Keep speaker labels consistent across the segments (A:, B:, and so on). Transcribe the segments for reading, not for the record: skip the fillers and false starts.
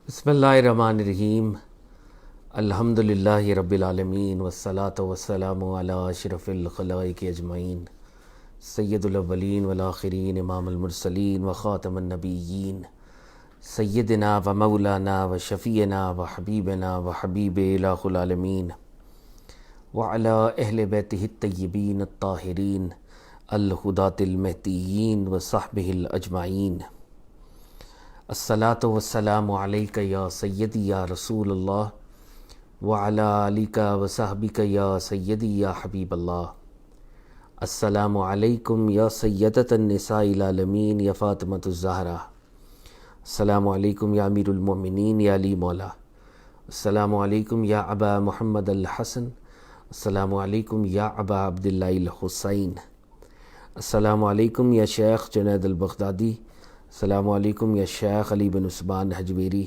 A: بسم اللہ الرحمن الرحیم۔ الحمد للہ رب العالمین والصلاة والسلام علی اشرف الخلائق اجمعین سید الاولین والآخرین امام المرسلین وخاتم النبیین سیدنا و مولانا و شفیعنا و حبیبنا و حبیب الہ العالمین وعلی اہل بیتہ الطیبین الطاہرین الہداۃ المہدیین وصحبہ الاجمعین۔ الصلاۃ والسلام علیک یا سیدی یا رسول اللہ وعلی آلک وصحبک یا سیدی یا حبیب اللہ۔ السلام علیکم یا سیدۃ النساء العالمین یا فاطمۃ الزہرا۔ السلام علیکم یا امیر المومنین یا علی مولا۔ السلام علیکم یا ابا محمد الحسن۔ السلام علیکم یا ابا عبداللہ الحسین۔ السلام علیکم یا شیخ جنید البغدادی۔ السلام علیکم یا شیخ علی بن عثمان حجویری۔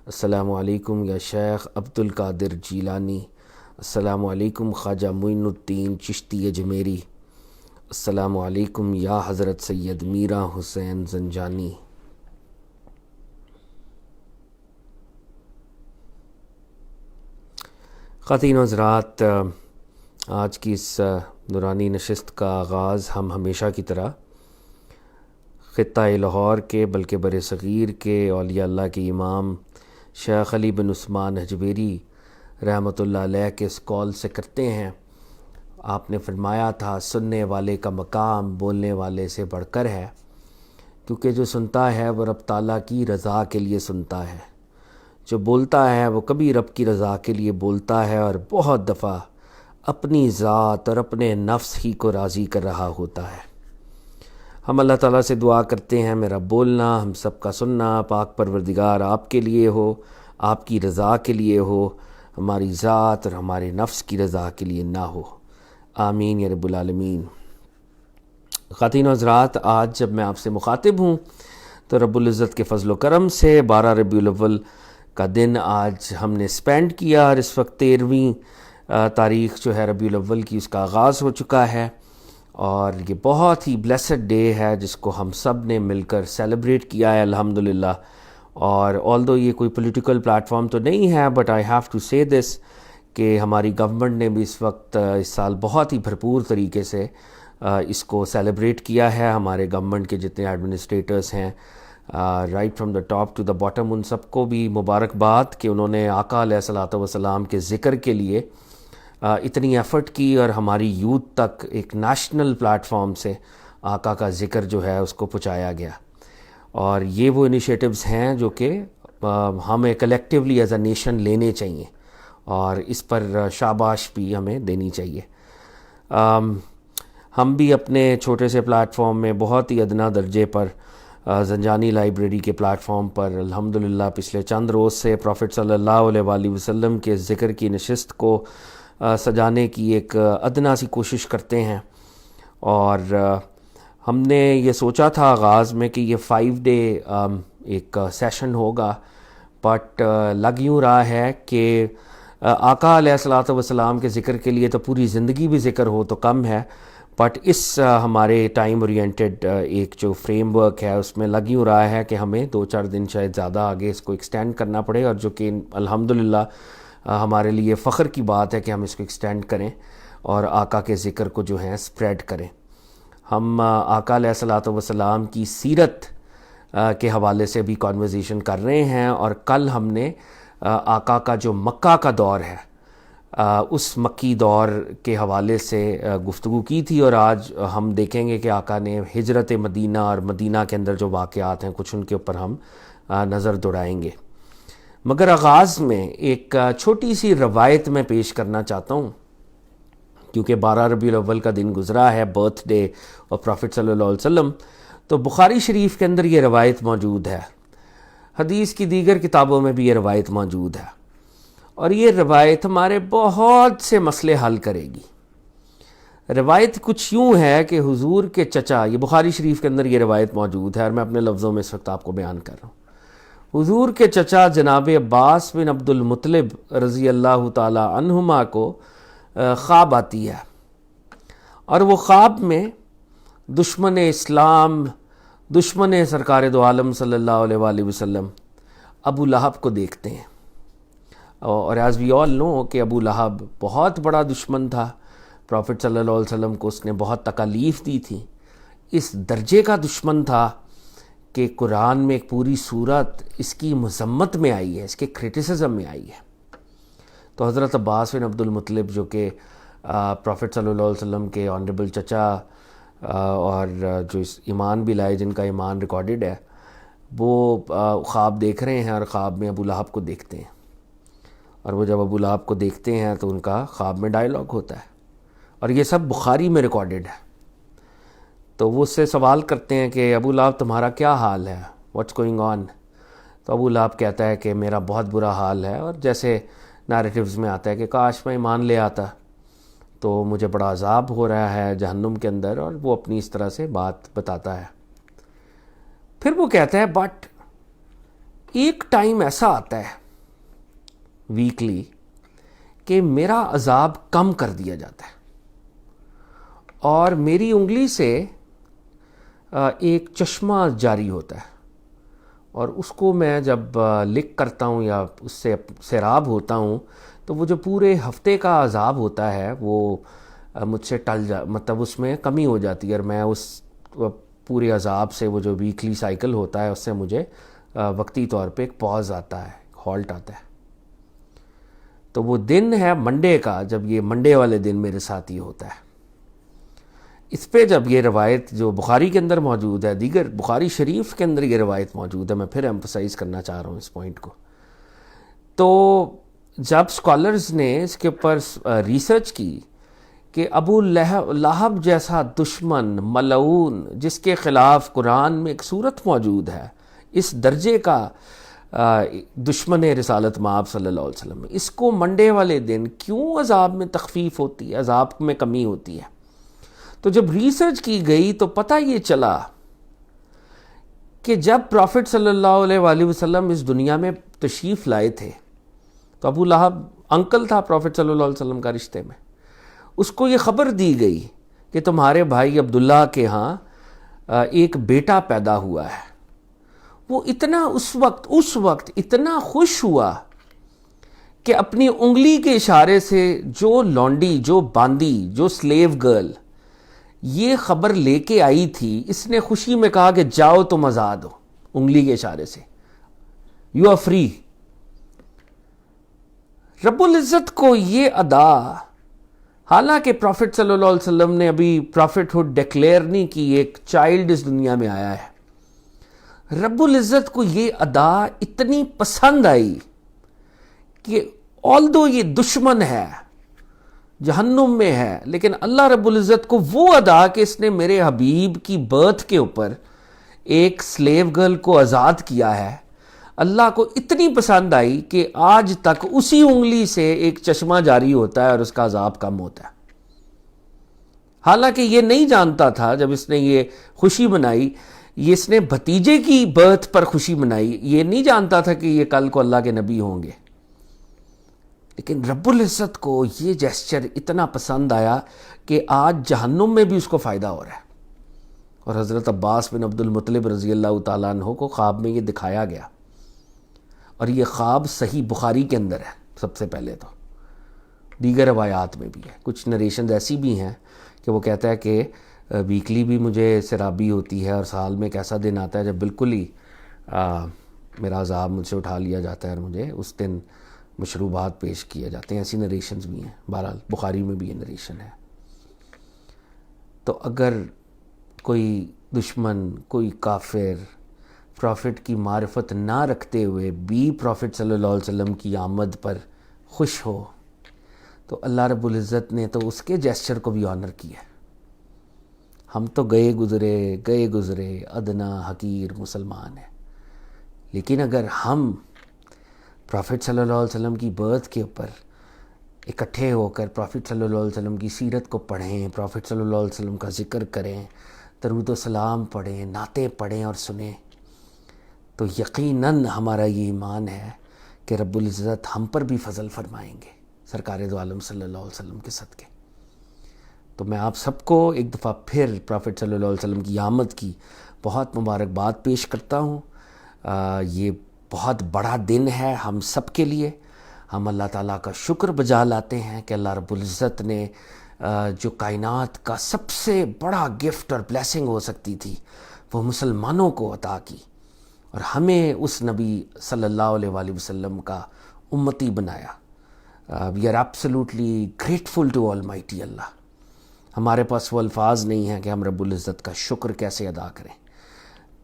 A: السلام علیکم یا شیخ عبد القادر جیلانی۔ السلام علیکم خواجہ معین الدین چشتی اجمیری۔ السلام علیکم یا حضرت سید میرا حسین زنجانی۔ خواتین و حضرات، آج کی اس نورانی نشست کا آغاز ہم ہمیشہ کی طرح خطہ لاہور کے بلکہ بر صغیر کے اولیاء اللہ کے امام شیخ علی بن عثمان حجویری رحمۃ اللہ علیہ کے اس قول سے کرتے ہیں۔ آپ نے فرمایا تھا، سننے والے کا مقام بولنے والے سے بڑھ کر ہے، کیونکہ جو سنتا ہے وہ رب تعالیٰ کی رضا کے لیے سنتا ہے، جو بولتا ہے وہ کبھی رب کی رضا کے لیے بولتا ہے اور بہت دفعہ اپنی ذات اور اپنے نفس ہی کو راضی کر رہا ہوتا ہے۔ ہم اللہ تعالیٰ سے دعا کرتے ہیں، میرا بولنا، ہم سب کا سننا پاک پروردگار آپ کے لیے ہو، آپ کی رضا کے لیے ہو، ہماری ذات اور ہمارے نفس کی رضا کے لیے نہ ہو، آمین یا رب العالمین۔ خواتین و حضرات، آج جب میں آپ سے مخاطب ہوں تو رب العزت کے فضل و کرم سے 12 ربیع الاول کا دن آج ہم نے سپینڈ کیا، اور اس وقت 13ویں تاریخ جو ہے ربیع الاول کی، اس کا آغاز ہو چکا ہے، اور یہ بہت ہی بلیسڈ ڈے ہے جس کو ہم سب نے مل کر سیلیبریٹ کیا ہے الحمدللہ۔ اور آلدو یہ کوئی پولیٹیکل پلیٹ فارم تو نہیں ہے، بٹ آئی ہیو ٹو سے دس کہ ہماری گورنمنٹ نے بھی اس وقت اس سال بہت ہی بھرپور طریقے سے اس کو سیلیبریٹ کیا ہے۔ ہمارے گورنمنٹ کے جتنے ایڈمنسٹریٹرز ہیں، right from the top to the bottom, ان سب کو بھی مبارکباد کہ انہوں نے آقا علیہ الصلوۃ والسلام کے ذکر کے لیے اتنی ایفرٹ کی، اور ہماری یوتھ تک ایک نیشنل پلیٹ فارم سے آقا کا ذکر جو ہے اس کو پہنچایا گیا۔ اور یہ وہ انیشیٹوز ہیں جو کہ ہمیں کلیکٹیولی ایز اے نیشن لینے چاہیے، اور اس پر شاباش بھی ہمیں دینی چاہیے۔ ہم بھی اپنے چھوٹے سے پلیٹ فارم میں بہت ہی ادنا درجے پر زنجانی لائبریری کے پلیٹ فارم پر الحمدللہ پچھلے چند روز سے پروفٹ صلی اللہ علیہ وآلہ وسلم کے ذکر کی نشست کو سجانے کی ایک ادنا سی کوشش کرتے ہیں۔ اور ہم نے یہ سوچا تھا آغاز میں کہ یہ 5 ڈے ایک سیشن ہوگا، بٹ لگ یوں رہا ہے کہ آقا علیہ الصلوۃ والسلام کے ذکر کے لیے تو پوری زندگی بھی ذکر ہو تو کم ہے، بٹ اس ہمارے ٹائم اورینٹڈ ایک جو فریم ورک ہے اس میں لگ یوں رہا ہے کہ ہمیں 2-4 دن شاید زیادہ آگے اس کو ایکسٹینڈ کرنا پڑے، اور جو کہ الحمدللہ ہمارے لیے فخر کی بات ہے کہ ہم اس کو ایکسٹینڈ کریں اور آقا کے ذکر کو جو ہے اسپریڈ کریں۔ ہم آقا علیہ الصلوۃ والسلام کی سیرت کے حوالے سے بھی کانورزیشن کر رہے ہیں، اور کل ہم نے آقا کا جو مکہ کا دور ہے اس مکی دور کے حوالے سے گفتگو کی تھی، اور آج ہم دیکھیں گے کہ آقا نے ہجرت مدینہ اور مدینہ کے اندر جو واقعات ہیں کچھ ان کے اوپر ہم نظر دوڑائیں گے۔ مگر آغاز میں ایک چھوٹی سی روایت میں پیش کرنا چاہتا ہوں، کیونکہ 12 ربیع الاول کا دن گزرا ہے، برتھ ڈے اور پروفٹ صلی اللہ علیہ وسلم، تو بخاری شریف کے اندر یہ روایت موجود ہے، حدیث کی دیگر کتابوں میں بھی یہ روایت موجود ہے، اور یہ روایت ہمارے بہت سے مسئلے حل کرے گی۔ روایت کچھ یوں ہے کہ حضور کے چچا، یہ بخاری شریف کے اندر یہ روایت موجود ہے، اور میں اپنے لفظوں میں اس وقت آپ کو بیان کر رہا ہوں۔ حضور کے چچا جناب عباس بن عبد المطلب رضی اللہ تعالی عنہما کو خواب آتی ہے، اور وہ خواب میں دشمن اسلام، دشمن سرکار دو عالم صلی اللہ علیہ وآلہ وسلم ابو لہب کو دیکھتے ہیں، اور ایز وی آل نو کہ ابو لہب بہت بڑا دشمن تھا پروفٹ صلی اللہ علیہ وسلم کو، اس نے بہت تکالیف دی تھی، اس درجے کا دشمن تھا کہ قرآن میں ایک پوری صورت اس کی مذمت میں آئی ہے، اس کے کرٹیسزم میں آئی ہے۔ تو حضرت عباس بن عبد المطلب جو کہ پروفٹ صلی اللہ علیہ وسلم کے آنریبل چچا اور جو اس ایمان بھی لائے، جن کا ایمان ریکارڈڈ ہے، وہ خواب دیکھ رہے ہیں اور خواب میں ابو لہب کو دیکھتے ہیں، اور وہ جب ابو لہب کو دیکھتے ہیں تو ان کا خواب میں ڈائلاگ ہوتا ہے، اور یہ سب بخاری میں ریکارڈڈ ہے۔ تو وہ اس سے سوال کرتے ہیں کہ ابو لہب تمہارا کیا حال ہے، واٹس گوئنگ آن؟ تو ابو لہب کہتا ہے کہ میرا بہت برا حال ہے، اور جیسے نیریٹیوز میں آتا ہے کہ کاش میں ایمان لے آتا تو مجھے بڑا عذاب ہو رہا ہے جہنم کے اندر، اور وہ اپنی اس طرح سے بات بتاتا ہے۔ پھر وہ کہتا ہے بٹ ایک ٹائم ایسا آتا ہے ویکلی کہ میرا عذاب کم کر دیا جاتا ہے، اور میری انگلی سے ایک چشمہ جاری ہوتا ہے، اور اس کو میں جب لکھ کرتا ہوں یا اس سے سیراب ہوتا ہوں تو وہ جو پورے ہفتے کا عذاب ہوتا ہے وہ مجھ سے مطلب اس میں کمی ہو جاتی ہے، اور میں اس پورے عذاب سے، وہ جو ویکلی سائیکل ہوتا ہے اس سے مجھے وقتی طور پہ ایک پاز آتا ہے، ہالٹ آتا ہے۔ تو وہ دن ہے منڈے کا، جب یہ منڈے والے دن میرے ساتھ یہ ہوتا ہے۔ اس پہ جب یہ روایت جو بخاری کے اندر موجود ہے، دیگر بخاری شریف کے اندر یہ روایت موجود ہے، میں پھر ایمفسائز کرنا چاہ رہا ہوں اس پوائنٹ کو، تو جب سکالرز نے اس کے اوپر ریسرچ کی کہ ابو لہب جیسا دشمن ملعون، جس کے خلاف قرآن میں ایک صورت موجود ہے، اس درجے کا دشمن رسالت مآب صلی اللہ علیہ وسلم، اس کو منڈے والے دن کیوں عذاب میں تخفیف ہوتی ہے، عذاب میں کمی ہوتی ہے؟ تو جب ریسرچ کی گئی تو پتہ یہ چلا کہ جب پروفٹ صلی اللہ علیہ وآلہ وسلم اس دنیا میں تشریف لائے تھے تو ابو لہب انکل تھا پروفٹ صلی اللہ علیہ وسلم کا رشتے میں، اس کو یہ خبر دی گئی کہ تمہارے بھائی عبداللہ کے ہاں ایک بیٹا پیدا ہوا ہے۔ وہ اتنا اس وقت اتنا خوش ہوا کہ اپنی انگلی کے اشارے سے جو لونڈی، جو باندی، جو سلیو گرل یہ خبر لے کے آئی تھی، اس نے خوشی میں کہا کہ جاؤ تم آزاد ہو، انگلی کے اشارے سے، یو آر فری۔ رب العزت کو یہ ادا، حالانکہ پروفٹ صلی اللہ علیہ وسلم نے ابھی پروفٹ ہوڈ ڈکلیئر نہیں کی، ایک چائلڈ اس دنیا میں آیا ہے، رب العزت کو یہ ادا اتنی پسند آئی کہ آلدو یہ دشمن ہے، جہنم میں ہے، لیکن اللہ رب العزت کو وہ ادا کہ اس نے میرے حبیب کی برتھ کے اوپر ایک سلیو گرل کو آزاد کیا ہے، اللہ کو اتنی پسند آئی کہ آج تک اسی انگلی سے ایک چشمہ جاری ہوتا ہے اور اس کا عذاب کم ہوتا ہے۔ حالانکہ یہ نہیں جانتا تھا جب اس نے یہ خوشی منائی، یہ اس نے بھتیجے کی برتھ پر خوشی منائی، یہ نہیں جانتا تھا کہ یہ کل کو اللہ کے نبی ہوں گے، لیکن رب العزت کو یہ جیسچر اتنا پسند آیا کہ آج جہنم میں بھی اس کو فائدہ ہو رہا ہے۔ اور حضرت عباس بن عبد المطلب رضی اللہ تعالیٰ عنہ کو خواب میں یہ دکھایا گیا، اور یہ خواب صحیح بخاری کے اندر ہے، سب سے پہلے تو دیگر روایات میں بھی ہے، کچھ نریشنز ایسی بھی ہیں کہ وہ کہتا ہے کہ ویکلی بھی مجھے سرابی ہوتی ہے، اور سال میں ایک ایسا دن آتا ہے جب بالکل ہی میرا عذاب مجھ سے اٹھا لیا جاتا ہے اور مجھے اس دن مشروبات پیش کیے جاتے ہیں، ایسی نریشنز بھی ہیں، بہرحال بخاری میں بھی یہ نریشن ہے۔ تو اگر کوئی دشمن، کوئی کافر پروفٹ کی معرفت نہ رکھتے ہوئے بھی پروفٹ صلی اللہ علیہ وسلم کی آمد پر خوش ہو تو اللہ رب العزت نے تو اس کے جیسچر کو بھی آنر کیا۔ ہم تو گئے گزرے ادنا حقیر مسلمان ہیں، لیکن اگر ہم پروفٹ صلی اللہ علیہ وسلم کی برتھ کے اوپر اکٹھے ہو کر پروفٹ صلی اللہ علیہ وسلم کی سیرت کو پڑھیں، پروفٹ صلی اللہ علیہ وسلم کا ذکر کریں، درود و سلام پڑھیں، نعتیں پڑھیں اور سنیں، تو یقیناً ہمارا یہ ایمان ہے کہ رب العزت ہم پر بھی فضل فرمائیں گے سرکار دو عالم صلی اللہ علیہ وسلم کے صدقے۔ تو میں آپ سب کو ایک دفعہ پھر پروفٹ صلی اللہ علیہ وسلم کی آمد کی بہت مبارکباد پیش کرتا ہوں۔ یہ بہت بڑا دن ہے ہم سب کے لیے. ہم اللہ تعالیٰ کا شکر بجا لاتے ہیں کہ اللہ رب العزت نے جو کائنات کا سب سے بڑا گفٹ اور بلیسنگ ہو سکتی تھی وہ مسلمانوں کو عطا کی، اور ہمیں اس نبی صلی اللہ علیہ وآلہ وسلم کا امتی بنایا. We are absolutely grateful to almighty Allah. ہمارے پاس وہ الفاظ نہیں ہیں کہ ہم رب العزت کا شکر کیسے ادا کریں.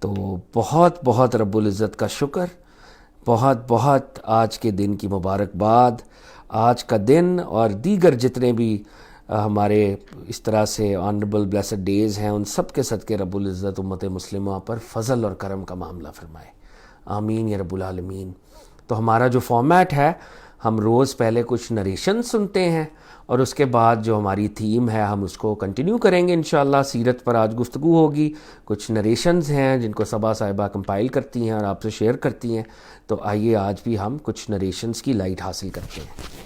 A: تو بہت بہت رب العزت کا شکر، بہت بہت آج کے دن کی مبارکباد. آج کا دن اور دیگر جتنے بھی ہمارے اس طرح سے آنریبل بلیسڈ ڈیز ہیں ان سب کے صدقے رب العزت امت مسلمہ پر فضل اور کرم کا معاملہ فرمائے. آمین یا رب العالمین. تو ہمارا جو فارمیٹ ہے، ہم روز پہلے کچھ نریشن سنتے ہیں اور اس کے بعد جو ہماری تھیم ہے ہم اس کو کنٹینیو کریں گے انشاءاللہ. سیرت پر آج گفتگو ہوگی. کچھ نریشنز ہیں جن کو صبا صاحبہ کمپائل کرتی ہیں اور آپ سے شیئر کرتی ہیں. تو آئیے آج بھی ہم کچھ نریشنز کی لائٹ حاصل کرتے ہیں.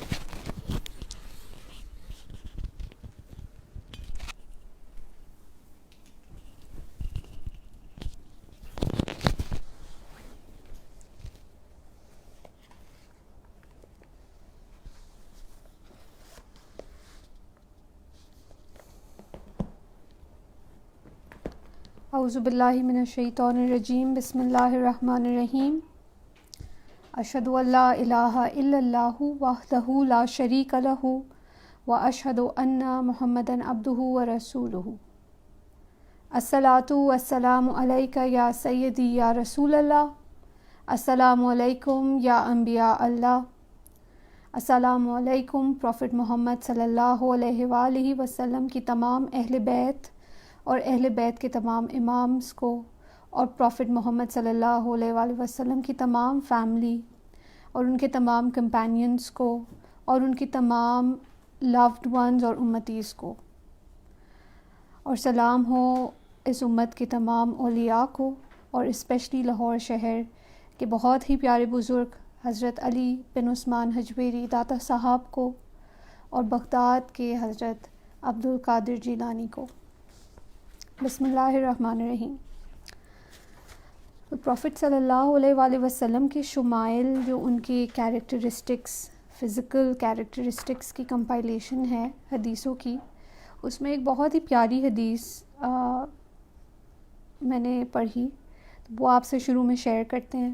B: اعوذ باللہ من الشیطان الرجیم. بسم اللہ الرحمن الرحیم. اشہد ان لا الہ الا اللہ وحدہ لا شریک لہ واشہد ان محمدا عبدہ ورسولہ. الصلاۃ والسلام علیک یا سیدی یا رسول اللہ. السلام علیکم یا انبیاء اللہ. السلام علیکم پروفٹ محمد صلی اللہ علیہ وآلہ وسلم کی تمام اہل بیت اور اہل بیت کے تمام امامز کو، اور پروفٹ محمد صلی اللہ علیہ وآلہ وسلم کی تمام فیملی اور ان کے تمام کمپینینز کو، اور ان کی تمام لوڈ ونز اور امتیز کو. اور سلام ہو اس امت کے تمام اولیاء کو، اور اسپیشلی لاہور شہر کے بہت ہی پیارے بزرگ حضرت علی بن عثمان حجویری داتا صاحب کو، اور بغداد کے حضرت عبد القادر جیلانی کو. بسم اللہ الرحمن الرحیم. پروفٹ صلی اللہ علیہ وآلہ وسلم کے شمائل، جو ان کی کیریکٹرسٹکس، فزیکل کیریکٹرسٹکس کی کمپائلیشن ہے حدیثوں کی، اس میں ایک بہت ہی پیاری حدیث میں نے پڑھی، وہ آپ سے شروع میں شیئر کرتے ہیں.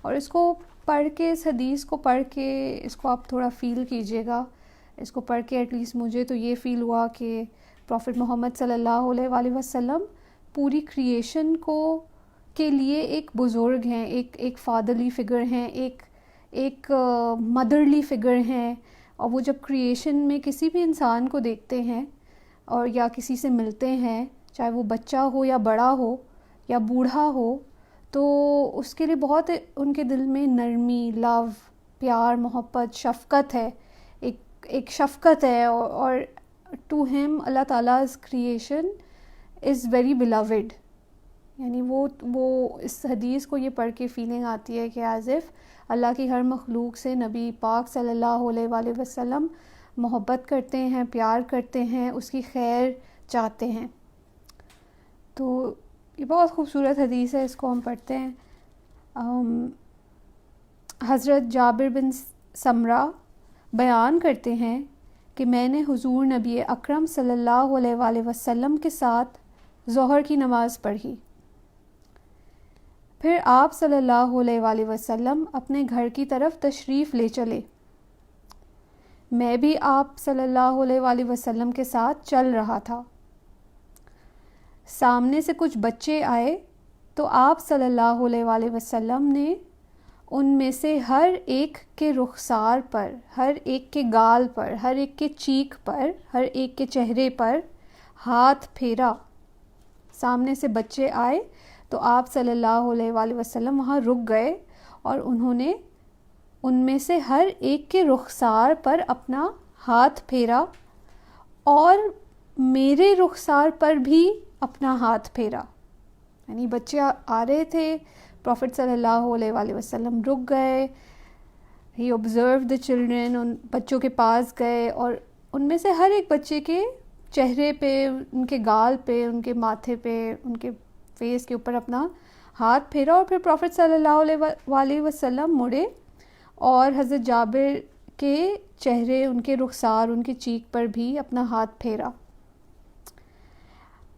B: اور اس کو پڑھ کے، اس حدیث کو پڑھ کے اس کو آپ تھوڑا فیل کیجئے گا. اس کو پڑھ کے ایٹ لیسٹ مجھے تو یہ فیل ہوا کہ پروفٹ محمد صلی اللہ علیہ وآلہ وسلم پوری کریشن کے لیے ایک بزرگ ہیں، ایک فادرلی فگر ہیں، ایک مدرلی فگر ہیں. اور وہ جب کریشن میں کسی بھی انسان کو دیکھتے ہیں اور یا کسی سے ملتے ہیں، چاہے وہ بچہ ہو یا بڑا ہو یا بوڑھا ہو، تو اس کے لیے بہت ان کے دل میں نرمی، لو، پیار، محبت، شفقت ہے. ایک شفقت ہے. اور ٹو ہیم اللہ تعالیٰ's creation is very beloved. یعنی وہ اس حدیث کو یہ پڑھ کے فیلنگ آتی ہے کہ ایز اف اللہ کی ہر مخلوق سے نبی پاک صلی اللہ علیہ وآلہ وسلم محبت کرتے ہیں، پیار کرتے ہیں، اس کی خیر چاہتے ہیں. تو یہ بہت خوبصورت حدیث ہے، اس کو ہم پڑھتے ہیں. حضرت جابر بن سمرہ بیان کرتے ہیں کہ میں نے حضور نبی اکرم صلی اللہ علیہ وآلہ وسلم کے ساتھ ظہر کی نماز پڑھی. پھر آپ صلی اللہ علیہ وآلہ وسلم اپنے گھر کی طرف تشریف لے چلے. میں بھی آپ صلی اللہ علیہ وآلہ وسلم کے ساتھ چل رہا تھا. سامنے سے کچھ بچے آئے تو آپ صلی اللہ علیہ وآلہ وسلم نے ان میں سے ہر ایک کے رخسار پر، ہر ایک کے گال پر، ہر ایک کے چیک پر، ہر ایک کے چہرے پر ہاتھ پھیرا. سامنے سے بچے آئے تو آپ صلی اللہ علیہ وآلہ وسلم وہاں رک گئے اور انہوں نے ان میں سے ہر ایک کے رخسار پر اپنا ہاتھ پھیرا اور میرے رخسار پر بھی اپنا ہاتھ پھیرا. یعنی بچے آ رہے تھے، پروفٹ صلی اللہ علیہ وآلہ وسلم رک گئے. ہی observed the children. ان بچوں کے پاس گئے اور ان میں سے ہر ایک بچے کے چہرے پہ، ان کے گال پہ، ان کے ماتھے پہ، ان کے فیس کے اوپر اپنا ہاتھ پھیرا اور پھر پروفٹ صلی اللہ علیہ وسلم مڑے اور حضرت جابر کے چہرے، ان کے رخسار، ان کی چیک پر بھی اپنا ہاتھ پھیرا۔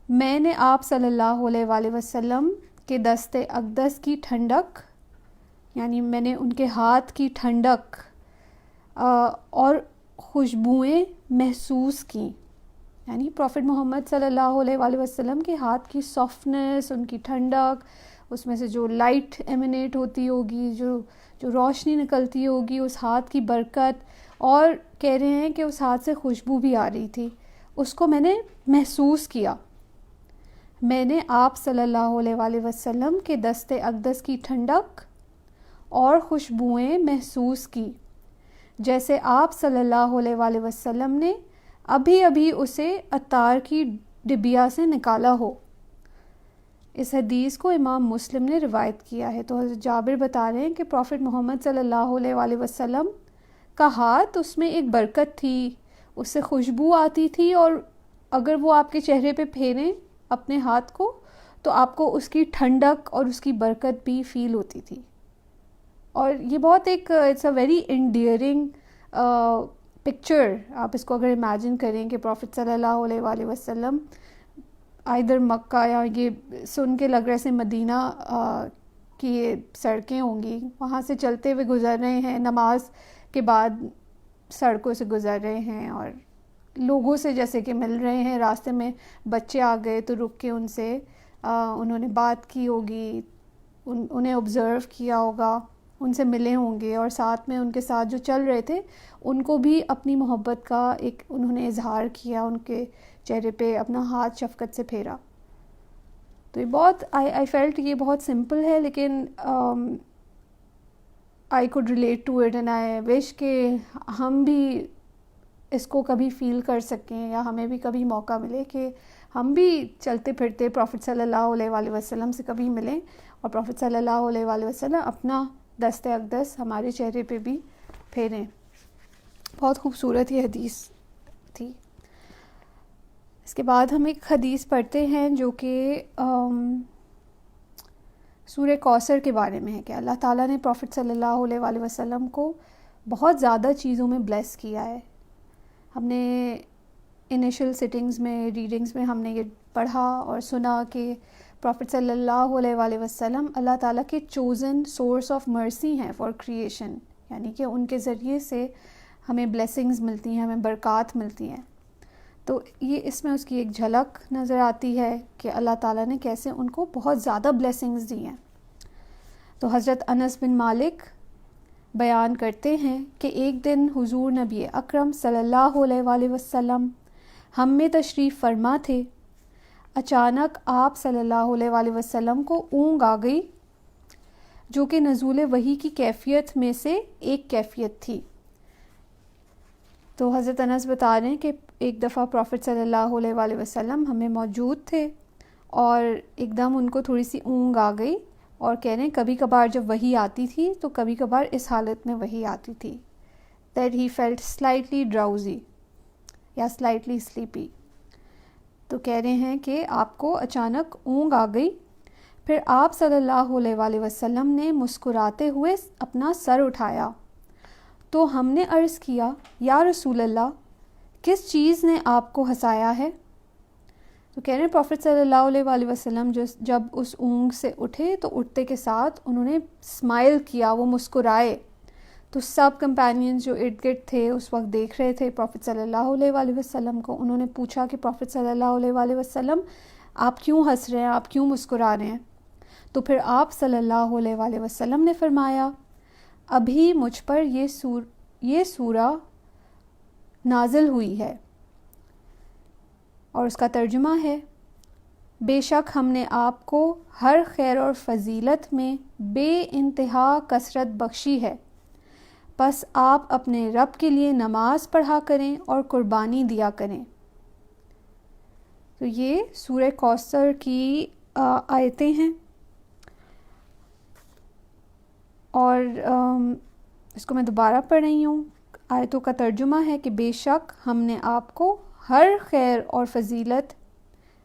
B: میں نے آپ صلی اللہ علیہ وسلم کے دست اقدس کی ٹھنڈک، یعنی میں نے ان کے ہاتھ کی ٹھنڈک اور خوشبوئیں محسوس کیں، یعنی پروفٹ محمد صلی اللہ علیہ وسلم کے ہاتھ کی سافٹنس، ان کی ٹھنڈک، اس میں سے جو لائٹ ایمینیٹ ہوتی ہوگی، جو روشنی نکلتی ہوگی، اس ہاتھ کی برکت، اور کہہ رہے ہیں کہ اس ہاتھ سے خوشبو بھی آ رہی تھی، اس کو میں نے محسوس کیا۔ میں نے آپ صلی اللہ علیہ وسلم کے دست اقدس کی ٹھنڈک اور خوشبوئیں محسوس کی، جیسے آپ صلی اللہ علیہ وسلم نے ابھی ابھی اسے عطار کی ڈبیا سے نکالا ہو۔ اس حدیث کو امام مسلم نے روایت کیا ہے۔ تو حضرت جابر بتا رہے ہیں کہ پروفٹ محمد صلی اللہ علیہ وسلم کا ہاتھ، اس میں ایک برکت تھی، اس سے خوشبو آتی تھی، اور اگر وہ آپ کے چہرے پہ پھیریں اپنے ہاتھ کو تو آپ کو اس کی ٹھنڈک اور اس کی برکت بھی فیل ہوتی تھی۔ اور یہ بہت ایک اٹس اے ویری انڈیئرنگ پکچر، آپ اس کو اگر امیجن کریں کہ پروفٹ صلی اللہ علیہ وسلم ادھر مکہ، یا یہ سن کے لگ رہے سے مدینہ کی یہ سڑکیں ہوں گی، وہاں سے چلتے ہوئے گزر رہے ہیں، نماز کے بعد سڑکوں سے گزر رہے ہیں اور لوگوں سے جیسے کہ مل رہے ہیں، راستے میں بچے آ گئے تو رک کے ان سے انہوں نے بات کی ہوگی، انہیں آبزرو کیا ہوگا، ان سے ملے ہوں گے، اور ساتھ میں ان کے ساتھ جو چل رہے تھے ان کو بھی اپنی محبت کا ایک انہوں نے اظہار کیا، ان کے چہرے پہ اپنا ہاتھ شفقت سے پھیرا۔ تو یہ بہت آئی فیلٹ یہ بہت سمپل ہے، لیکن I could relate to it, and I wish کہ ہم بھی اس کو کبھی فیل کر سکیں، یا ہمیں بھی کبھی موقع ملے کہ ہم بھی چلتے پھرتے پروفٹ صلی اللہ علیہ وسلم سے کبھی ملیں، اور پروفٹ صلی اللہ علیہ وسلم اپنا دست اقدس ہمارے چہرے پہ بھی پھیریں۔ بہت خوبصورت یہ حدیث تھی۔ اس کے بعد ہم ایک حدیث پڑھتے ہیں جو کہ سورہ کوثر کے بارے میں ہے، کہ اللہ تعالیٰ نے پروفٹ صلی اللہ علیہ وسلم کو بہت زیادہ چیزوں میں بلیس کیا ہے۔ ہم نے انیشل سٹنگز میں، ریڈنگز میں ہم نے یہ پڑھا اور سنا کہ پروفٹ صلی اللہ علیہ وسلم اللہ تعالیٰ کے چوزن سورس آف مرسی ہیں فار کریشن، یعنی کہ ان کے ذریعے سے ہمیں بلیسنگز ملتی ہیں، ہمیں برکات ملتی ہیں۔ تو یہ اس میں اس کی ایک جھلک نظر آتی ہے کہ اللہ تعالیٰ نے کیسے ان کو بہت زیادہ بلیسنگز دی ہیں۔ تو حضرت انس بن مالک بیان کرتے ہیں کہ ایک دن حضور نبی اکرم صلی اللہ علیہ وسلم ہم میں تشریف فرما تھے، اچانک آپ صلی اللہ علیہ وسلم کو اونگ آ گئی، جو کہ نزول وحی کی کیفیت میں سے ایک کیفیت تھی۔ تو حضرت انس بتا رہے ہیں کہ ایک دفعہ پروفٹ صلی اللہ علیہ وسلم ہمیں موجود تھے اور ایک دم ان کو تھوڑی سی اونگ آ گئی، اور کہہ رہے ہیں کبھی کبھار جب وحی آتی تھی تو کبھی کبھار اس حالت میں وحی آتی تھی that he felt slightly drowsy یا slightly sleepy۔ تو کہہ رہے ہیں کہ آپ کو اچانک اونگ آ گئی، پھر آپ صلی اللہ علیہ وسلم نے مسکراتے ہوئے اپنا سر اٹھایا، تو ہم نے عرض کیا یا رسول اللہ، کس چیز نے آپ کو ہنسایا ہے؟ تو کہہ رہے ہیں پروفٹ صلی اللہ علیہ وسلم جب اس اونگ سے اٹھے تو اٹھتے کے ساتھ انہوں نے اسمائل کیا، وہ مسکرائے۔ تو سب کمپینینز جو ارد گرد تھے اس وقت دیکھ رہے تھے پروفٹ صلی اللہ علیہ وسلم کو۔ انہوں نے پوچھا کہ پروفٹ صلی اللہ علیہ وسلم آپ کیوں ہنس رہے ہیں، آپ کیوں مسکرا رہے ہیں؟ تو پھر آپ صلی اللہ علیہ وسلم نے فرمایا، ابھی مجھ پر یہ سورہ نازل ہوئی ہے، اور اس کا ترجمہ ہے، بے شک ہم نے آپ کو ہر خیر اور فضیلت میں بے انتہا کثرت بخشی ہے، بس آپ اپنے رب کے لیے نماز پڑھا کریں اور قربانی دیا کریں۔ تو یہ سورہ کوثر کی آیتیں ہیں، اور اس کو میں دوبارہ پڑھ رہی ہوں۔ آیتوں کا ترجمہ ہے کہ بے شک ہم نے آپ کو ہر خیر اور فضیلت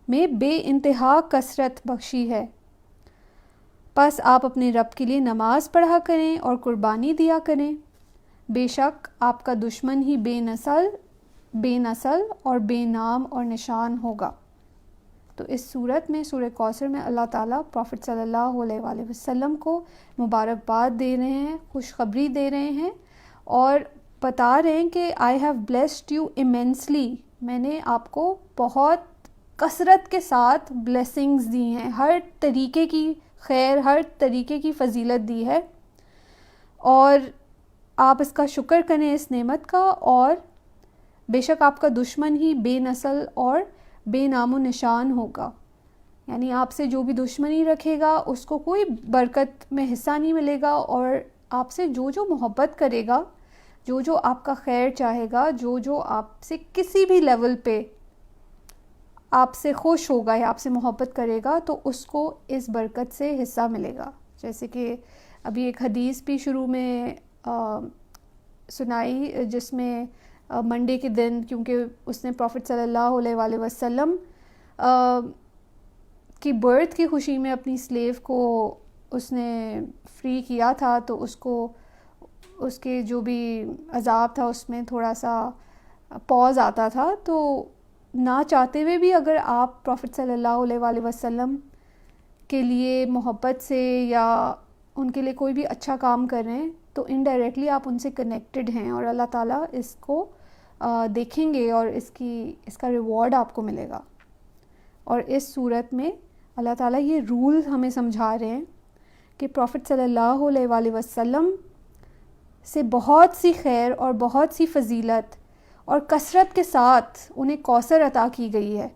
B: میں بے انتہا کثرت بخشی ہے، بس آپ اپنے رب کے لیے نماز پڑھا کریں اور قربانی دیا کریں، بے شک آپ کا دشمن ہی بے نسل اور بے نام اور نشان ہوگا۔ تو اس صورت میں سورہ کوثر میں اللہ تعالیٰ پروفٹ صلی اللہ علیہ وآلہ وسلم کو مبارکباد دے رہے ہیں، خوشخبری دے رہے ہیں اور بتا رہے ہیں کہ I have blessed you immensely, میں نے آپ کو بہت کثرت کے ساتھ بلیسنگز دی ہیں، ہر طریقے کی خیر، ہر طریقے کی فضیلت دی ہے، اور آپ اس کا شکر کریں اس نعمت کا، اور بے شک آپ کا دشمن ہی بے نسل اور بے نام و نشان ہوگا، یعنی آپ سے جو بھی دشمنی رکھے گا اس کو کوئی برکت میں حصہ نہیں ملے گا، اور آپ سے جو جو محبت کرے گا، جو جو آپ کا خیر چاہے گا، جو جو آپ سے کسی بھی لیول پہ آپ سے خوش ہوگا یا آپ سے محبت کرے گا، تو اس کو اس برکت سے حصہ ملے گا۔ جیسے کہ ابھی ایک حدیث بھی شروع میں سنائی، جس میں منڈے کے دن، کیونکہ اس نے پروفٹ صلی اللہ علیہ وآلہ وسلم کی برتھ کی خوشی میں اپنی سلیو کو اس نے فری کیا تھا، تو اس کو اس کے جو بھی عذاب تھا اس میں تھوڑا سا پاز آتا تھا، تو نہ چاہتے ہوئے بھی اگر آپ پروفٹ صلی اللہ علیہ وآلہ وسلم کے لیے محبت سے یا ان کے لیے کوئی بھی اچھا کام کر رہے ہیں تو انڈائریکٹلی آپ ان سے کنیکٹڈ ہیں، اور اللہ تعالیٰ اس کو دیکھیں گے اور اس کا ریوارڈ آپ کو ملے گا۔ اور اس صورت میں اللہ تعالیٰ یہ رول ہمیں سمجھا رہے ہیں کہ پروفٹ صلی اللہ علیہ وآلہ وسلم سے بہت سی خیر اور بہت سی فضیلت اور کثرت کے ساتھ انہیں کوثر عطا کی گئی ہے،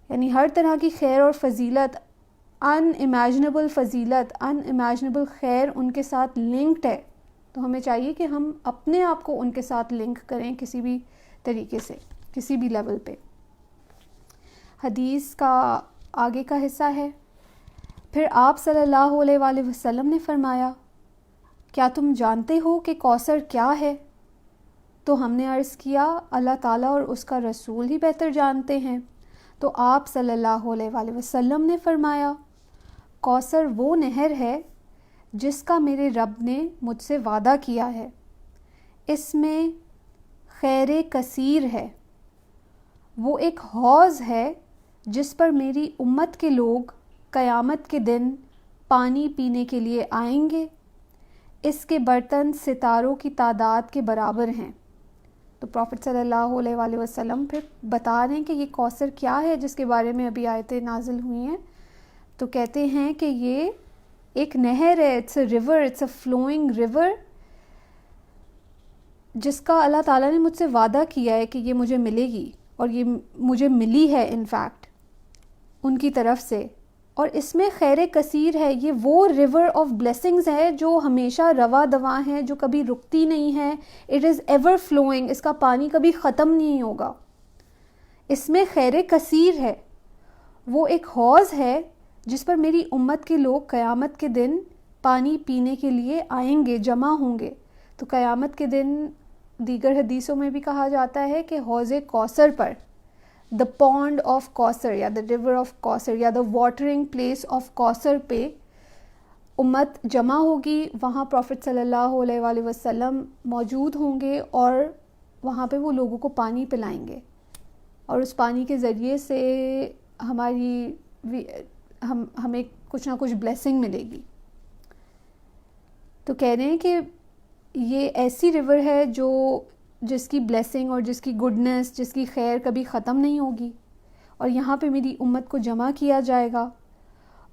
B: یعنی ہر طرح کی خیر اور فضیلت، ان امیجنیبل فضیلت، ان امیجنیبل خیر ان کے ساتھ لنکڈ ہے، تو ہمیں چاہیے کہ ہم اپنے آپ کو ان کے ساتھ لنک کریں کسی بھی طریقے سے، کسی بھی لیول پہ۔ حدیث کا آگے کا حصہ ہے، پھر آپ صلی اللہ علیہ وآلہ وسلم نے فرمایا، کیا تم جانتے ہو کہ کوثر کیا ہے؟ تو ہم نے عرض کیا، اللہ تعالیٰ اور اس کا رسول ہی بہتر جانتے ہیں۔ تو آپ صلی اللہ علیہ وآلہ وسلم نے فرمایا، کوثر وہ نہر ہے جس کا میرے رب نے مجھ سے وعدہ کیا ہے، اس میں خیر کثیر ہے، وہ ایک حوض ہے جس پر میری امت کے لوگ قیامت کے دن پانی پینے کے لیے آئیں گے، اس کے برتن ستاروں کی تعداد کے برابر ہیں۔ تو پروفٹ صلی اللہ علیہ وآلہ وسلم پھر بتا رہے ہیں کہ یہ کوثر کیا ہے جس کے بارے میں ابھی آیتیں نازل ہوئی ہیں، تو کہتے ہیں کہ یہ ایک نہر ہے، it's a river, it's a flowing river, جس کا اللہ تعالیٰ نے مجھ سے وعدہ کیا ہے کہ یہ مجھے ملے گی، اور یہ مجھے ملی ہے انفیکٹ ان کی طرف سے، اور اس میں خیر کثیر ہے۔ یہ وہ ریور آف بلیسنگز ہے جو ہمیشہ رواں دواں ہے، جو کبھی رکتی نہیں ہے، اٹ از ایور فلوئنگ، اس کا پانی کبھی ختم نہیں ہوگا، اس میں خیر کثیر ہے، وہ ایک حوض ہے جس پر میری امت کے لوگ قیامت کے دن پانی پینے کے لیے آئیں گے، جمع ہوں گے۔ تو قیامت کے دن دیگر حدیثوں میں بھی کہا جاتا ہے کہ حوض کوثر پر، دا پونڈ آف کوثر یا دا ریور آف کوثر یا دا واٹرنگ پلیس آف کوثر پہ امت جمع ہوگی، وہاں پروفٹ صلی اللہ علیہ وآلہ وسلم موجود ہوں گے، اور وہاں پہ وہ لوگوں کو پانی پلائیں گے، اور اس پانی کے ذریعے سے ہمیں کچھ نہ کچھ بلیسنگ ملے گی۔ تو کہہ رہے ہیں کہ یہ ایسی ریور ہے جس کی بلیسنگ اور جس کی گڈنس، جس کی خیر کبھی ختم نہیں ہوگی، اور یہاں پہ میری امت کو جمع کیا جائے گا،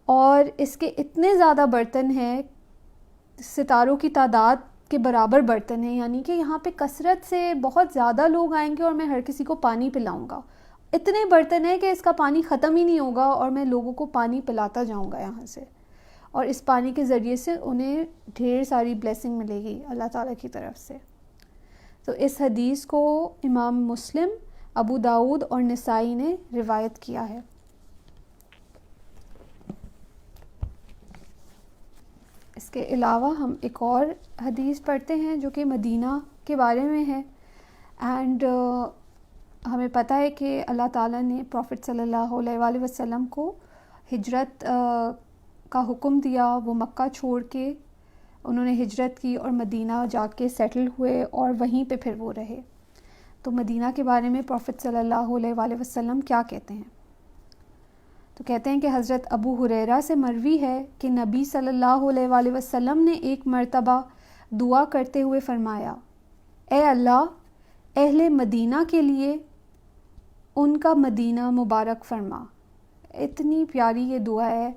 B: اور اس کے اتنے زیادہ برتن ہیں، ستاروں کی تعداد کے برابر برتن ہیں، یعنی کہ یہاں پہ کثرت سے بہت زیادہ لوگ آئیں گے اور میں ہر کسی کو پانی پلاؤں گا، اتنے برتن ہیں کہ اس کا پانی ختم ہی نہیں ہوگا، اور میں لوگوں کو پانی پلاتا جاؤں گا یہاں سے، اور اس پانی کے ذریعے سے انہیں ڈھیر ساری بلیسنگ ملے گی اللہ تعالیٰ کی طرف سے۔ تو اس حدیث کو امام مسلم، ابو داؤد اور نسائی نے روایت کیا ہے۔ اس کے علاوہ ہم ایک اور حدیث پڑھتے ہیں جو کہ مدینہ کے بارے میں ہے، اینڈ ہمیں پتہ ہے کہ اللہ تعالیٰ نے پروفٹ صلی اللہ علیہ وآلہ وسلم کو ہجرت کا حکم دیا وہ مکہ چھوڑ کے انہوں نے ہجرت کی اور مدینہ جا کے سیٹل ہوئے اور وہیں پہ پھر وہ رہے. تو مدینہ کے بارے میں پروفٹ صلی اللہ علیہ وآلہ وسلم کیا کہتے ہیں؟ تو کہتے ہیں کہ حضرت ابو ہریرہ سے مروی ہے کہ نبی صلی اللہ علیہ وآلہ وسلم نے ایک مرتبہ دعا کرتے ہوئے فرمایا، اے اللہ اہل مدینہ کے لیے ان کا مدینہ مبارک فرما. اتنی پیاری یہ دعا ہے.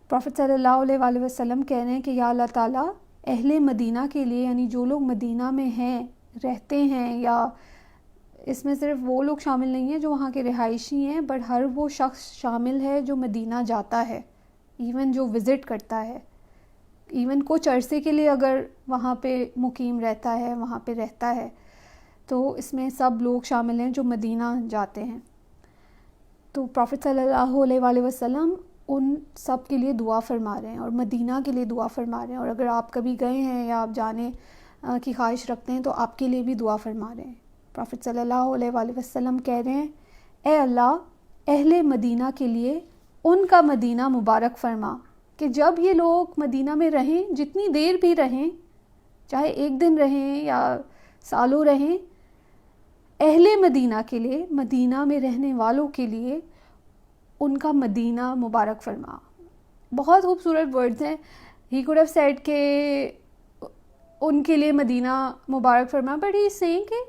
B: پروفٹ صلی اللہ علیہ وآلہ وسلم کہہ رہے ہیں کہ یا اللہ تعالیٰ اہل مدینہ کے لیے، یعنی جو لوگ مدینہ میں ہیں، رہتے ہیں، یا اس میں صرف وہ لوگ شامل نہیں ہیں جو وہاں کے رہائشی ہیں، بٹ ہر وہ شخص شامل ہے جو مدینہ جاتا ہے، ایون جو وزٹ کرتا ہے، ایون کچھ عرصے کے لیے اگر وہاں پہ مقیم رہتا ہے، وہاں پہ رہتا ہے، تو اس میں سب لوگ شامل ہیں جو مدینہ جاتے ہیں. تو پروفٹ صلی اللہ علیہ وآلہ وسلم ان سب کے لیے دعا فرما رہے ہیں اور مدینہ کے لیے دعا فرما رہے ہیں. اور اگر آپ کبھی گئے ہیں یا آپ جانے کی خواہش رکھتے ہیں تو آپ کے لیے بھی دعا فرما رہے ہیں. پروفٹ صلی اللہ علیہ وآلہ وسلم کہہ رہے ہیں، اے اللہ اہل مدینہ کے لیے ان کا مدینہ مبارک فرما، کہ جب یہ لوگ مدینہ میں رہیں، جتنی دیر بھی رہیں، چاہے ایک دن رہیں یا سالوں رہیں، اہل مدینہ کے لیے، مدینہ میں رہنے والوں کے لیے ان کا مدینہ مبارک فرما. بہت خوبصورت ورڈز ہیں. ہی کوڈ ہیو سیڈ کہ ان کے لیے مدینہ مبارک فرما، بٹ ہی از سیئنگ کہ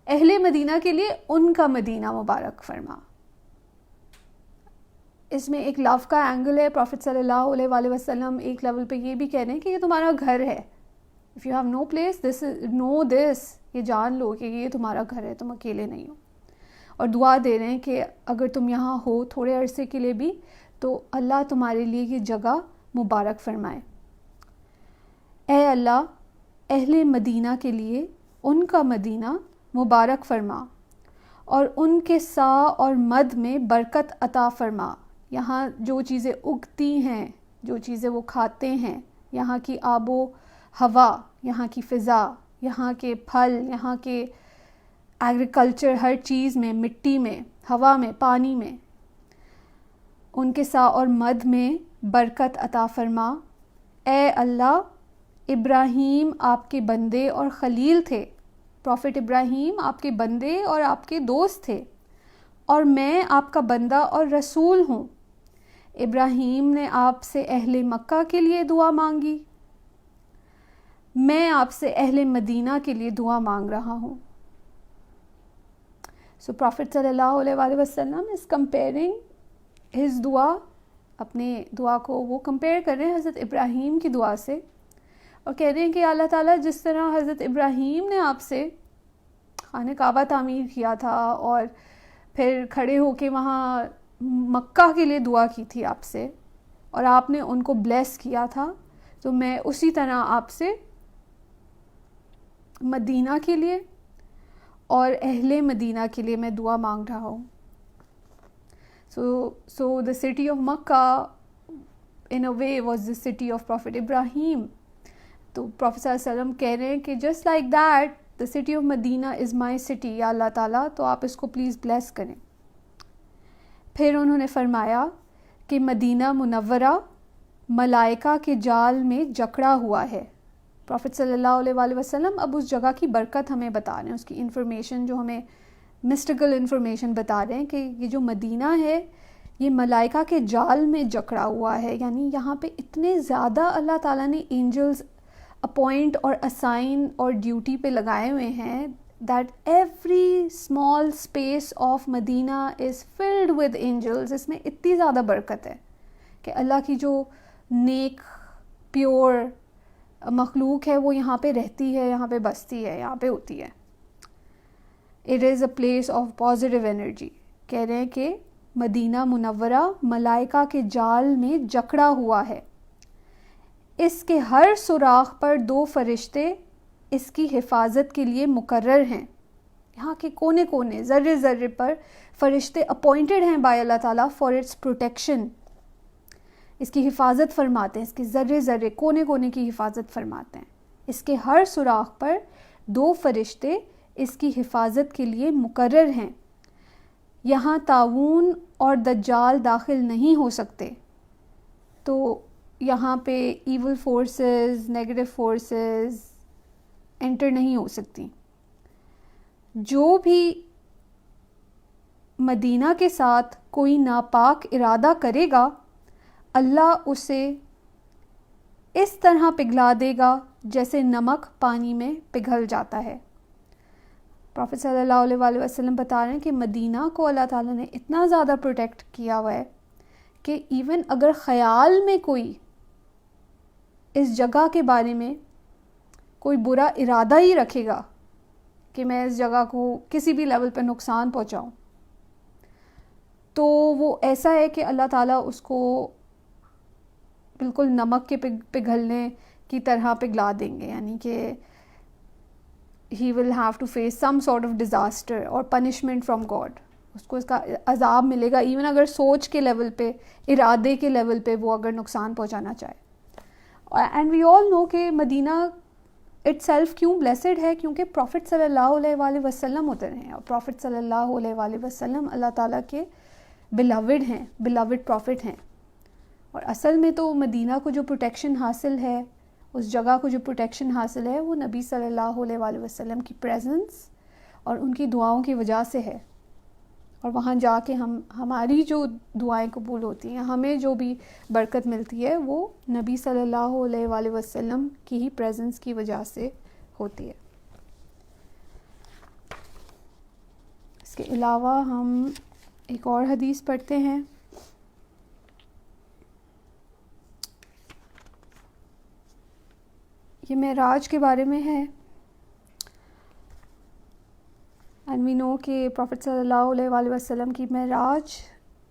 B: اہل مدینہ کے لیے ان کا مدینہ مبارک فرما. اس میں ایک لو کا اینگل ہے. پروفٹ صلی اللہ علیہ وآلہ وسلم ایک لیول پہ یہ بھی کہہ رہے ہیں کہ یہ تمہارا گھر ہے. If you have no place this no this, یہ جان لو کہ یہ تمہارا گھر ہے، تم اکیلے نہیں ہو. اور دعا دے رہے ہیں کہ اگر تم یہاں ہو تھوڑے عرصے کے لیے بھی تو اللہ تمہارے لیے یہ جگہ مبارک فرمائے. اے اللہ اہل مدینہ کے لیے ان کا مدینہ مبارک فرما اور ان کے سا اور مد میں برکت عطا فرما. یہاں جو چیزیں اگتی ہیں، جو چیزیں وہ کھاتے ہیں، یہاں کی آب و ہوا، یہاں کی فضا، یہاں کے پھل، یہاں کے ایگریکلچر، ہر چیز میں، مٹی میں، ہوا میں، پانی میں، ان کے سا اور مد میں برکت عطا فرما. اے اللہ ابراہیم آپ کے بندے اور خلیل تھے، پروفٹ ابراہیم آپ کے بندے اور آپ کے دوست تھے، اور میں آپ کا بندہ اور رسول ہوں. ابراہیم نے آپ سے اہل مکہ کے لیے دعا مانگی، میں آپ سے اہل مدینہ کے لیے دعا مانگ رہا ہوں. سو پروفٹ صلی اللہ علیہ وآلہ وسلم از کمپیئرنگ ہز دعا، اپنے دعا کو وہ کمپیئر کر رہے ہیں حضرت ابراہیم کی دعا سے، اور کہہ رہے ہیں کہ اللہ تعالیٰ جس طرح حضرت ابراہیم نے آپ سے خانہ کعبہ تعمیر کیا تھا اور پھر کھڑے ہو کے وہاں مکہ کے لیے دعا کی تھی آپ سے، اور آپ نے ان کو بلیس کیا تھا، تو میں اسی طرح آپ سے مدینہ کے لیے اور اہل مدینہ کے لیے میں دعا مانگ رہا ہوں. So the city of Makkah in a way was the city of Prophet Ibrahim. تو Prophet صلی اللہ علیہ وسلم کہہ رہے ہیں کہ just like that the city of Medina is my city. یا اللہ تعالیٰ تو آپ اس کو پلیز بلیس کریں. پھر انہوں نے فرمایا کہ مدینہ منورہ ملائکہ کے جال میں جکڑا ہوا ہے. پروفٹ صلی اللہ علیہ وآلہ وسلم اب اس جگہ کی برکت ہمیں بتا رہے ہیں، اس کی انفارمیشن جو ہمیں مسٹیکل انفارمیشن بتا رہے ہیں کہ یہ جو مدینہ ہے یہ ملائکہ کے جال میں جکڑا ہوا ہے. یعنی یہاں پہ اتنے زیادہ اللہ تعالیٰ نے اینجلز اپوائنٹ اور اسائن اور ڈیوٹی پہ لگائے ہوئے ہیں that every small space of Medina is filled with angels. اس میں اتنی زیادہ برکت ہے کہ اللہ کی جو نیک پیور مخلوق ہے وہ یہاں پہ رہتی ہے، یہاں پہ بستی ہے، یہاں پہ ہوتی ہے. It is a place of positive energy. کہہ رہے ہیں کہ مدینہ منورہ ملائکہ کے جال میں جکڑا ہوا ہے، اس کے ہر سوراخ پر 2 فرشتے اس کی حفاظت کے لیے مقرر ہیں. یہاں کے کونے کونے، ذرے ذرے پر فرشتے اپوائنٹڈ ہیں بائی اللہ تعالیٰ فار اٹس پروٹیکشن. اس کی حفاظت فرماتے ہیں، اس کے ذرے ذرے کونے کونے کی حفاظت فرماتے ہیں. اس کے ہر سوراخ پر 2 فرشتے اس کی حفاظت کے لیے مقرر ہیں. یہاں طاعون اور دجال داخل نہیں ہو سکتے. تو یہاں پہ evil forces, negative forces enter نہیں ہو سکتی. جو بھی مدینہ کے ساتھ کوئی ناپاک ارادہ کرے گا اللہ اسے اس طرح پگھلا دے گا جیسے نمک پانی میں پگھل جاتا ہے. پروفیٹ صلی اللہ علیہ وآلہ وسلم بتا رہے ہیں کہ مدینہ کو اللہ تعالیٰ نے اتنا زیادہ پروٹیکٹ کیا ہوا ہے کہ ایون اگر خیال میں کوئی اس جگہ کے بارے میں کوئی برا ارادہ ہی رکھے گا کہ میں اس جگہ کو کسی بھی لیول پہ نقصان پہنچاؤں، تو وہ ایسا ہے کہ اللہ تعالیٰ اس کو بالکل نمک کے پگھلنے کی طرح پگھلا دیں گے. یعنی کہ he will have to face some sort of disaster or punishment from God. اس کو اس کا عذاب ملے گا ایون اگر سوچ کے لیول پہ، ارادے کے لیول پہ وہ اگر نقصان پہنچانا چاہے. اینڈ وی آل نو کہ مدینہ اٹ سیلف کیوں بلیسڈ ہے، کیونکہ پروفٹ صلی اللہ علیہ وآلہ وسلم اترے ہیں، اور پروفٹ صلی اللہ علیہ وآلہ وسلم اللہ تعالیٰ کے بلاوڈ ہیں، بلاوڈ پروفٹ ہیں. اور اصل میں تو مدینہ کو جو پروٹیکشن حاصل ہے، اس جگہ کو جو پروٹیکشن حاصل ہے، وہ نبی صلی اللہ علیہ وآلہ وسلم کی پریزنس اور ان کی دعاؤں کی وجہ سے ہے. اور وہاں جا کے ہماری جو دعائیں قبول ہوتی ہیں، ہمیں جو بھی برکت ملتی ہے، وہ نبی صلی اللہ علیہ وآلہ وسلم کی ہی پریزنس کی وجہ سے ہوتی ہے. اس کے علاوہ ہم ایک اور حدیث پڑھتے ہیں. یہ معراج کے بارے میں ہے. اینڈ وی نو کہ پروفٹ صلی اللہ علیہ وآلہ وسلم کی معراج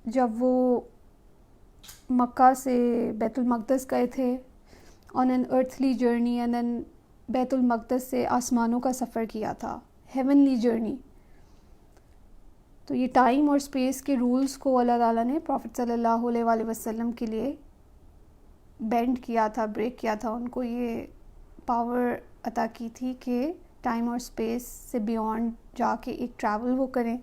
B: جب وہ مکہ سے بیت المقدس گئے تھے on an earthly journey, and then بیت المقدس سے آسمانوں کا سفر کیا تھا، ہیونلی جرنی. تو یہ ٹائم اور اسپیس کے رولز کو اللہ تعالیٰ نے پروفٹ صلی اللہ علیہ وآلہ وسلم کے لیے بینڈ کیا تھا، بریک کیا تھا. ان کو یہ پاور عطا کی تھی کہ ٹائم اور اسپیس سے بیونڈ جا کے ایک ٹریول وہ کریں،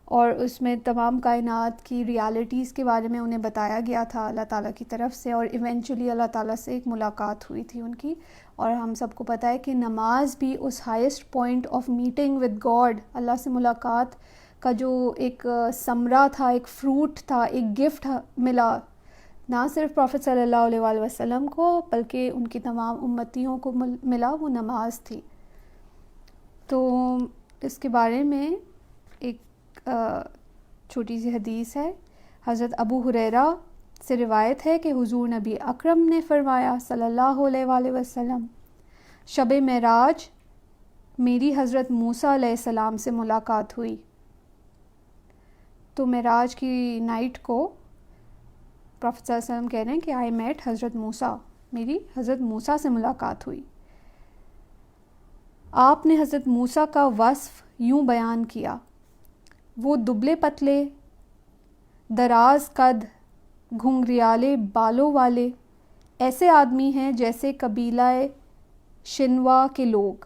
B: اور اس میں تمام کائنات کی ریالٹیز کے بارے میں انہیں بتایا گیا تھا اللہ تعالیٰ کی طرف سے. اور ایونچولی اللہ تعالیٰ سے ایک ملاقات ہوئی تھی ان کی. اور ہم سب کو پتہ ہے کہ نماز بھی اس highest point of meeting with God, اللہ سے ملاقات کا جو ایک ثمرہ تھا، ایک فروٹ تھا، ایک گفٹ ملا نہ صرف پروفٹ صلی اللہ علیہ وآلہ وسلم کو بلکہ ان کی تمام امتیوں کو ملا، وہ نماز تھی. تو اس کے بارے میں ایک چھوٹی سی حدیث ہے. حضرت ابو ہریرہ سے روایت ہے کہ حضور نبی اکرم نے فرمایا صلی اللہ علیہ وآلہ وسلم، شب معراج میری حضرت موسیٰ علیہ السلام سے ملاقات ہوئی. تو معراج کی نائٹ کو پروفیٹ صلی اللہ علیہ وسلم کہہ رہے ہیں کہ آئی میٹ حضرت موسیٰ، میری حضرت موسیٰ سے ملاقات ہوئی. آپ نے حضرت موسیٰ کا وصف یوں بیان کیا، وہ دبلے پتلے، دراز قد، گھنگریالے بالوں والے ایسے آدمی ہیں جیسے قبیلہ شنوا کے لوگ.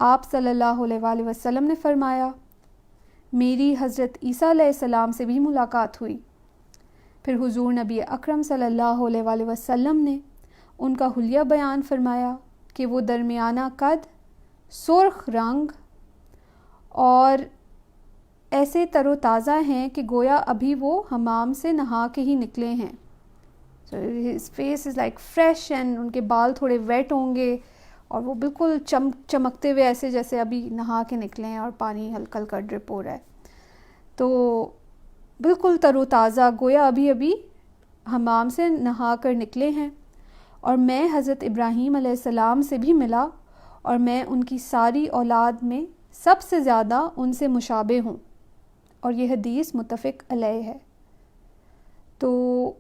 B: آپ صلی اللہ علیہ وآلہ وسلم نے فرمایا، میری حضرت عیسیٰ علیہ السلام سے بھی ملاقات ہوئی. پھر حضور نبی اکرم صلی اللہ علیہ وآلہ وسلم نے ان کا حلیہ بیان فرمایا کہ وہ درمیانہ قد، سرخ رنگ اور ایسے تر و تازہ ہیں کہ گویا ابھی وہ حمام سے نہا کے ہی نکلے ہیں. his face is like fresh and ان کے بال تھوڑے ویٹ ہوں گے اور وہ بالکل چمکتے ہوئے ایسے جیسے ابھی نہا کے نکلے ہیں اور پانی ہلکا ہلکا ڈرپ ہو رہا ہے. تو بالکل تر و تازہ، گویا ابھی حمام سے نہا کر نکلے ہیں. اور میں حضرت ابراہیم علیہ السلام سے بھی ملا اور میں ان کی ساری اولاد میں سب سے زیادہ ان سے مشابہ ہوں. اور یہ حدیث متفق علیہ ہے. تو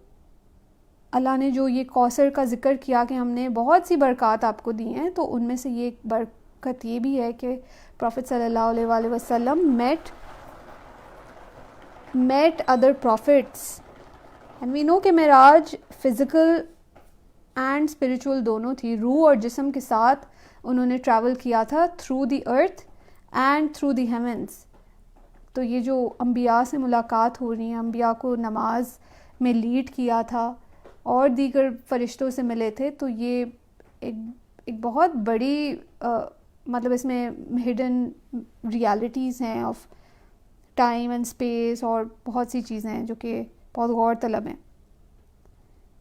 B: اللہ نے جو یہ کوثر کا ذکر کیا کہ ہم نے بہت سی برکات آپ کو دی ہیں، تو ان میں سے یہ ایک برکت یہ بھی ہے کہ پروفٹ صلی اللہ علیہ وآلہ وسلم met other prophets. And we know کہ معراج فزیکل اینڈ اسپریچول دونوں تھی، روح اور جسم کے ساتھ انہوں نے ٹریول کیا تھا through the earth and through the havens. تو یہ جو انبیاء سے ملاقات ہو رہی ہیں، انبیاء کو نماز میں لیڈ کیا تھا، اور دیگر فرشتوں سے ملے تھے. تو یہ ایک بہت بڑی مطلب اس میں ہڈن ریالٹیز ہیں آف ٹائم اینڈ اسپیس, اور بہت سی چیزیں ہیں جو کہ بہت غور طلب ہیں.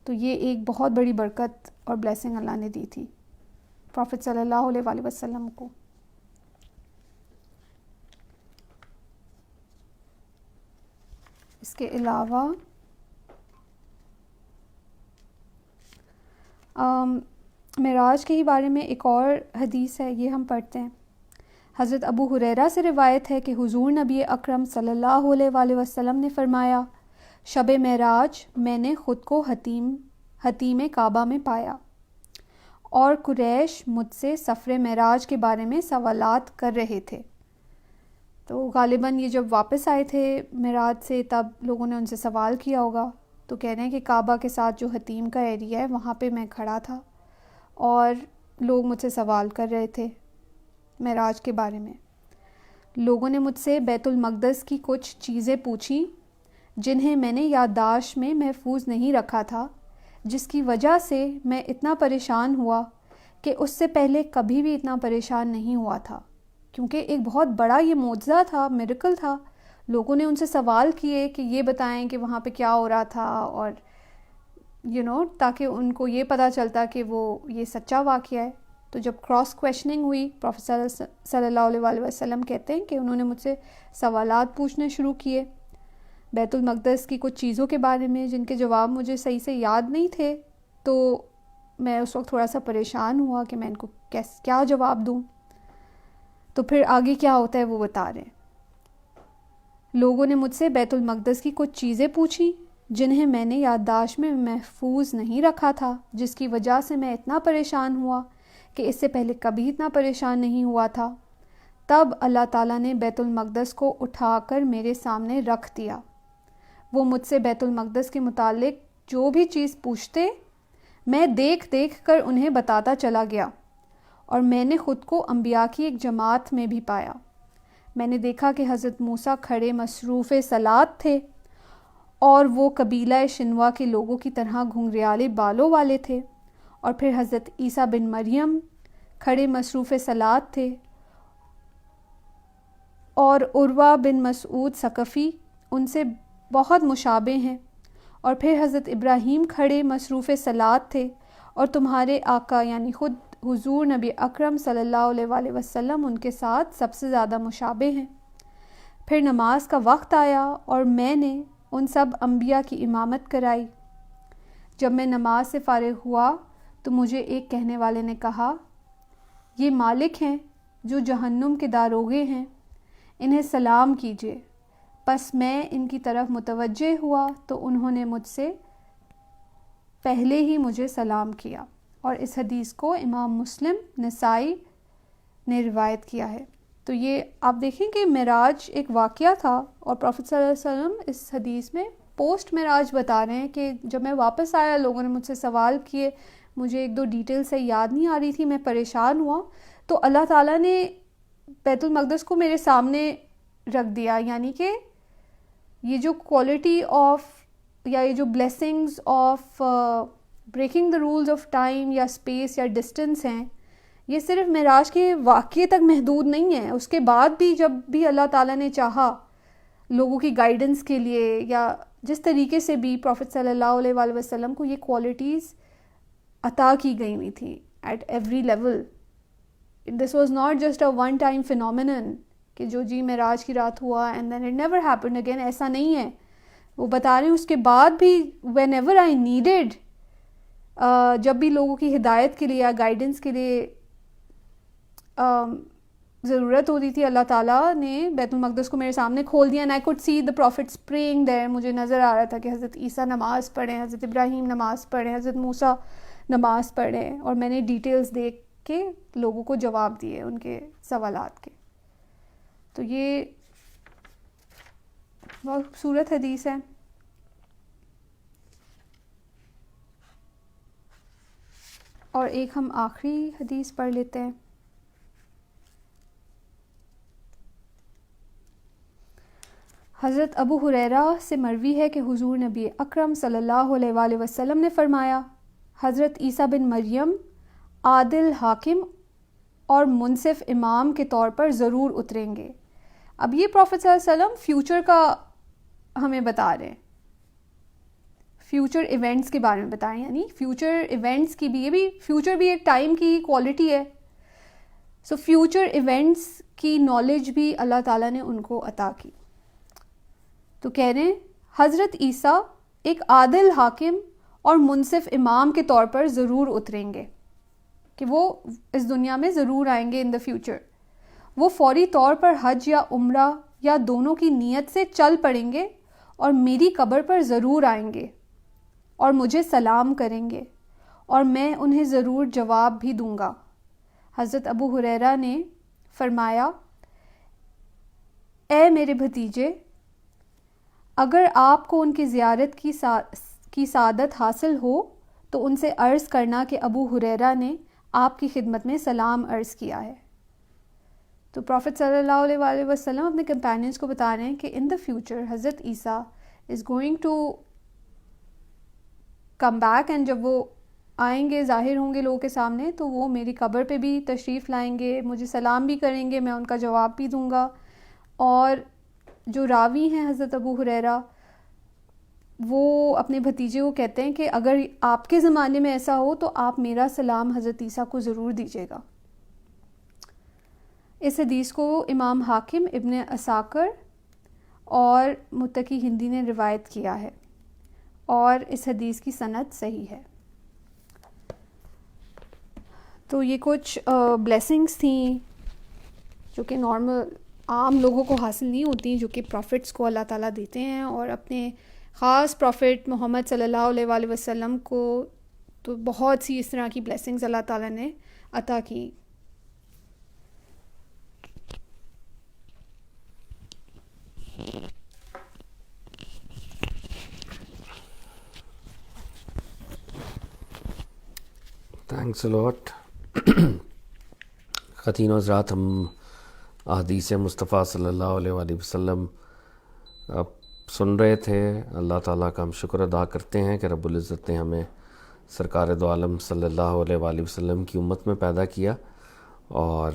B: تو یہ ایک بہت بڑی برکت اور بلیسنگ اللہ نے دی تھی پروفٹ صلی اللہ علیہ وآلہ وسلم کو. اس کے علاوہ معراج کے ہی بارے میں ایک اور حدیث ہے, یہ ہم پڑھتے ہیں. حضرت ابو ہریرہ سے روایت ہے کہ حضور نبی اکرم صلی اللہ علیہ وآلہ وسلم نے فرمایا, شب معراج میں نے خود کو حتیم کعبہ میں پایا اور قریش مجھ سے سفر معراج کے بارے میں سوالات کر رہے تھے. تو غالباً یہ جب واپس آئے تھے معراج سے تب لوگوں نے ان سے سوال کیا ہوگا. تو کہہ رہے ہیں کہ کعبہ کے ساتھ جو حتیم کا ایریا ہے وہاں پہ میں کھڑا تھا اور لوگ مجھ سے سوال کر رہے تھے معراج کے بارے میں. لوگوں نے مجھ سے بیت المقدس کی کچھ چیزیں پوچھیں جنہیں میں نے یادداشت میں محفوظ نہیں رکھا تھا, جس کی وجہ سے میں اتنا پریشان ہوا کہ اس سے پہلے کبھی بھی اتنا پریشان نہیں ہوا تھا, کیونکہ ایک بہت بڑا یہ معجزہ تھا, میریکل تھا. لوگوں نے ان سے سوال کیے کہ یہ بتائیں کہ وہاں پہ کیا ہو رہا تھا, اور تاکہ ان کو یہ پتہ چلتا کہ وہ یہ سچا واقعہ ہے. تو جب کراس کویشچننگ ہوئی, پروفیسر صلی اللہ علیہ وآلہ وسلم کہتے ہیں کہ انہوں نے مجھ سے سوالات پوچھنے شروع کیے بیت المقدس کی کچھ چیزوں کے بارے میں, جن کے جواب مجھے صحیح سے یاد نہیں تھے. تو میں اس وقت تھوڑا سا پریشان ہوا کہ میں ان کو کیا جواب دوں. تو پھر آگے کیا ہوتا ہے وہ بتا رہے ہیں. لوگوں نے مجھ سے بیت المقدس کی کچھ چیزیں پوچھی جنہیں میں نے یادداشت میں محفوظ نہیں رکھا تھا, جس کی وجہ سے میں اتنا پریشان ہوا کہ اس سے پہلے کبھی اتنا پریشان نہیں ہوا تھا. تب اللہ تعالیٰ نے بیت المقدس کو اٹھا کر میرے سامنے رکھ دیا. وہ مجھ سے بیت المقدس کے متعلق جو بھی چیز پوچھتے میں دیکھ کر انہیں بتاتا چلا گیا, اور میں نے خود کو انبیاء کی ایک جماعت میں بھی پایا. میں نے دیکھا کہ حضرت موسیٰ کھڑے مصروف صلات تھے اور وہ قبیلہ شنوا کے لوگوں کی طرح گھنگریالے بالوں والے تھے, اور پھر حضرت عیسیٰ بن مریم کھڑے مصروف صلات تھے, اور عروہ بن مسعود ثقفی ان سے بہت مشابہ ہیں, اور پھر حضرت ابراہیم کھڑے مصروف صلات تھے, اور تمہارے آقا یعنی خود حضور نبی اکرم صلی اللہ علیہ وآلہ وسلم ان کے ساتھ سب سے زیادہ مشابہ ہیں. پھر نماز کا وقت آیا اور میں نے ان سب انبیاء کی امامت کرائی. جب میں نماز سے فارغ ہوا تو مجھے ایک کہنے والے نے کہا, یہ مالک ہیں جو جہنم کے داروغے ہیں, انہیں سلام کیجیے. پس میں ان کی طرف متوجہ ہوا تو انہوں نے مجھ سے پہلے ہی مجھے سلام کیا. اور اس حدیث کو امام مسلم نسائی نے روایت کیا ہے. تو یہ آپ دیکھیں کہ معراج ایک واقعہ تھا, اور پروفیٹ صلی اللہ علیہ وسلم اس حدیث میں پوسٹ معراج بتا رہے ہیں کہ جب میں واپس آیا لوگوں نے مجھ سے سوال کیے, مجھے ایک دو ڈیٹیل سے یاد نہیں آ رہی تھی, میں پریشان ہوا, تو اللہ تعالیٰ نے بیت المقدس کو میرے سامنے رکھ دیا. یعنی کہ یہ جو کوالٹی آف یا یہ جو blessings of breaking the rules of time یا اسپیس یا ڈسٹینس ہیں, یہ صرف معراج کے واقعے تک محدود نہیں ہے. اس کے بعد بھی جب بھی اللہ تعالیٰ نے چاہا لوگوں کی گائیڈنس کے لیے یا جس طریقے سے بھی پروفیٹ صلی اللہ علیہ وآلہ وسلم کو یہ کوالٹیز عطا کی گئی ہوئی تھیں at every level. This was not just a one time phenomenon کہ جو معراج کی رات ہوا and then it never happened again, ایسا نہیں ہے. وہ بتا رہے ہیں اس کے بعد بھی وین ایور آئی نیڈیڈ, جب بھی لوگوں کی ہدایت کے لیے یا گائیڈنس کے لیے ضرورت ہوتی تھی, اللہ تعالیٰ نے بیت المقدس کو میرے سامنے کھول دیا. And I could see the prophets praying there. مجھے نظر آ رہا تھا کہ حضرت عیسیٰ نماز پڑھیں, حضرت ابراہیم نماز پڑھیں, حضرت موسیٰ نماز پڑھیں, اور میں نے ڈیٹیلز دیکھ کے لوگوں کو جواب دیے ان کے سوالات کے. تو یہ بہت خوبصورت حدیث ہے. اور ایک ہم آخری حدیث پڑھ لیتے ہیں. حضرت ابو ہریرہ سے مروی ہے کہ حضور نبی اکرم صلی اللہ علیہ وآلہ وسلم نے فرمایا حضرت عیسیٰ بن مریم عادل حاکم اور منصف امام کے طور پر ضرور اتریں گے. اب یہ پروفیٹ صلی اللہ علیہ وسلم فیوچر کا ہمیں بتا رہے ہیں، فیوچر ایونٹس کے بارے میں بتائیں، یعنی فیوچر ایونٹس کی بھی، یہ بھی فیوچر بھی ایک ٹائم کی کوالٹی ہے. سو فیوچر ایونٹس کی نالج بھی اللہ تعالیٰ نے ان کو عطا کی. تو کہہ رہے ہیں حضرت عیسیٰ ایک عادل حاکم اور منصف امام کے طور پر ضرور اتریں گے، کہ وہ اس دنیا میں ضرور آئیں گے ان دا فیوچر. وہ فوری طور پر حج یا عمرہ یا دونوں کی نیت سے چل پڑیں گے اور میری قبر پر ضرور آئیں گے اور مجھے سلام کریں گے اور میں انہیں ضرور جواب بھی دوں گا. حضرت ابو ہریرہ نے فرمایا اے میرے بھتیجے، اگر آپ کو ان کی زیارت کی سعادت حاصل ہو تو ان سے عرض کرنا کہ ابو ہریرہ نے آپ کی خدمت میں سلام عرض کیا ہے. تو پروفیٹ صلی اللہ علیہ وآلہ وسلم اپنے کمپینینز کو بتا رہے ہیں کہ ان the future Hazrat Isa is going to come back, and جب وہ آئیں گے، ظاہر ہوں گے لوگوں کے سامنے، تو وہ میری قبر پہ بھی تشریف لائیں گے، مجھے سلام بھی کریں گے، میں ان کا جواب بھی دوں گا. اور جو راوی ہیں حضرت ابو ہریرہ، وہ اپنے بھتیجے کو کہتے ہیں کہ اگر آپ کے زمانے میں ایسا ہو تو آپ میرا سلام حضرت عیسیٰ کو ضرور دیجیے گا. اس حدیث کو امام حاکم، ابن عساکر اور متقی ہندی نے روایت کیا ہے، اور اس حدیث کی سند صحیح ہے. تو یہ کچھ بلیسنگز تھیں جو کہ نارمل عام لوگوں کو حاصل نہیں ہوتی، جو کہ پروفٹس کو اللہ تعالیٰ دیتے ہیں، اور اپنے خاص پروفٹ محمد صلی اللہ علیہ وآلہ وسلم کو تو بہت سی اس طرح کی بلیسنگز اللہ تعالیٰ نے عطا کی.
A: Thanks allot. خواتین و حضرات، ہم احادیث مصطفیٰ صلی اللہ علیہ وآلہ وسلم سن رہے تھے. اللہ تعالیٰ کا ہم شکر ادا کرتے ہیں کہ رب العزت نے ہمیں سرکار دو عالم صلی اللہ علیہ وآلہ وسلم کی امت میں پیدا کیا، اور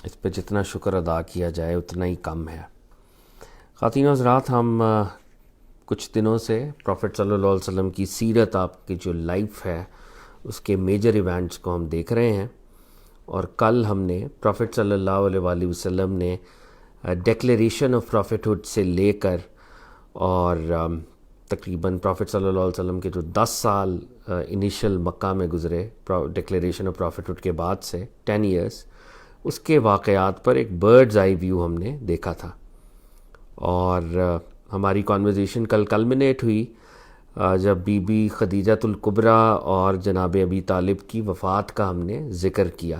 A: اس پہ جتنا شکر ادا کیا جائے اتنا ہی کم ہے. خواتین و حضرات، ہم کچھ دنوں سے پروفٹ صلی اللہ علیہ وسلم کی سیرت، آپ کی جو لائف ہے، اس کے میجر ایونٹس کو ہم دیکھ رہے ہیں. اور کل ہم نے پروفٹ صلی اللہ علیہ وآلہ وسلم نے ڈیکلیریشن آف پروفٹہڈ سے لے کر اور تقریباً پروفٹ صلی اللہ علیہ وسلم کے جو 10 سال انیشل مکہ میں گزرے ڈیکلیریشن آف پروفٹہڈ کے بعد سے 10 ایئرس، اس کے واقعات پر ایک برڈز آئی ویو ہم نے دیکھا تھا. اور ہماری کانورزیشن کل کلمنیٹ ہوئی جب بی بی خدیجۃ الکبریٰ اور جناب ابی طالب کی وفات کا ہم نے ذکر کیا،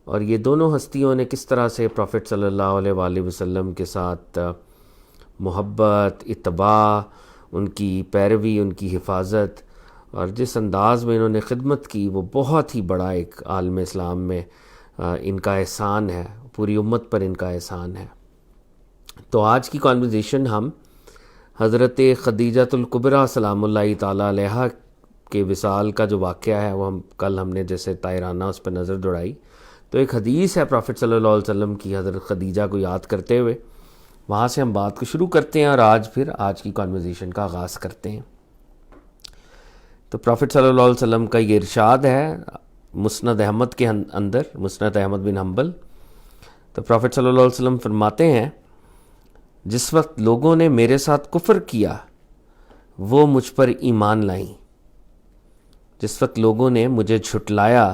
A: اور یہ دونوں ہستیوں نے کس طرح سے پروفٹ صلی اللہ علیہ وآلہ وسلم کے ساتھ محبت، اتباع، ان کی پیروی، ان کی حفاظت، اور جس انداز میں انہوں نے خدمت کی، وہ بہت ہی بڑا ایک عالم اسلام میں ان کا احسان ہے، پوری امت پر ان کا احسان ہے. تو آج کی کانورزیشن ہم حضرت خدیجۃ الکبریٰ سلام اللہ تعالیٰ علیہا کے وصال کا جو واقعہ ہے، وہ کل ہم نے جیسے طائرانہ اس پہ نظر دوڑائی. تو ایک حدیث ہے پروفٹ صلی اللہ علیہ وسلم کی حضرت خدیجہ کو یاد کرتے ہوئے، وہاں سے ہم بات کو شروع کرتے ہیں اور آج کی کانورزیشن کا آغاز کرتے ہیں. تو پروفٹ صلی اللہ علیہ وسلم کا یہ ارشاد ہے مسند احمد کے اندر، مسند احمد بن حنبل. تو پروفٹ صلی اللہ علیہ وسلم فرماتے ہیں، جس وقت لوگوں نے میرے ساتھ کفر کیا وہ مجھ پر ایمان لائیں، جس وقت لوگوں نے مجھے جھٹلایا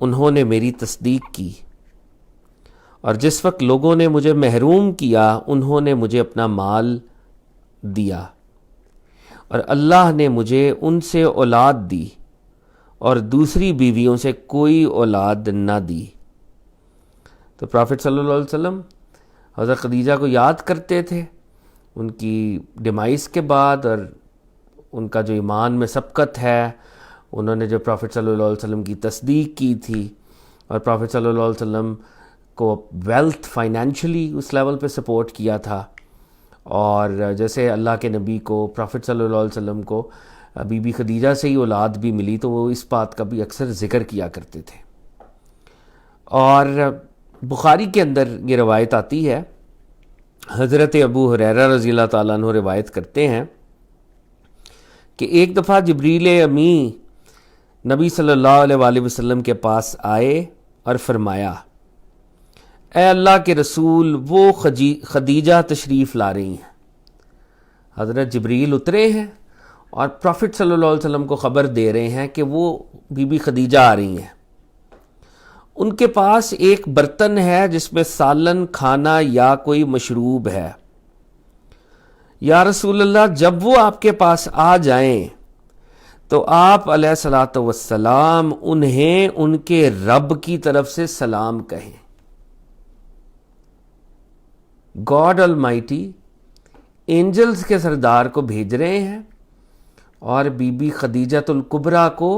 A: انہوں نے میری تصدیق کی، اور جس وقت لوگوں نے مجھے محروم کیا انہوں نے مجھے اپنا مال دیا، اور اللہ نے مجھے ان سے اولاد دی اور دوسری بیویوں سے کوئی اولاد نہ دی. تو پروفٹ صلی اللہ علیہ وسلم حضرت خدیجہ کو یاد کرتے تھے ان کی ڈیمائز کے بعد، اور ان کا جو ایمان میں سبقت ہے، انہوں نے جو پروفٹ صلی اللہ علیہ وسلم کی تصدیق کی تھی، اور پروفٹ صلی اللہ علیہ وسلم کو ویلتھ فائنینشلی اس لیول پہ سپورٹ کیا تھا. اور جیسے اللہ کے نبی کو پروفٹ صلی اللہ علیہ وسلم کو بی بی خدیجہ سے ہی اولاد بھی ملی، تو وہ اس بات کا بھی اکثر ذکر کیا کرتے تھے۔ اور بخاری کے اندر یہ روایت آتی ہے، حضرت ابو ہریرہ رضی اللہ تعالیٰ عنہ روایت کرتے ہیں کہ ایک دفعہ جبریل امی نبی صلی اللہ علیہ وآلہ وسلم کے پاس آئے اور فرمایا، اے اللہ کے رسول، وہ خدیجہ تشریف لا رہی ہیں۔ حضرت جبریل اترے ہیں اور پروفٹ صلی اللہ علیہ وسلم کو خبر دے رہے ہیں کہ وہ بی بی خدیجہ آ رہی ہیں۔ ان کے پاس ایک برتن ہے جس میں سالن، کھانا یا کوئی مشروب ہے۔ یا رسول اللہ، جب وہ آپ کے پاس آ جائیں تو آپ علیہ الصلوۃ والسلام انہیں ان کے رب کی طرف سے سلام کہیں۔ گاڈ آلمائٹی اینجلز کے سردار کو بھیج رہے ہیں اور بی بی خدیجہ الکبریٰ کو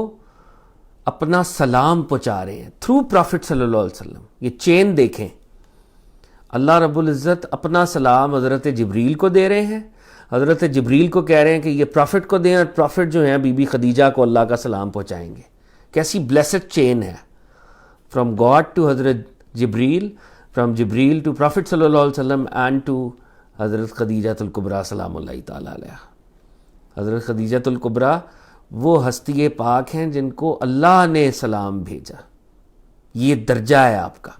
A: اپنا سلام پہنچا رہے ہیں تھرو پروفٹ صلی اللہ علیہ وسلم۔ یہ چین دیکھیں، اللہ رب العزت اپنا سلام حضرت جبریل کو دے رہے ہیں، حضرت جبریل کو کہہ رہے ہیں کہ یہ پروفٹ کو دیں، اور پروفٹ جو ہیں بی بی خدیجہ کو اللہ کا سلام پہنچائیں گے۔ کیسی بلیسڈ چین ہے، فرام گاڈ ٹو حضرت جبریل، فرام جبریل ٹو پروفٹ صلی اللہ علیہ وسلم اینڈ ٹو حضرت خدیجہ الکبریٰ سلام اللہ تعالیٰ علیہ۔ حضرت خدیجہ الکبریٰ وہ ہستی پاک ہیں جن کو اللہ نے سلام بھیجا، یہ درجہ ہے آپ کا۔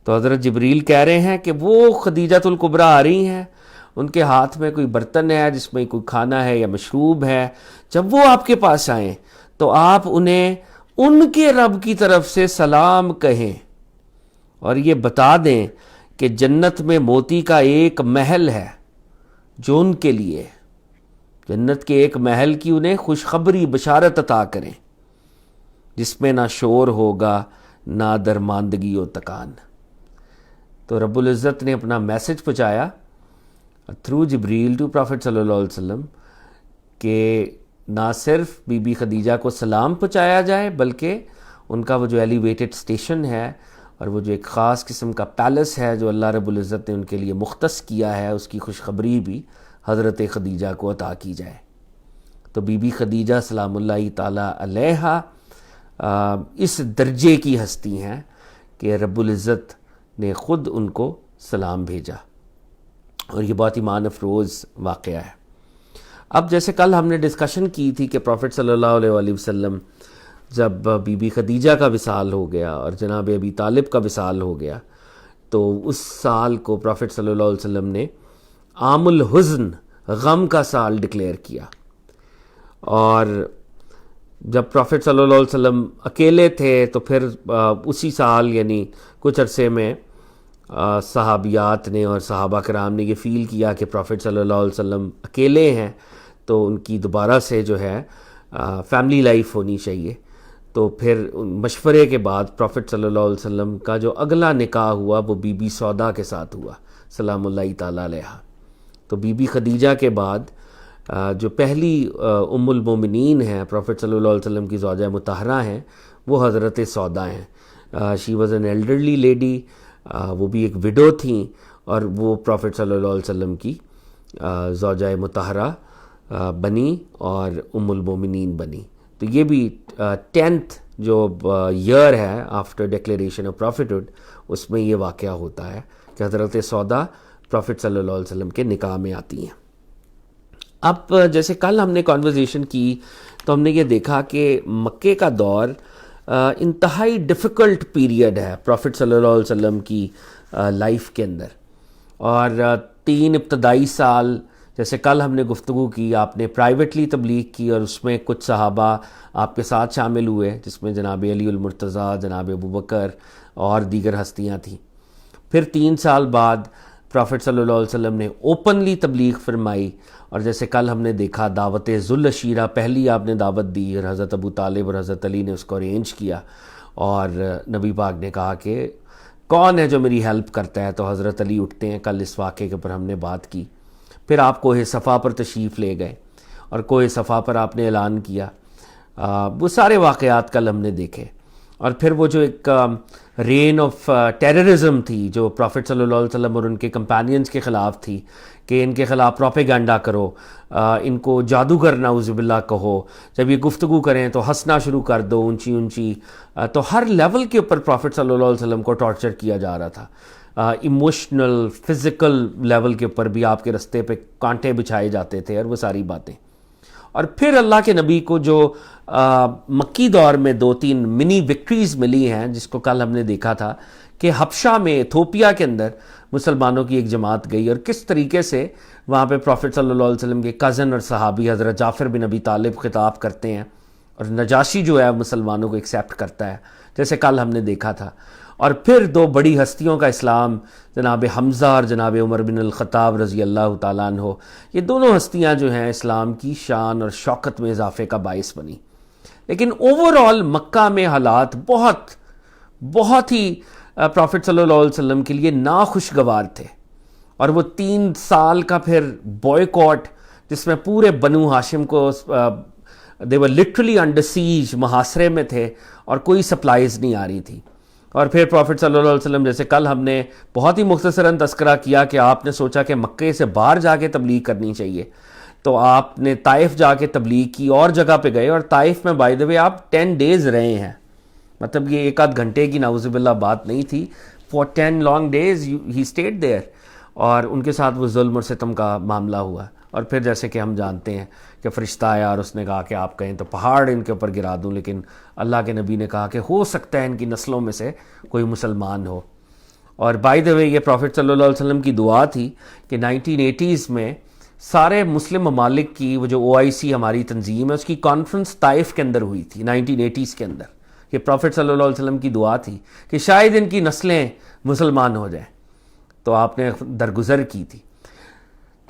A: تو حضرت جبریل کہہ رہے ہیں کہ وہ خدیجہ الکبریٰ آ رہی ہیں، ان کے ہاتھ میں کوئی برتن ہے جس میں کوئی کھانا ہے یا مشروب ہے، جب وہ آپ کے پاس آئیں تو آپ انہیں ان کے رب کی طرف سے سلام کہیں، اور یہ بتا دیں کہ جنت میں موتی کا ایک محل ہے جو ان کے لیے، جنت کے ایک محل کی انہیں خوشخبری بشارت عطا کریں، جس میں نہ شور ہوگا نہ درماندگی و تکان۔ تو رب العزت نے اپنا میسج پہنچایا تھرو جبریل ٹو پروفٹ صلی اللہ علیہ وسلم کہ نہ صرف بی بی خدیجہ کو سلام پہنچایا جائے، بلکہ ان کا وہ جو ایلیویٹڈ سٹیشن ہے اور وہ جو ایک خاص قسم کا پیلس ہے جو اللہ رب العزت نے ان کے لیے مختص کیا ہے، اس کی خوشخبری بھی حضرت خدیجہ کو عطا کی جائے۔ تو بی بی خدیجہ سلام اللہ تعالیٰ علیہا اس درجے کی ہستی ہیں کہ رب العزت نے خود ان کو سلام بھیجا، اور یہ بہت ایمان افروز واقعہ ہے۔ اب جیسے کل ہم نے ڈسکشن کی تھی کہ پروفٹ صلی اللہ علیہ وآلہ وسلم جب بی بی خدیجہ کا وصال ہو گیا اور جناب ابی طالب کا وصال ہو گیا، تو اس سال کو پروفٹ صلی اللہ علیہ وسلم نے عام الحزن، غم کا سال ڈکلیئر کیا۔ اور جب پروفٹ صلی اللہ علیہ وسلم اکیلے تھے تو پھر اسی سال یعنی کچھ عرصے میں صحابیات نے اور صحابہ کرام نے یہ فیل کیا کہ پروفٹ صلی اللہ علیہ وسلم اکیلے ہیں، تو ان کی دوبارہ سے جو ہے فیملی لائف ہونی چاہیے۔ تو پھر مشورے کے بعد پروفٹ صلی اللہ علیہ وسلم کا جو اگلا نکاح ہوا وہ بی بی سودا کے ساتھ ہوا سلام اللہ تعالیٰ علیہ۔ تو بی بی خدیجہ کے بعد جو پہلی ام المومنین ہیں پروفٹ صلی اللہ علیہ وسلم کی زوجہ مطہرہ ہیں، وہ حضرت سودا ہیں۔ She was an elderly lady, وہ بھی ایک وڈو تھیں، اور وہ پروفٹ صلی اللہ علیہ وسلم کی زوجہ مطہرہ بنی اور ام المومنین بنی۔ تو یہ بھی 10th جو ایئر ہے آفٹر ڈکلیریشن آف پروفٹہڈ، اس میں یہ واقعہ ہوتا ہے کہ حضرت سودا پروفٹ صلی اللہ علیہ وسلم کے نکاح میں آتی ہیں۔ اب جیسے کل ہم نے کانورزیشن کی تو ہم نے یہ دیکھا کہ مکے کا دور انتہائی ڈیفیکلٹ پیریڈ ہے پروفٹ صلی اللہ علیہ وسلم کی لائف کے اندر، اور 3 ابتدائی سال جیسے کل ہم نے گفتگو کی، آپ نے پرائیویٹلی تبلیغ کی اور اس میں کچھ صحابہ آپ کے ساتھ شامل ہوئے، جس میں جناب علی المرتضیٰ، جناب ابوبکر اور دیگر ہستیاں تھیں۔ پھر 3 سال بعد پروفٹ صلی اللہ علیہ وسلم نے اوپنلی تبلیغ فرمائی، اور جیسے کل ہم نے دیکھا دعوت ذوالعشیرہ پہلی آپ نے دعوت دی، اور حضرت ابو طالب اور حضرت علی نے اس کو ارینج کیا، اور نبی پاک نے کہا کہ کون ہے جو میری ہیلپ کرتا ہے، تو حضرت علی اٹھتے ہیں۔ کل اس واقعے کے اوپر ہم نے بات کی۔ پھر آپ کوہ صفا پر تشریف لے گئے اور کوہ صفا پر آپ نے اعلان کیا، وہ سارے واقعات کل ہم نے دیکھے۔ اور پھر وہ جو ایک رین آف ٹیررزم تھی جو پروفٹ صلی اللہ علیہ وسلم اور ان کے کمپینینز کے خلاف تھی کہ ان کے خلاف پروپیگنڈا کرو، ان کو جادوگر نعوذ باللہ کہو، جب یہ گفتگو کریں تو ہنسنا شروع کر دو اونچی اونچی، تو ہر لیول کے اوپر پروفٹ صلی اللہ علیہ وسلم کو ٹارچر کیا جا رہا تھا، ایموشنل فزیکل لیول کے اوپر بھی آپ کے رستے پہ کانٹے بچھائے جاتے تھے اور وہ ساری باتیں۔ اور پھر اللہ کے نبی کو جو مکی دور میں 2-3 منی وکٹریز ملی ہیں، جس کو کل ہم نے دیکھا تھا کہ حبشہ میں ایتھوپیا کے اندر مسلمانوں کی ایک جماعت گئی اور کس طریقے سے وہاں پہ پروفٹ صلی اللہ علیہ وسلم کے کزن اور صحابی حضرت جعفر بن ابی طالب خطاب کرتے ہیں اور نجاشی جو ہے مسلمانوں کو ایکسیپٹ کرتا ہے، جیسے کل ہم نے دیکھا تھا۔ اور پھر 2 بڑی ہستیوں کا اسلام، جناب حمزہ اور جناب عمر بن الخطاب رضی اللہ تعالیٰ عنہ، یہ دونوں ہستیاں جو ہیں اسلام کی شان اور شوکت میں اضافے کا باعث بنی۔ لیکن اوورآل مکہ میں حالات بہت ہی پروفٹ صلی اللہ علیہ وسلم کے لیے ناخوشگوار تھے، اور وہ 3 سال کا پھر بوائیکاٹ جس میں پورے بنو ہاشم کو they were literally under siege، محاصرے میں تھے اور کوئی سپلائیز نہیں آ رہی تھی۔ اور پھر پروفٹ صلی اللہ علیہ وسلم، جیسے کل ہم نے بہت ہی مختصراً تذکرہ کیا کہ آپ نے سوچا کہ مکے سے باہر جا کے تبلیغ کرنی چاہیے، تو آپ نے طائف جا کے تبلیغ کی، اور جگہ پہ گئے، اور طائف میں بائی دا وے آپ 10 days رہے ہیں، مطلب یہ 1-8 گھنٹے کی نعوذ باللہ بات نہیں تھی، for 10 long days he stayed there، اور ان کے ساتھ وہ ظلم اور ستم کا معاملہ ہوا۔ اور پھر جیسے کہ ہم جانتے ہیں کہ فرشتہ آیا اور اس نے کہا کہ آپ کہیں تو پہاڑ ان کے اوپر گرا دوں، لیکن اللہ کے نبی نے کہا کہ ہو سکتا ہے ان کی نسلوں میں سے کوئی مسلمان ہو۔ اور بائی دا وے یہ پروفٹ صلی اللہ علیہ وسلم کی دعا تھی کہ 1980s میں سارے مسلم ممالک کی وہ جو OIC ہماری تنظیم ہے اس کی کانفرنس طائف کے اندر ہوئی تھی 1980s کے اندر، کہ پروفٹ صلی اللہ علیہ وسلم کی دعا تھی کہ شاید ان کی نسلیں مسلمان ہو جائیں، تو آپ نے درگزر کی تھی۔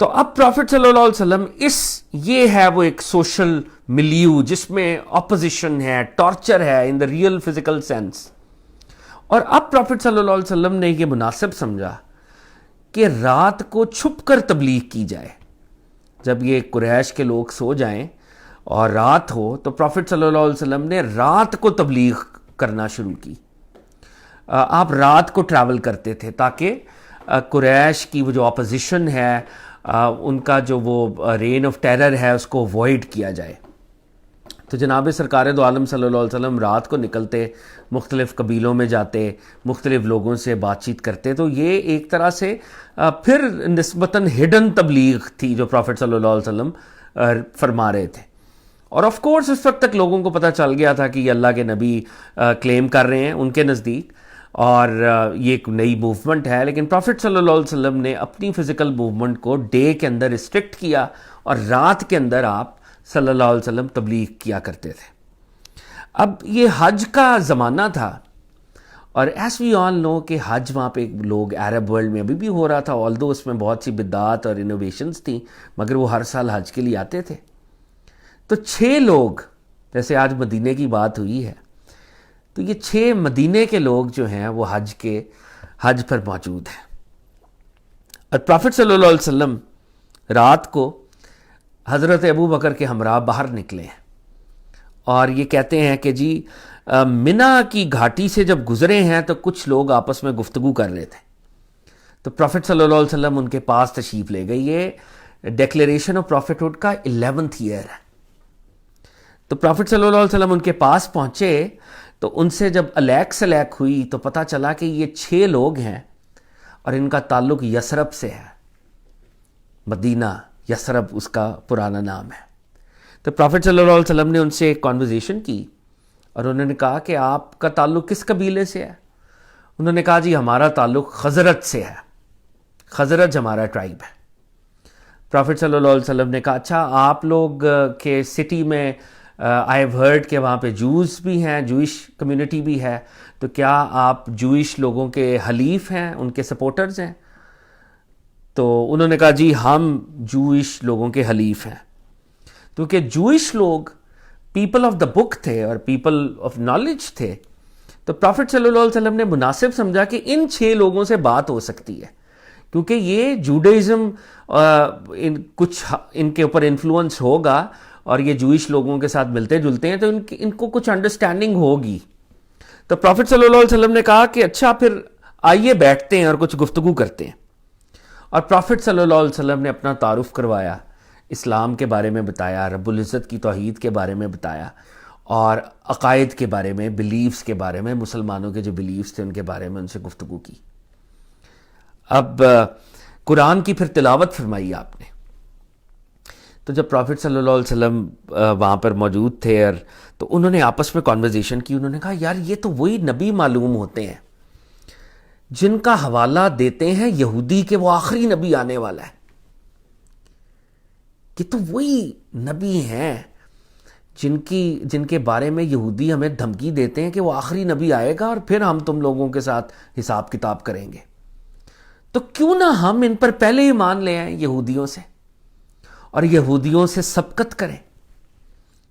A: تو اب پروفٹ صلی اللہ علیہ وسلم یہ ہے وہ ایک سوشل ملیو جس میں اپوزیشن ہے، ٹارچر ہے ان دا ریئل فزیکل سینس، اور اب پروفٹ صلی اللہ علیہ وسلم نے یہ مناسب سمجھا کہ رات کو چھپ کر تبلیغ کی جائے۔ جب یہ قریش کے لوگ سو جائیں اور رات ہو تو پروفٹ صلی اللہ علیہ وسلم نے رات کو تبلیغ کرنا شروع کی۔ آپ رات کو ٹریول کرتے تھے تاکہ قریش کی وہ جو اپوزیشن ہے، ان کا جو وہ رین آف ٹیرر ہے اس کو اوائڈ کیا جائے۔ تو جناب سرکار دو عالم صلی اللہ علیہ وسلم رات کو نکلتے، مختلف قبیلوں میں جاتے، مختلف لوگوں سے بات چیت کرتے، تو یہ ایک طرح سے پھر نسبتاً ہڈن تبلیغ تھی جو پروفٹ صلی اللہ علیہ وسلم فرما رہے تھے۔ اور آف کورس اس وقت تک لوگوں کو پتہ چل گیا تھا کہ یہ اللہ کے نبی کلیم کر رہے ہیں ان کے نزدیک، اور یہ ایک نئی موومنٹ ہے، لیکن پروفٹ صلی اللہ علیہ وسلم نے اپنی فزیکل موومنٹ کو ڈے کے اندر ریسٹرکٹ کیا، اور رات کے اندر آپ صلی اللہ علیہ وسلم تبلیغ کیا کرتے تھے۔ اب یہ حج کا زمانہ تھا، اور ایس وی آل نو کہ حج وہاں پہ لوگ عرب ورلڈ میں ابھی بھی ہو رہا تھا، آلدو اس میں بہت سی بدعات اور انوویشنز تھیں، مگر وہ ہر سال حج کے لیے آتے تھے۔ تو 6 لوگ، جیسے آج مدینے کی بات ہوئی ہے، تو یہ 6 مدینے کے لوگ جو ہیں وہ حج پر موجود ہیں، اور پروفٹ صلی اللہ علیہ وسلم رات کو حضرت ابو بکر کے ہمراہ باہر نکلے ہیں، اور یہ کہتے ہیں کہ جی منا کی گھاٹی سے جب گزرے ہیں تو کچھ لوگ آپس میں گفتگو کر رہے تھے، تو پروفٹ صلی اللہ علیہ وسلم ان کے پاس تشریف لے گئے۔ یہ ڈیکلیریشن آف پروفٹ ہوڈ کا 11th ایئر ہے۔ تو پروفٹ صلی اللہ علیہ وسلم ان کے پاس پہنچے تو ان سے جب الیک سلیک ہوئی تو پتہ چلا کہ یہ 6 لوگ ہیں اور ان کا تعلق یثرب سے ہے، مدینہ یثرب اس کا پرانا نام ہے۔ تو پروفٹ صلی اللہ علیہ وسلم نے ان سے ایک کانورزیشن کی، اور انہوں نے کہا کہ آپ کا تعلق کس قبیلے سے ہے؟ انہوں نے کہا جی ہمارا تعلق خزرج سے ہے، خزرج ہمارا ٹرائب ہے۔ پروفٹ صلی اللہ علیہ وسلم نے کہا اچھا آپ لوگ کے سٹی میں آئی ہیو ہرڈ کہ وہاں پہ جوز بھی ہیں، جوئش کمیونٹی بھی ہے، تو کیا آپ جوئش لوگوں کے حلیف ہیں، ان کے سپورٹرز ہیں؟ تو انہوں نے کہا جی ہم جوئش لوگوں کے حلیف ہیں، کیونکہ جوئش لوگ پیپل آف دا بک تھے اور پیپل آف نالج تھے۔ تو پروفٹ صلی اللہ علیہ وسلم نے مناسب سمجھا کہ ان 6 لوگوں سے بات ہو سکتی ہے، کیونکہ یہ جوڈائزم کچھ ان کے اوپر انفلوئنس ہوگا، اور یہ جوئش لوگوں کے ساتھ ملتے جلتے ہیں، تو ان کو کچھ انڈرسٹینڈنگ ہوگی۔ تو پروفٹ صلی اللہ علیہ وسلم نے کہا کہ اچھا پھر آئیے بیٹھتے ہیں اور کچھ گفتگو کرتے ہیں. اور پروفٹ صلی اللہ علیہ وسلم نے اپنا تعارف کروایا, اسلام کے بارے میں بتایا, رب العزت کی توحید کے بارے میں بتایا, اور عقائد کے بارے میں, بلیفز کے بارے میں, مسلمانوں کے جو بلیفز تھے ان کے بارے میں ان سے گفتگو کی. اب قرآن کی پھر تلاوت فرمائی آپ نے. تو جب پروفٹ صلی اللہ علیہ وسلم وہاں پر موجود تھے اور تو انہوں نے آپس میں کانورزیشن کی. انہوں نے کہا یار یہ تو وہی نبی معلوم ہوتے ہیں جن کا حوالہ دیتے ہیں یہودی کہ وہ آخری نبی آنے والا ہے. یہ تو وہی نبی ہیں جن کے بارے میں یہودی ہمیں دھمکی دیتے ہیں کہ وہ آخری نبی آئے گا اور پھر ہم تم لوگوں کے ساتھ حساب کتاب کریں گے. تو کیوں نہ ہم ان پر پہلے ہی مان لے آئیں یہودیوں سے, اور یہودیوں سے سبقت کریں.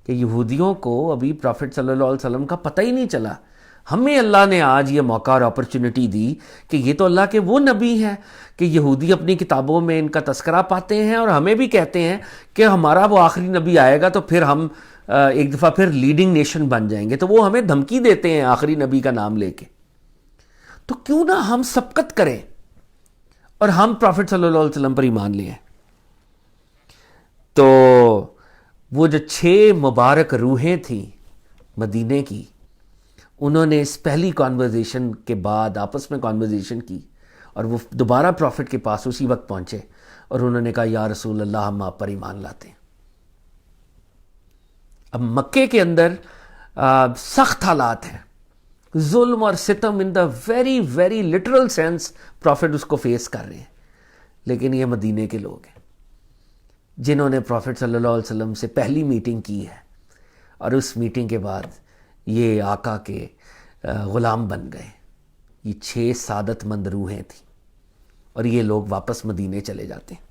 A: کہ یہودیوں کو ابھی پروفٹ صلی اللہ علیہ وسلم کا پتہ ہی نہیں چلا. ہمیں اللہ نے آج یہ موقع اور اپرچونٹی دی کہ یہ تو اللہ کے وہ نبی ہیں کہ یہودی اپنی کتابوں میں ان کا تذکرہ پاتے ہیں اور ہمیں بھی کہتے ہیں کہ ہمارا وہ آخری نبی آئے گا تو پھر ہم ایک دفعہ پھر لیڈنگ نیشن بن جائیں گے. تو وہ ہمیں دھمکی دیتے ہیں آخری نبی کا نام لے کے. تو کیوں نہ ہم سبقت کریں اور ہم پروفٹ صلی اللہ علیہ وسلم پر ایمان لیں. تو وہ جو 6 مبارک روحیں تھیں مدینے کی, انہوں نے اس پہلی کانورزیشن کے بعد آپس میں کانورزیشن کی اور وہ دوبارہ پروفٹ کے پاس اسی وقت پہنچے اور انہوں نے کہا یا رسول اللہ ہم آپ پر ایمان لاتے ہیں. اب مکے کے اندر سخت حالات ہیں, ظلم اور ستم in the very very literal sense prophet اس کو فیس کر رہے ہیں. لیکن یہ مدینے کے لوگ ہیں جنہوں نے پروفٹ صلی اللہ علیہ وسلم سے پہلی میٹنگ کی ہے اور اس میٹنگ کے بعد یہ آقا کے غلام بن گئے. یہ 6 سعادت مند روحیں تھیں اور یہ لوگ واپس مدینے چلے جاتے ہیں.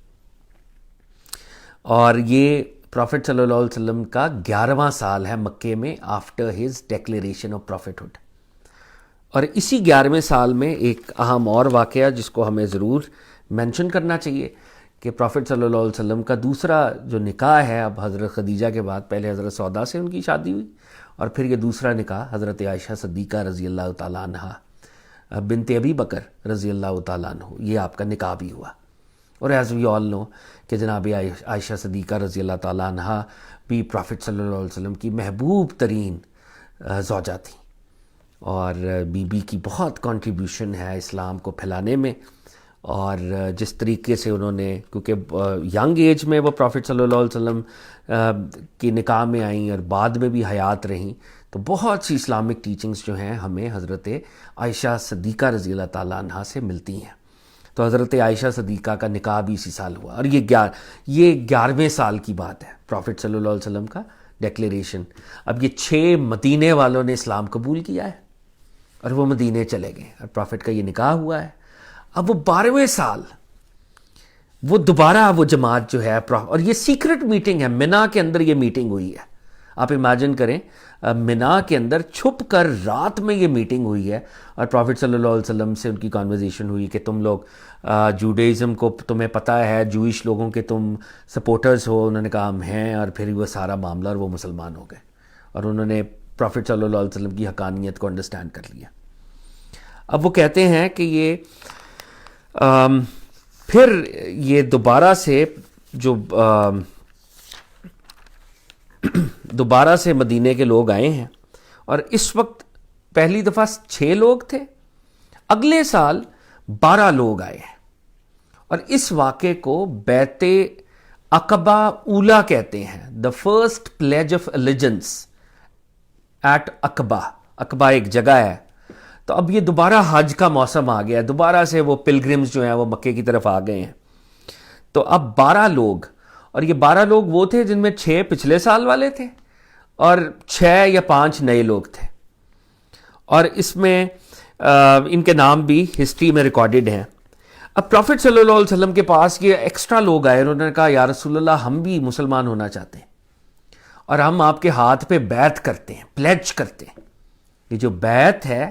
A: اور یہ پروفٹ صلی اللہ علیہ وسلم کا 11واں سال ہے مکے میں after his declaration of prophethood. اور اسی 11ویں سال میں ایک اہم اور واقعہ جس کو ہمیں ضرور مینشن کرنا چاہیے کہ پروفٹ صلی اللہ علیہ وسلم کا دوسرا جو نکاح ہے, اب حضرت خدیجہ کے بعد پہلے حضرت سودا سے ان کی شادی ہوئی اور پھر یہ دوسرا نکاح حضرت عائشہ صدیقہ رضی اللہ تعالیٰ عنہ بنت ابی بکر رضی اللہ تعالیٰ عنہ, یہ آپ کا نکاح بھی ہوا. اور ایز وی آل نو کہ جناب عائشہ صدیقہ رضی اللہ تعالیٰ عنہ بھی پروفٹ صلی اللہ علیہ وسلم کی محبوب ترین زوجہ تھیں اور بی بی کی بہت کنٹریبیوشن ہے اسلام کو پھیلانے میں. اور جس طریقے سے انہوں نے, کیونکہ ینگ ایج میں وہ پروفٹ صلی اللہ علیہ وسلم کی نکاح میں آئیں اور بعد میں بھی حیات رہیں, تو بہت سی اسلامک ٹیچنگز جو ہیں ہمیں حضرت عائشہ صدیقہ رضی اللہ تعالیٰ عنہ سے ملتی ہیں. تو حضرت عائشہ صدیقہ کا نکاح بھی اسی سال ہوا اور یہ 11ویں سال کی بات ہے پروفٹ صلی اللہ علیہ وسلم کا ڈیکلیریشن. اب یہ 6 مدینے والوں نے اسلام قبول کیا ہے اور وہ مدینے چلے گئے اور پروفٹ کا یہ نکاح ہوا ہے. اب وہ 12ویں سال وہ دوبارہ وہ جماعت جو ہے, اور یہ سیکرٹ میٹنگ ہے, منا کے اندر یہ میٹنگ ہوئی ہے. آپ امیجن کریں منا کے اندر چھپ کر رات میں یہ میٹنگ ہوئی ہے اور پروفٹ صلی اللہ علیہ وسلم سے ان کی کانورزیشن ہوئی کہ تم لوگ جوڈیزم کو تمہیں پتہ ہے, جوئش لوگوں کے تم سپورٹرز ہو. انہوں نے کہا ہم ہیں, اور پھر وہ سارا معاملہ اور وہ مسلمان ہو گئے اور انہوں نے پروفٹ صلی اللہ علیہ وسلم کی حقانیت کو انڈرسٹینڈ کر لیا. اب وہ کہتے ہیں کہ یہ پھر یہ دوبارہ سے مدینے کے لوگ آئے ہیں اور اس وقت پہلی دفعہ 6 لوگ تھے, اگلے سال 12 لوگ آئے ہیں. اور اس واقعے کو بیعت عقبہ اولا کہتے ہیں, the first pledge of allegiance at Aqabah. Aqabah ایک جگہ ہے. تو اب یہ دوبارہ حج کا موسم آ گیا, دوبارہ سے وہ پلگرمز جو ہیں وہ مکے کی طرف آ گئے ہیں. تو اب 12 لوگ, اور یہ 12 لوگ وہ تھے جن میں 6 پچھلے سال والے تھے اور 6 یا 5 نئے لوگ تھے. اور اس میں ان کے نام بھی ہسٹری میں ریکارڈڈ ہیں. اب پروفٹ صلی اللہ علیہ وسلم کے پاس یہ ایکسٹرا لوگ آئے, انہوں نے کہا یا رسول اللہ ہم بھی مسلمان ہونا چاہتے ہیں اور ہم آپ کے ہاتھ پہ بیعت کرتے ہیں, پلیج کرتے ہیں. یہ جو بیعت ہے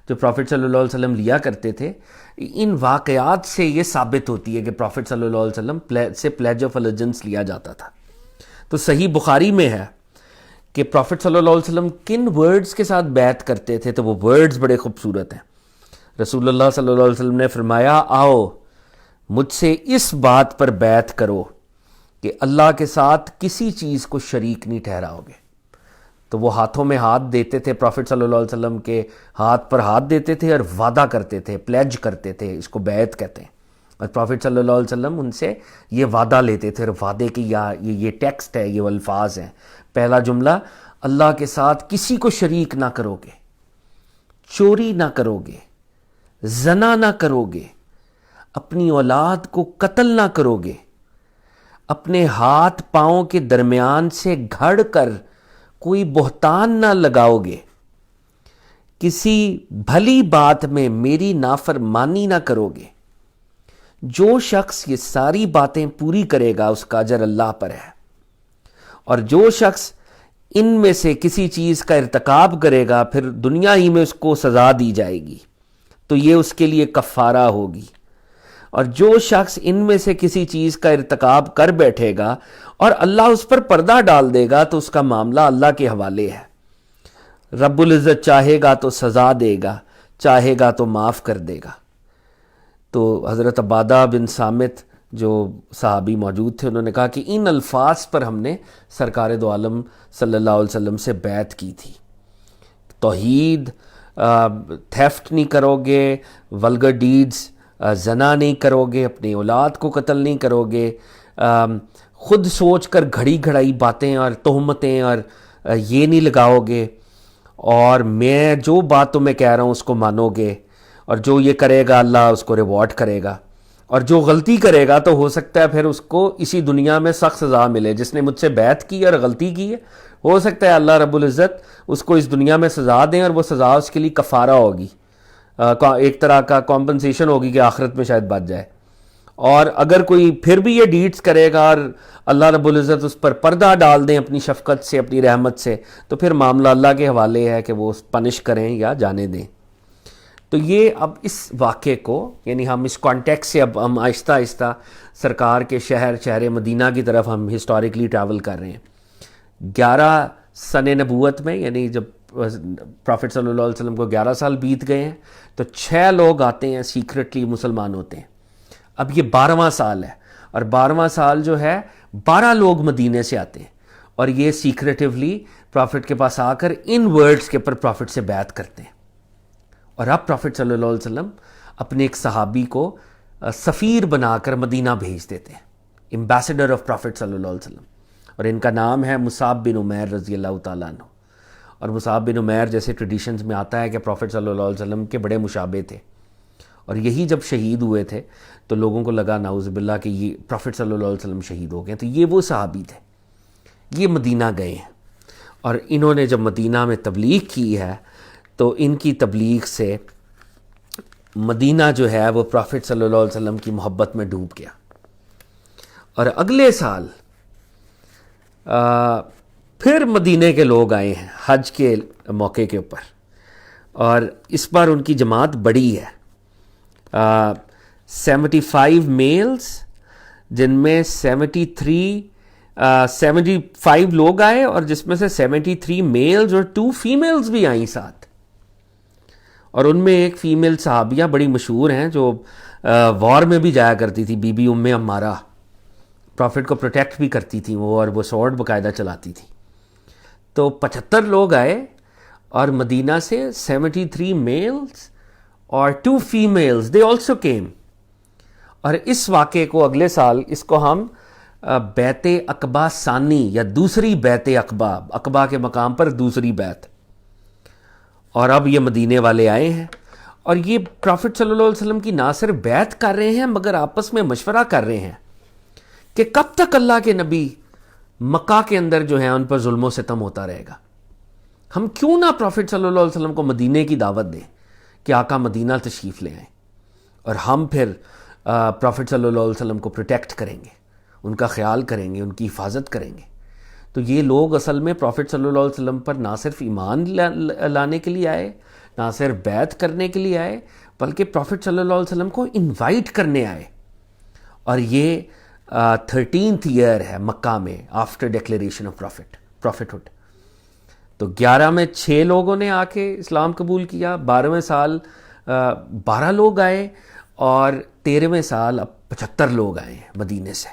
A: جو پروفٹ صلی اللہ علیہ وسلم لیا کرتے تھے, ان واقعات سے یہ ثابت ہوتی ہے کہ پروفٹ صلی اللہ علیہ وسلم سے پلیج آف الیجنس لیا جاتا تھا. تو صحیح بخاری میں ہے کہ پروفٹ صلی اللہ علیہ وسلم کن ورڈز کے ساتھ بیعت کرتے تھے، تو وہ ورڈز بڑے خوبصورت ہیں. رسول اللہ صلی اللہ علیہ وسلم نے فرمایا آؤ مجھ سے اس بات پر بیعت کرو کہ اللہ کے ساتھ کسی چیز کو شریک نہیں ٹھہراؤ گے. تو وہ ہاتھوں میں ہاتھ دیتے تھے، پروفٹ صلی اللہ علیہ وسلم کے ہاتھ پر ہاتھ دیتے تھے اور وعدہ کرتے تھے، پلیج کرتے تھے، اس کو بیعت کہتے ہیں. اور پروفٹ صلی اللہ علیہ وسلم ان سے یہ وعدہ لیتے تھے، اور وعدے کی یہ ٹیکسٹ ہے، یہ الفاظ ہیں. پہلا جملہ، اللہ کے ساتھ کسی کو شریک نہ کرو گے، چوری نہ کرو گے، زنا نہ کرو گے، اپنی اولاد کو قتل نہ کرو گے، اپنے ہاتھ پاؤں کے درمیان سے گھڑ کر کوئی بہتان نہ لگاؤ گے، کسی بھلی بات میں میری نافرمانی نہ کرو گے. جو شخص یہ ساری باتیں پوری کرے گا اس کا اجر اللہ پر ہے، اور جو شخص ان میں سے کسی چیز کا ارتکاب کرے گا پھر دنیا ہی میں اس کو سزا دی جائے گی تو یہ اس کے لیے کفارہ ہوگی. اور جو شخص ان میں سے کسی چیز کا ارتکاب کر بیٹھے گا اور اللہ اس پر پردہ ڈال دے گا تو اس کا معاملہ اللہ کے حوالے ہے. رب العزت چاہے گا تو سزا دے گا، چاہے گا تو معاف کر دے گا. تو حضرت عبادہ بن صامت جو صحابی موجود تھے، انہوں نے کہا کہ ان الفاظ پر ہم نے سرکار دو عالم صلی اللہ علیہ وسلم سے بیعت کی تھی. توحید، تھیفٹ نہیں کرو گے، ولگر ڈیڈز، زنا نہیں کرو گے، اپنی اولاد کو قتل نہیں کرو گے، خود سوچ کر گھڑی گھڑائی باتیں اور تہمتیں اور یہ نہیں لگاؤ گے، اور میں جو بات تمہیں کہہ رہا ہوں اس کو مانو گے، اور جو یہ کرے گا اللہ اس کو ریوارڈ کرے گا، اور جو غلطی کرے گا تو ہو سکتا ہے پھر اس کو اسی دنیا میں سخت سزا ملے. جس نے مجھ سے بیعت کی اور غلطی کی ہے، ہو سکتا ہے اللہ رب العزت اس کو اس دنیا میں سزا دیں اور وہ سزا اس کے لیے کفارہ ہوگی، ایک طرح کا کمپنسیشن ہوگی کہ آخرت میں شاید بچ جائے. اور اگر کوئی پھر بھی یہ ڈیڈز کرے گا اور اللہ رب العزت اس پر پردہ ڈال دیں اپنی شفقت سے، اپنی رحمت سے، تو پھر معاملہ اللہ کے حوالے ہے کہ وہ پنش کریں یا جانے دیں. تو یہ اب اس واقعے کو، یعنی ہم اس کانٹیکس سے اب ہم آہستہ آہستہ سرکار کے شہر مدینہ کی طرف ہم ہسٹوریکلی ٹریول کر رہے ہیں. 11 سن نبوت میں، یعنی جب پروفٹ صلی اللہ علیہ وسلم کو 11 سال بیت گئے ہیں تو 6 لوگ آتے ہیں سیکرٹلی مسلمان ہوتے ہیں. اب یہ 12واں سال ہے، اور 12واں سال جو ہے 12 لوگ مدینے سے آتے ہیں اور یہ سیکریٹیولی پروفٹ کے پاس آ کر ان ورڈز کے پر پروفٹ سے بیعت کرتے ہیں. اور اب پروفٹ صلی اللہ علیہ وسلم اپنے ایک صحابی کو سفیر بنا کر مدینہ بھیج دیتے ہیں، ایمبیسڈر آف پروفٹ صلی اللہ علیہ وسلم، اور ان کا نام ہے مصعب بن عمیر رضی اللہ تعالیٰ عنہ. اور مصعب بن عمیر جیسے ٹریڈیشنز میں آتا ہے کہ پروفٹ صلی اللہ علیہ وسلم کے بڑے مشابہ تھے، اور یہی جب شہید ہوئے تھے تو لوگوں کو لگا نعوذ باللہ کہ یہ پروفٹ صلی اللہ علیہ وسلم شہید ہو گئے. تو یہ وہ صحابی تھے، یہ مدینہ گئے ہیں، اور انہوں نے جب مدینہ میں تبلیغ کی ہے تو ان کی تبلیغ سے مدینہ جو ہے وہ پروفٹ صلی اللہ علیہ وسلم کی محبت میں ڈوب گیا. اور اگلے سال پھر مدینے کے لوگ آئے ہیں حج کے موقع کے اوپر، اور اس بار ان کی جماعت بڑی ہے، 75 میلز، جن میں 75 لوگ آئے، اور جس میں سے 73 میلز اور 2 فیمیلز بھی آئیں ساتھ. اور ان میں ایک فیمیل صحابیہ بڑی مشہور ہیں جو وار میں بھی جایا کرتی تھی، بی بی ام عمارہ، پروفٹ کو پروٹیکٹ بھی کرتی تھی وہ، اور وہ سورڈ باقاعدہ چلاتی تھی. تو 75 لوگ آئے، اور مدینہ سے 73 میلز اور 2 فیمیلز، دے آلسو کیم. اور اس واقعے کو اگلے سال اس کو ہم بیعت عقبہ ثانی یا دوسری بیعت عقبہ، عقبہ کے مقام پر دوسری بیعت. اور اب یہ مدینے والے آئے ہیں، اور یہ پروفٹ صلی اللہ علیہ وسلم کی نہ صرف بیعت کر رہے ہیں مگر آپس میں مشورہ کر رہے ہیں کہ کب تک اللہ کے نبی مکہ کے اندر جو ہیں ان پر ظلم و ستم ہوتا رہے گا. ہم کیوں نہ پروفٹ صلی اللہ علیہ وسلم کو مدینے کی دعوت دیں کہ آقا مدینہ تشریف لے آئیں، اور ہم پھر پروفٹ صلی اللہ علیہ وسلم کو پروٹیکٹ کریں گے، ان کا خیال کریں گے، ان کی حفاظت کریں گے. تو یہ لوگ اصل میں پروفٹ صلی اللہ علیہ وسلم پر نہ صرف ایمان لانے کے لیے آئے، نہ صرف بیعت کرنے کے لیے آئے، بلکہ پروفٹ صلی اللہ علیہ وسلم کو انوائٹ کرنے آئے. اور یہ 13th ایئر ہے مکہ میں after declaration of prophethood. تو 11 میں 6 لوگوں نے آ کے اسلام قبول کیا, 12ویں سال 12 لوگ آئے, اور 13ویں سال اب 75 لوگ آئے ہیں مدینے سے.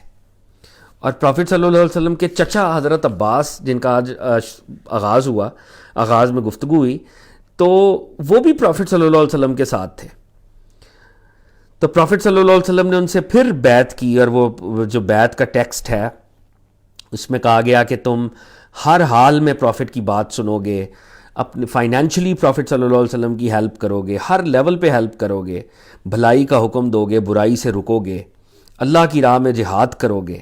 A: اور پروفٹ صلی اللہ علیہ وسلم کے چچا حضرت عباس, جن کا آج آغاز ہوا, آغاز میں گفتگو ہوئی, تو وہ بھی پروفٹ صلی اللہ علیہ وسلم کے ساتھ تھے. تو پروفٹ صلی اللہ علیہ وسلم نے ان سے پھر بیعت کی, اور وہ جو بیعت کا ٹیکسٹ ہے اس میں کہا گیا کہ تم ہر حال میں پروفٹ کی بات سنو گے, اپنے فائنینشلی پروفٹ صلی اللہ علیہ وسلم کی ہیلپ کرو گے, ہر لیول پہ ہیلپ کرو گے, بھلائی کا حکم دو گے, برائی سے رکو گے, اللہ کی راہ میں جہاد کرو گے,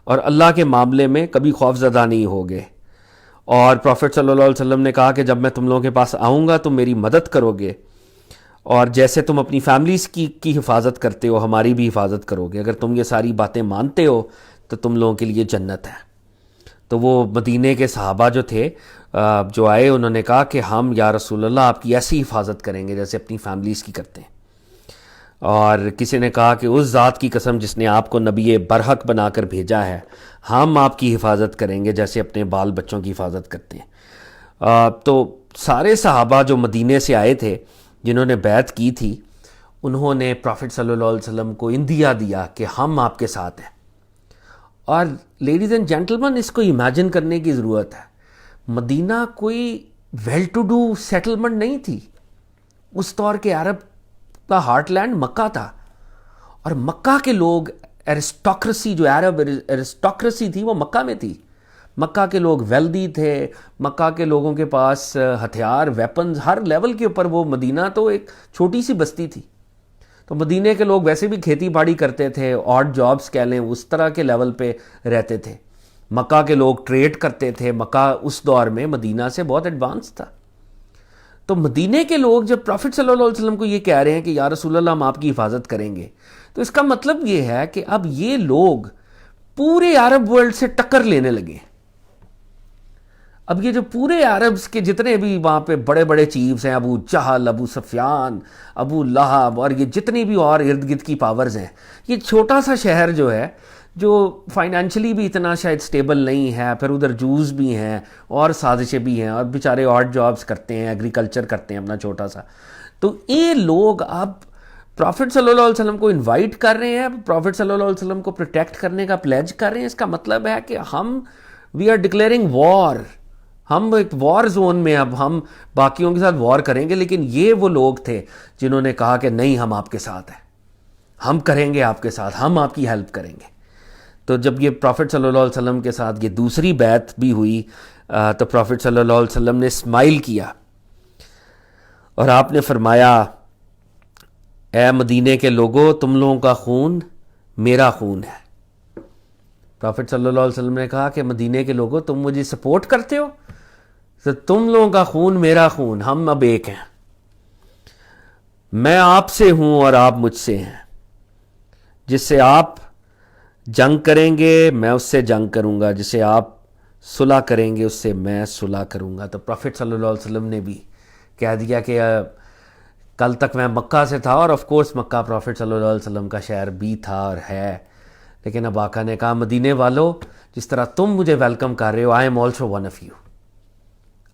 A: اور اللہ کے معاملے میں کبھی خوف زدہ نہیں ہوگے. اور پروفٹ صلی اللہ علیہ وسلم نے کہا کہ جب میں تم لوگوں کے پاس آؤں گا تم میری مدد کرو گے, اور جیسے تم اپنی فیملیز کی حفاظت کرتے ہو ہماری بھی حفاظت کرو گے. اگر تم یہ ساری باتیں مانتے ہو تو تم لوگوں کے لیے جنت ہے. تو وہ مدینے کے صحابہ جو تھے جو آئے, انہوں نے کہا کہ ہم یا رسول اللہ آپ کی ایسی حفاظت کریں گے جیسے اپنی فیملیز کی کرتے ہیں. اور کسی نے کہا کہ اس ذات کی قسم جس نے آپ کو نبی برحق بنا کر بھیجا ہے, ہم آپ کی حفاظت کریں گے جیسے اپنے بال بچوں کی حفاظت کرتے ہیں. تو سارے صحابہ جو مدینے سے آئے تھے جنہوں نے بیعت کی تھی, انہوں نے پروفٹ صلی اللہ علیہ وسلم کو اندیا دیا کہ ہم آپ کے ساتھ ہیں. اور لیڈیز اینڈ جینٹلمن, اس کو امیجن کرنے کی ضرورت ہے. مدینہ کوئی ویل ٹو ڈو سیٹلمنٹ نہیں تھی. اس دور کے عرب کا ہارٹ لینڈ مکہ تھا, اور مکہ کے لوگ ایرسٹوکریسی, جو عرب ایرسٹوکریسی تھی وہ مکہ میں تھی. مکہ کے لوگ ویلدی تھے, مکہ کے لوگوں کے پاس ہتھیار, ویپنز ہر لیول کے اوپر. وہ مدینہ تو ایک چھوٹی سی بستی تھی. تو مدینے کے لوگ ویسے بھی کھیتی باڑی کرتے تھے, آڈ جابز کہہ لیں, اس طرح کے لیول پہ رہتے تھے. مکہ کے لوگ ٹریڈ کرتے تھے. مکہ اس دور میں مدینہ سے بہت ایڈوانس تھا. تو مدینے کے لوگ جب پروفٹ صلی اللہ علیہ وسلم کو یہ کہہ رہے ہیں کہ یا رسول اللہ ہم آپ کی حفاظت کریں گے, تو اس کا مطلب یہ ہے کہ اب یہ لوگ پورے عرب ورلڈ سے ٹکر لینے لگے. اب یہ جو پورے عربز کے جتنے بھی وہاں پہ بڑے بڑے چیفز ہیں, ابو جہل, ابو سفیان, ابو لہب, اور یہ جتنی بھی اور ارد گرد کی پاورز ہیں, یہ چھوٹا سا شہر جو ہے, جو فائنینشلی بھی اتنا شاید سٹیبل نہیں ہے, پھر ادھر جوز بھی ہیں اور سازشیں بھی ہیں, اور بیچارے آڈ جابز کرتے ہیں, ایگریکلچر کرتے ہیں اپنا چھوٹا سا. تو یہ لوگ اب پروفٹ صلی اللہ علیہ وسلم کو انوائٹ کر رہے ہیں, پروفٹ صلی اللہ علیہ وسلم کو پروٹیکٹ کرنے کا پلیج کر رہے ہیں. اس کا مطلب ہے کہ وی آر ڈکلیئرنگ وار. ہم ایک وار زون میں, اب ہم باقیوں کے ساتھ وار کریں گے. لیکن یہ وہ لوگ تھے جنہوں نے کہا کہ نہیں, ہم آپ کے ساتھ ہیں, ہم کریں گے آپ کے ساتھ, ہم آپ کی ہیلپ کریں گے. تو جب یہ پروفٹ صلی اللہ علیہ وسلم کے ساتھ یہ دوسری بیعت بھی ہوئی, تو پروفٹ صلی اللہ علیہ وسلم نے اسمائل کیا, اور آپ نے فرمایا, اے مدینے کے لوگوں, تم لوگوں کا خون میرا خون ہے. پروفٹ صلی اللہ علیہ وسلم نے کہا کہ مدینے کے لوگوں, تم مجھے سپورٹ کرتے ہو, تو تم لوگوں کا خون میرا خون, ہم اب ایک ہیں. میں آپ سے ہوں اور آپ مجھ سے ہیں. جس سے آپ جنگ کریں گے میں اس سے جنگ کروں گا, جسے آپ صلح کریں گے اس سے میں صلح کروں گا. تو پروفٹ صلی اللہ علیہ وسلم نے بھی کہہ دیا کہ کل تک میں مکہ سے تھا, اور آف کورس مکہ پروفٹ صلی اللہ علیہ وسلم کا شہر بھی تھا اور ہے, لیکن اب آقا نے کہا, مدینے والو, جس طرح تم مجھے ویلکم کر رہے ہو, I am also one of you,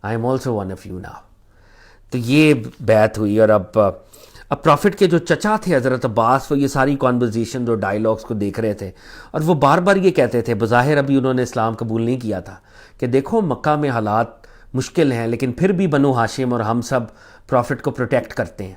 A: I am also one of you now. تو یہ بیعت ہوئی. اور اب پروفٹ کے جو چچا تھے حضرت عباس, وہ یہ ساری کانورزیشن اور ڈائیلاگس کو دیکھ رہے تھے, اور وہ بار بار یہ کہتے تھے, بظاہر ابھی انہوں نے اسلام قبول نہیں کیا تھا, کہ دیکھو مکہ میں حالات مشکل ہیں, لیکن پھر بھی بنو ہاشم اور ہم سب پروفٹ کو پروٹیکٹ کرتے ہیں,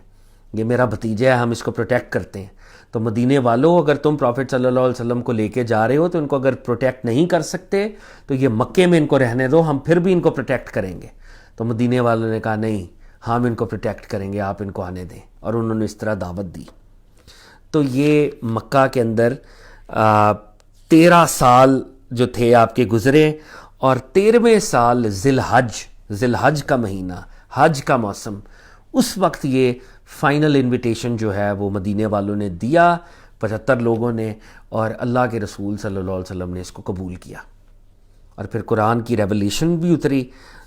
A: یہ میرا بھتیجا ہے, ہم اس کو پروٹیکٹ کرتے ہیں. تو مدینے والوں, اگر تم پروفٹ صلی اللہ علیہ وسلم کو لے کے جا رہے ہو, تو ان کو اگر پروٹیکٹ نہیں کر سکتے تو یہ مکے میں ان کو رہنے دو, ہم پھر بھی ان کو پروٹیکٹ کریں گے. تو مدینے والوں نے کہا, نہیں, ہم ان کو پروٹیکٹ کریں گے, آپ ان کو آنے دیں. اور انہوں نے اس طرح دعوت دی. تو یہ مکہ کے اندر 13 سال جو تھے آپ کے گزرے, اور 13ویں سال ذی الحج کا مہینہ, حج کا موسم, اس وقت یہ فائنل انویٹیشن جو ہے وہ مدینے والوں نے دیا, 75 لوگوں نے, اور اللہ کے رسول صلی اللہ علیہ وسلم نے اس کو قبول کیا. اور پھر قرآن کی ریولیشن بھی اتری,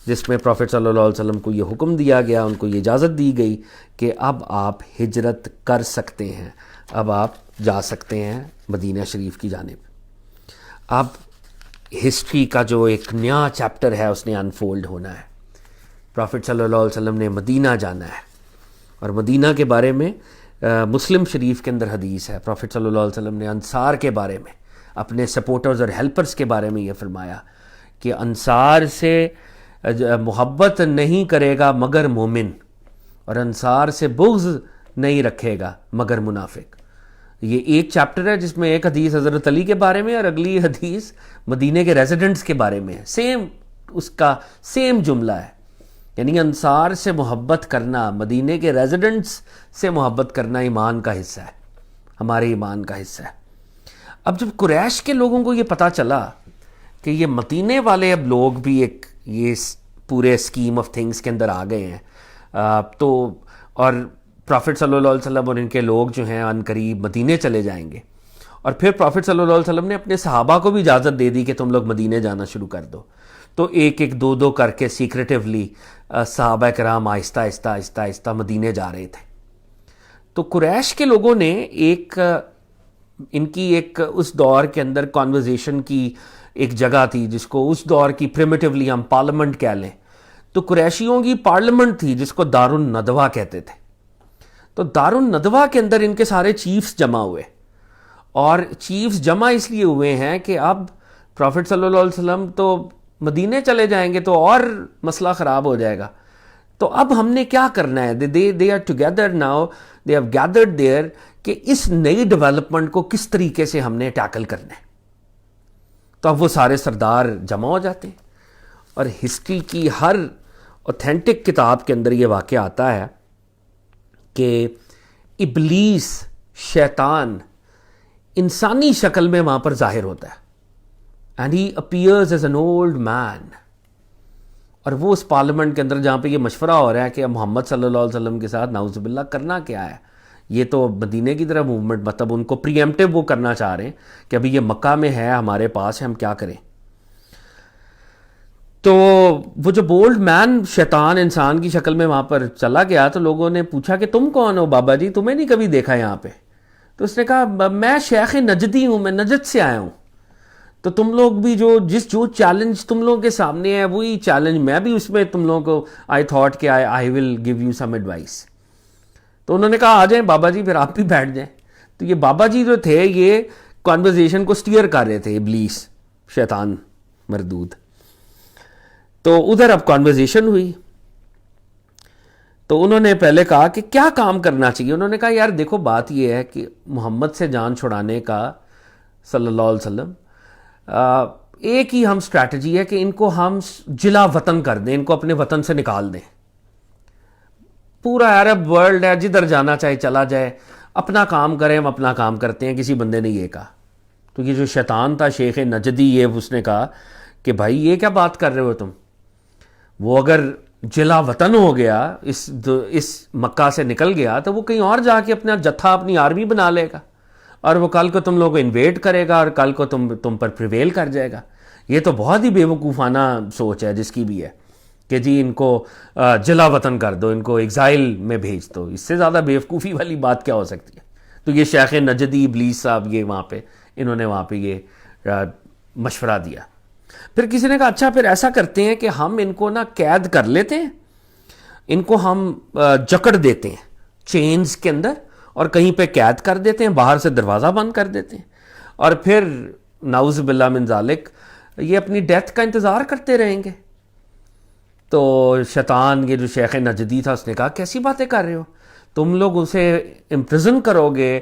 A: جس میں پروفٹ صلی اللہ علیہ وسلم کو یہ حکم دیا گیا, ان کو یہ اجازت دی گئی کہ اب آپ ہجرت کر سکتے ہیں, اب آپ جا سکتے ہیں مدینہ شریف کی جانب. اب ہسٹری کا جو ایک نیا چیپٹر ہے اس نے انفولڈ ہونا ہے. پرافٹ صلی اللہ علیہ وسلم نے مدینہ جانا ہے، اور مدینہ کے بارے میں مسلم شریف کے اندر حدیث ہے، پرافٹ صلی اللہ علیہ وسلم نے انصار کے بارے میں، اپنے سپورٹرز اور ہیلپرز کے بارے میں یہ فرمایا کہ انصار سے محبت نہیں کرے گا مگر مومن، اور انصار سے بغض نہیں رکھے گا مگر منافق۔ یہ ایک چیپٹر ہے جس میں ایک حدیث حضرت علی کے بارے میں اور اگلی حدیث مدینے کے ریزیڈنٹس کے بارے میں ہے، سیم اس کا سیم جملہ ہے، یعنی انصار سے محبت کرنا، مدینے کے ریزیڈنٹس سے محبت کرنا ایمان کا حصہ ہے، ہمارے ایمان کا حصہ ہے۔ اب جب قریش کے لوگوں کو یہ پتہ چلا کہ یہ مدینے والے اب لوگ بھی ایک یہ پورے اسکیم آف تھنگس کے اندر آ گئے ہیں، تو اور پرافٹ صلی اللہ علیہ وسلم اور ان کے لوگ جو ہیں عن قریب مدینے چلے جائیں گے، اور پھر پرافٹ صلی اللہ علیہ وسلم نے اپنے صحابہ کو بھی اجازت دے دی کہ تم لوگ مدینے جانا شروع کر دو، تو ایک ایک دو دو کر کے سیکریٹیولی صحابہ کرام آہستہ آہستہ آہستہ آہستہ مدینے جا رہے تھے۔ تو قریش کے لوگوں نے ان کی ایک اس دور کے اندر کانورزیشن کی ایک جگہ تھی جس کو اس دور کی پریمیٹیولی ہم پارلیمنٹ کہہ لیں، تو قریشیوں کی پارلیمنٹ تھی جس کو دار الندوہ کہتے تھے۔ تو دار الندوہ کے اندر ان کے سارے چیفز جمع ہوئے، اور چیفز جمع اس لیے ہوئے ہیں کہ اب پرافٹ صلی اللہ علیہ وسلم تو مدینے چلے جائیں گے تو اور مسئلہ خراب ہو جائے گا، تو اب ہم نے کیا کرنا ہے، they are together now, they have gathered there کہ اس نئی ڈیولپمنٹ کو کس طریقے سے ہم نے ٹیکل کرنا ہے۔ تو اب وہ سارے سردار جمع ہو جاتے ہیں، اور ہسٹری کی ہر اوتھینٹک کتاب کے اندر یہ واقعہ آتا ہے کہ ابلیس، شیطان انسانی شکل میں وہاں پر ظاہر ہوتا ہے، and he appears as an old man، اور وہ اس پارلیمنٹ کے اندر جہاں پہ یہ مشورہ ہو رہا ہے کہ محمد صلی اللہ علیہ وسلم کے ساتھ نعوذ باللہ کرنا کیا ہے، یہ تو مدینے کی طرف موومنٹ، مطلب ان کو پری ایمپٹیو وہ کرنا چاہ رہے ہیں کہ ابھی یہ مکہ میں ہے، ہمارے پاس ہے، ہم کیا کریں۔ تو وہ جو بولڈ مین شیطان انسان کی شکل میں وہاں پر چلا گیا، تو لوگوں نے پوچھا کہ تم کون ہو بابا جی، تمہیں نہیں کبھی دیکھا یہاں پہ؟ تو اس نے کہا میں شیخ نجدی ہوں، میں نجد سے آیا ہوں، تو تم لوگ بھی جو چیلنج تم لوگوں کے سامنے ہے وہی چیلنج میں بھی اس میں تم لوگوں کو آئی تھاٹ کہ I will give you some advice. تو انہوں نے کہا آ جائیں بابا جی، پھر آپ بھی بیٹھ جائیں۔ تو یہ بابا جی جو تھے یہ کانورزیشن کو سٹیئر کر رہے تھے، ابلیس شیطان مردود۔ تو ادھر اب کانورزیشن ہوئی، تو انہوں نے پہلے کہا کہ کیا کام کرنا چاہیے۔ انہوں نے کہا یار دیکھو بات یہ ہے کہ محمد سے جان چھڑانے کا صلی اللہ علیہ وسلم ایک ہی ہم اسٹریٹجی ہے کہ ان کو ہم جلا وطن کر دیں، ان کو اپنے وطن سے نکال دیں۔ پورا عرب ورلڈ ہے، جدھر جانا چاہے چلا جائے، اپنا کام کریں، ہم اپنا کام کرتے ہیں۔ کسی بندے نے یہ کہا، تو یہ جو شیطان تھا شیخ نجدی، یہ اس نے کہا کہ بھائی یہ کیا بات کر رہے ہو تم، وہ اگر جلا وطن ہو گیا، اس مکہ سے نکل گیا، تو وہ کہیں اور جا کے اپنا جتھا، اپنی آرمی بنا لے گا، اور وہ کل کو تم لوگوں کو انویٹ کرے گا، اور کل کو تم پر پریویل کر جائے گا۔ یہ تو بہت ہی بے وقوفانہ سوچ ہے جس کی بھی ہے کہ جی ان کو جلا وطن کر دو، ان کو ایگزائل میں بھیج دو۔ اس سے زیادہ بے وقوفی والی بات کیا ہو سکتی ہے؟ تو یہ شیخ نجدی ابلیس صاحب یہ انہوں نے وہاں پہ یہ مشورہ دیا۔ پھر کسی نے کہا اچھا پھر ایسا کرتے ہیں کہ ہم ان کو نا قید کر لیتے ہیں، ان کو ہم جکڑ دیتے ہیں چینز کے اندر، اور کہیں پہ قید کر دیتے ہیں، باہر سے دروازہ بند کر دیتے ہیں، اور پھر نعوذ باللہ من ذالک یہ اپنی ڈیتھ کا انتظار کرتے رہیں گے۔ تو شیطان یہ جو شیخ نجدی تھا اس نے کہا کیسی باتیں کر رہے ہو، تم لوگ اسے امپریزن کرو گے،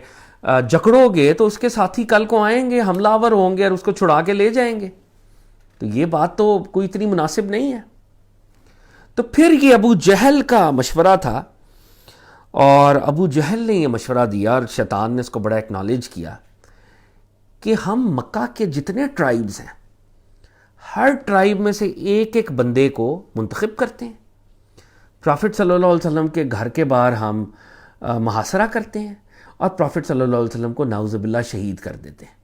A: جکڑو گے، تو اس کے ساتھی کل کو آئیں گے، حملہ آور ہوں گے اور اس کو چھڑا کے لے جائیں گے، تو یہ بات تو کوئی اتنی مناسب نہیں ہے۔ تو پھر یہ ابو جہل کا مشورہ تھا، اور ابو جہل نے یہ مشورہ دیا، اور شیطان نے اس کو بڑا ایکنالج کیا کہ ہم مکہ کے جتنے ٹرائبز ہیں ہر ٹرائب میں سے ایک ایک بندے کو منتخب کرتے ہیں، پرافٹ صلی اللہ علیہ وسلم کے گھر کے باہر ہم محاصرہ کرتے ہیں، اور پرافٹ صلی اللہ علیہ وسلم کو نعوذ باللہ شہید کر دیتے ہیں۔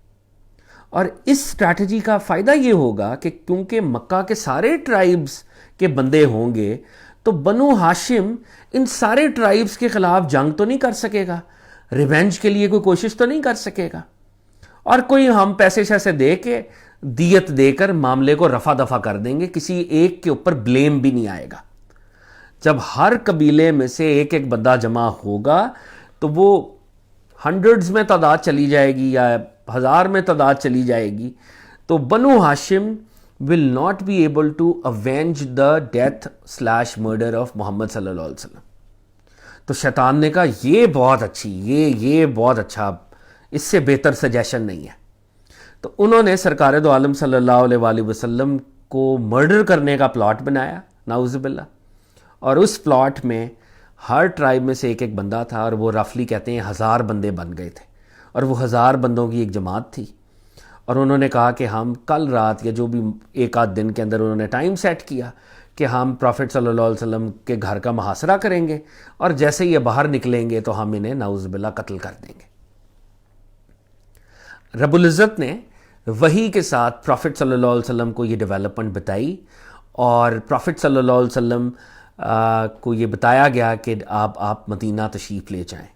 A: اور اس اسٹریٹجی کا فائدہ یہ ہوگا کہ کیونکہ مکہ کے سارے ٹرائبز کے بندے ہوں گے، تو بنو ہاشم ان سارے ٹرائبز کے خلاف جنگ تو نہیں کر سکے گا، ریونج کے لیے کوئی کوشش تو نہیں کر سکے گا، اور کوئی ہم پیسے شیسے دے کے دیت دے کر معاملے کو رفع دفع کر دیں گے، کسی ایک کے اوپر بلیم بھی نہیں آئے گا۔ جب ہر قبیلے میں سے ایک ایک بندہ جمع ہوگا تو وہ ہنڈریڈز میں تعداد چلی جائے گی یا 1000 میں تعداد چلی جائے گی, تو بنو ہاشم will not be able to avenge the death / murder of محمد صلی اللہ علیہ وسلم. تو شیطان نے کہا یہ بہت اچھی, یہ بہت اچھا, اس سے بہتر سجیشن نہیں ہے. تو انہوں نے سرکار دو عالم صلی اللہ علیہ وآلہ وسلم کو مرڈر کرنے کا پلاٹ بنایا, نعوذ باللہ. اور اس پلاٹ میں ہر ٹرائب میں سے ایک ایک بندہ تھا, اور وہ رفلی کہتے ہیں 1000 بندے بن گئے تھے, اور وہ 1000 بندوں کی ایک جماعت تھی. اور انہوں نے کہا کہ ہم کل رات یا جو بھی ایک آدھ دن کے اندر انہوں نے ٹائم سیٹ کیا کہ ہم پروفٹ صلی اللہ علیہ وسلم کے گھر کا محاصرہ کریں گے, اور جیسے یہ باہر نکلیں گے تو ہم انہیں نعوذ باللہ قتل کر دیں گے. رب العزت نے وحی کے ساتھ پروفٹ صلی اللہ علیہ وسلم کو یہ ڈیولپمنٹ بتائی, اور پروفٹ صلی اللہ علیہ وسلم کو یہ بتایا گیا کہ آپ مدینہ تشریف لے جائیں.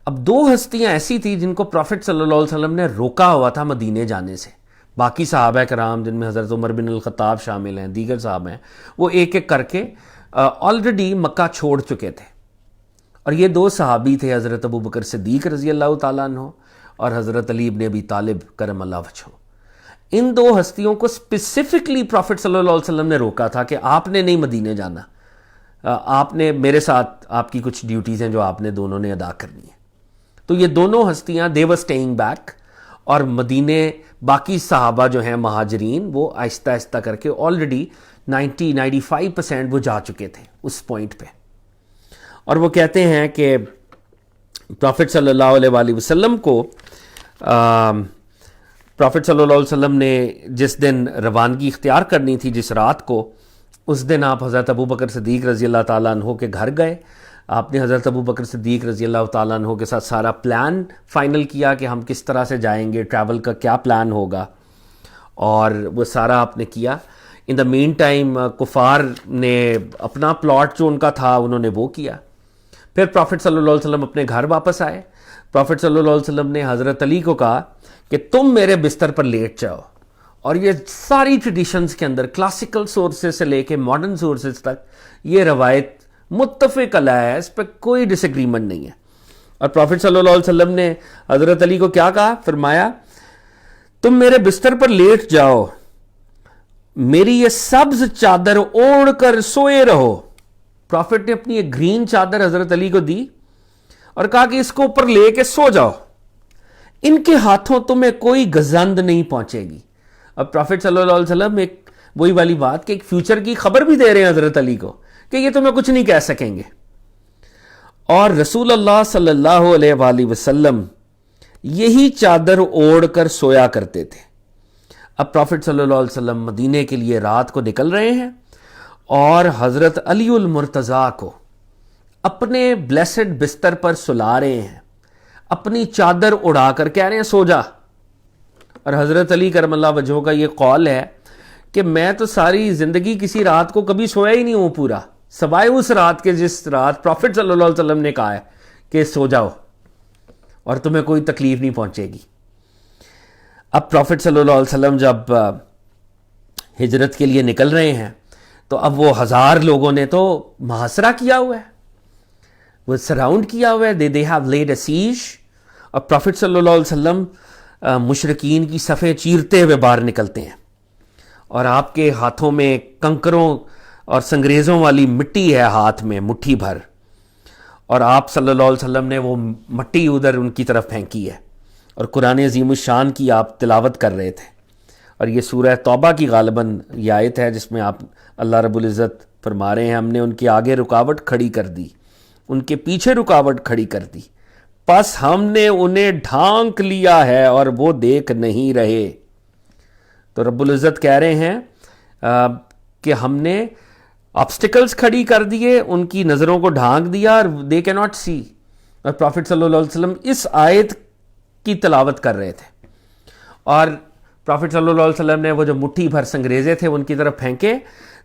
A: اب 2 ہستیاں ایسی تھیں جن کو پروفٹ صلی اللہ علیہ وسلم نے روکا ہوا تھا مدینے جانے سے. باقی صحابہ کرام جن میں حضرت عمر بن الخطاب شامل ہیں, دیگر صحابہ ہیں, وہ ایک ایک کر کے آلریڈی مکہ چھوڑ چکے تھے. اور یہ 2 صحابی تھے, حضرت ابو بکر صدیق رضی اللہ تعالیٰ عنہ اور حضرت علی ابن ابی طالب کرم اللہ وجہہ. ان 2 ہستیوں کو اسپیسیفکلی پروفٹ صلی اللہ علیہ وسلم نے روکا تھا کہ آپ نے نہیں مدینے جانا, آپ نے میرے ساتھ آپ کی کچھ ڈیوٹیز ہیں جو آپ نے دونوں نے ادا کرنی ہیں. تو یہ دونوں ہستیاں they were staying back, اور مدینے باقی صحابہ جو ہیں مہاجرین وہ آہستہ آہستہ کر کے آلریڈی 90-95% وہ جا چکے تھے اس پوائنٹ پہ. اور وہ کہتے ہیں کہ پروفٹ صلی اللہ علیہ وآلہ وسلم کو پروفٹ صلی اللہ علیہ وسلم نے جس دن روانگی اختیار کرنی تھی, جس رات کو, اس دن آپ حضرت ابو بکر صدیق رضی اللہ تعالیٰ عنہ کے گھر گئے. آپ نے حضرت ابو بکر صدیق رضی اللہ تعالیٰ عنہ کے ساتھ سارا پلان فائنل کیا کہ ہم کس طرح سے جائیں گے, ٹریول کا کیا پلان ہوگا, اور وہ سارا آپ نے کیا. ان دا مین ٹائم کفار نے اپنا پلاٹ جو ان کا تھا انہوں نے وہ کیا. پھر پروفٹ صلی اللہ علیہ وسلم اپنے گھر واپس آئے. پروفٹ صلی اللہ علیہ وسلم نے حضرت علی کو کہا کہ تم میرے بستر پر لیٹ جاؤ. اور یہ ساری ٹریڈیشنز کے اندر کلاسیکل سورسز سے لے کے ماڈرن سورسز تک یہ روایت متفق علیہ ہے, اس پہ کوئی ڈس ایگریمنٹ نہیں ہے. اور پروفٹ صلی اللہ علیہ وسلم نے حضرت علی کو کیا کہا, فرمایا تم میرے بستر پر لیٹ جاؤ, میری یہ سبز چادر اوڑھ کر سوئے رہو. پروفٹ نے اپنی ایک گرین چادر حضرت علی کو دی اور کہا کہ اس کو اوپر لے کے سو جاؤ, ان کے ہاتھوں تمہیں کوئی گزند نہیں پہنچے گی. اب پروفٹ صلی اللہ علیہ وسلم ایک وہی والی بات کہ ایک فیوچر کی خبر بھی دے رہے ہیں حضرت علی کو کہ یہ تمہیں کچھ نہیں کہہ سکیں گے. اور رسول اللہ صلی اللہ علیہ وآلہ وسلم یہی چادر اوڑھ کر سویا کرتے تھے. اب پروفٹ صلی اللہ علیہ وسلم مدینے کے لیے رات کو نکل رہے ہیں, اور حضرت علی المرتضیٰ کو اپنے بلیسڈ بستر پر سلا رہے ہیں, اپنی چادر اڑا کر کہہ رہے ہیں سو جا. اور حضرت علی کرم اللہ وجہہ کا یہ قول ہے کہ میں تو ساری زندگی کسی رات کو کبھی سویا ہی نہیں ہوں پورا, سوائے اس رات کے جس رات پروفٹ صلی اللہ علیہ وسلم نے کہا ہے کہ سو جاؤ اور تمہیں کوئی تکلیف نہیں پہنچے گی. اب پروفٹ صلی اللہ علیہ وسلم جب ہجرت کے لیے نکل رہے ہیں تو اب وہ 1000 لوگوں نے تو محاصرہ کیا ہوا ہے, وہ سراؤنڈ کیا ہوا ہے, they have laid a siege. اور پروفٹ صلی اللہ علیہ وسلم مشرکین کی صفیں چیرتے ہوئے باہر نکلتے ہیں, اور آپ کے ہاتھوں میں کنکروں اور سنگریزوں والی مٹی ہے, ہاتھ میں مٹھی بھر, اور آپ صلی اللہ علیہ وسلم نے وہ مٹی ادھر ان کی طرف پھینکی ہے, اور قرآن عظیم الشان کی آپ تلاوت کر رہے تھے. اور یہ سورہ توبہ کی غالباً یہ آیت ہے جس میں آپ اللہ رب العزت فرما رہے ہیں ہم نے ان کے آگے رکاوٹ کھڑی کر دی, ان کے پیچھے رکاوٹ کھڑی کر دی, پس ہم نے انہیں ڈھانک لیا ہے اور وہ دیکھ نہیں رہے. تو رب العزت کہہ رہے ہیں کہ ہم نے آبسٹیکلز کھڑی کر دیے, ان کی نظروں کو ڈھانک دیا, اور دے کی ناٹ سی. اور پروفٹ صلی اللہ علیہ وسلم اس آیت کی تلاوت کر رہے تھے, اور پروفٹ صلی اللہ علیہ وسلم نے وہ جو مٹھی بھر سنگریزے تھے ان کی طرف پھینکے,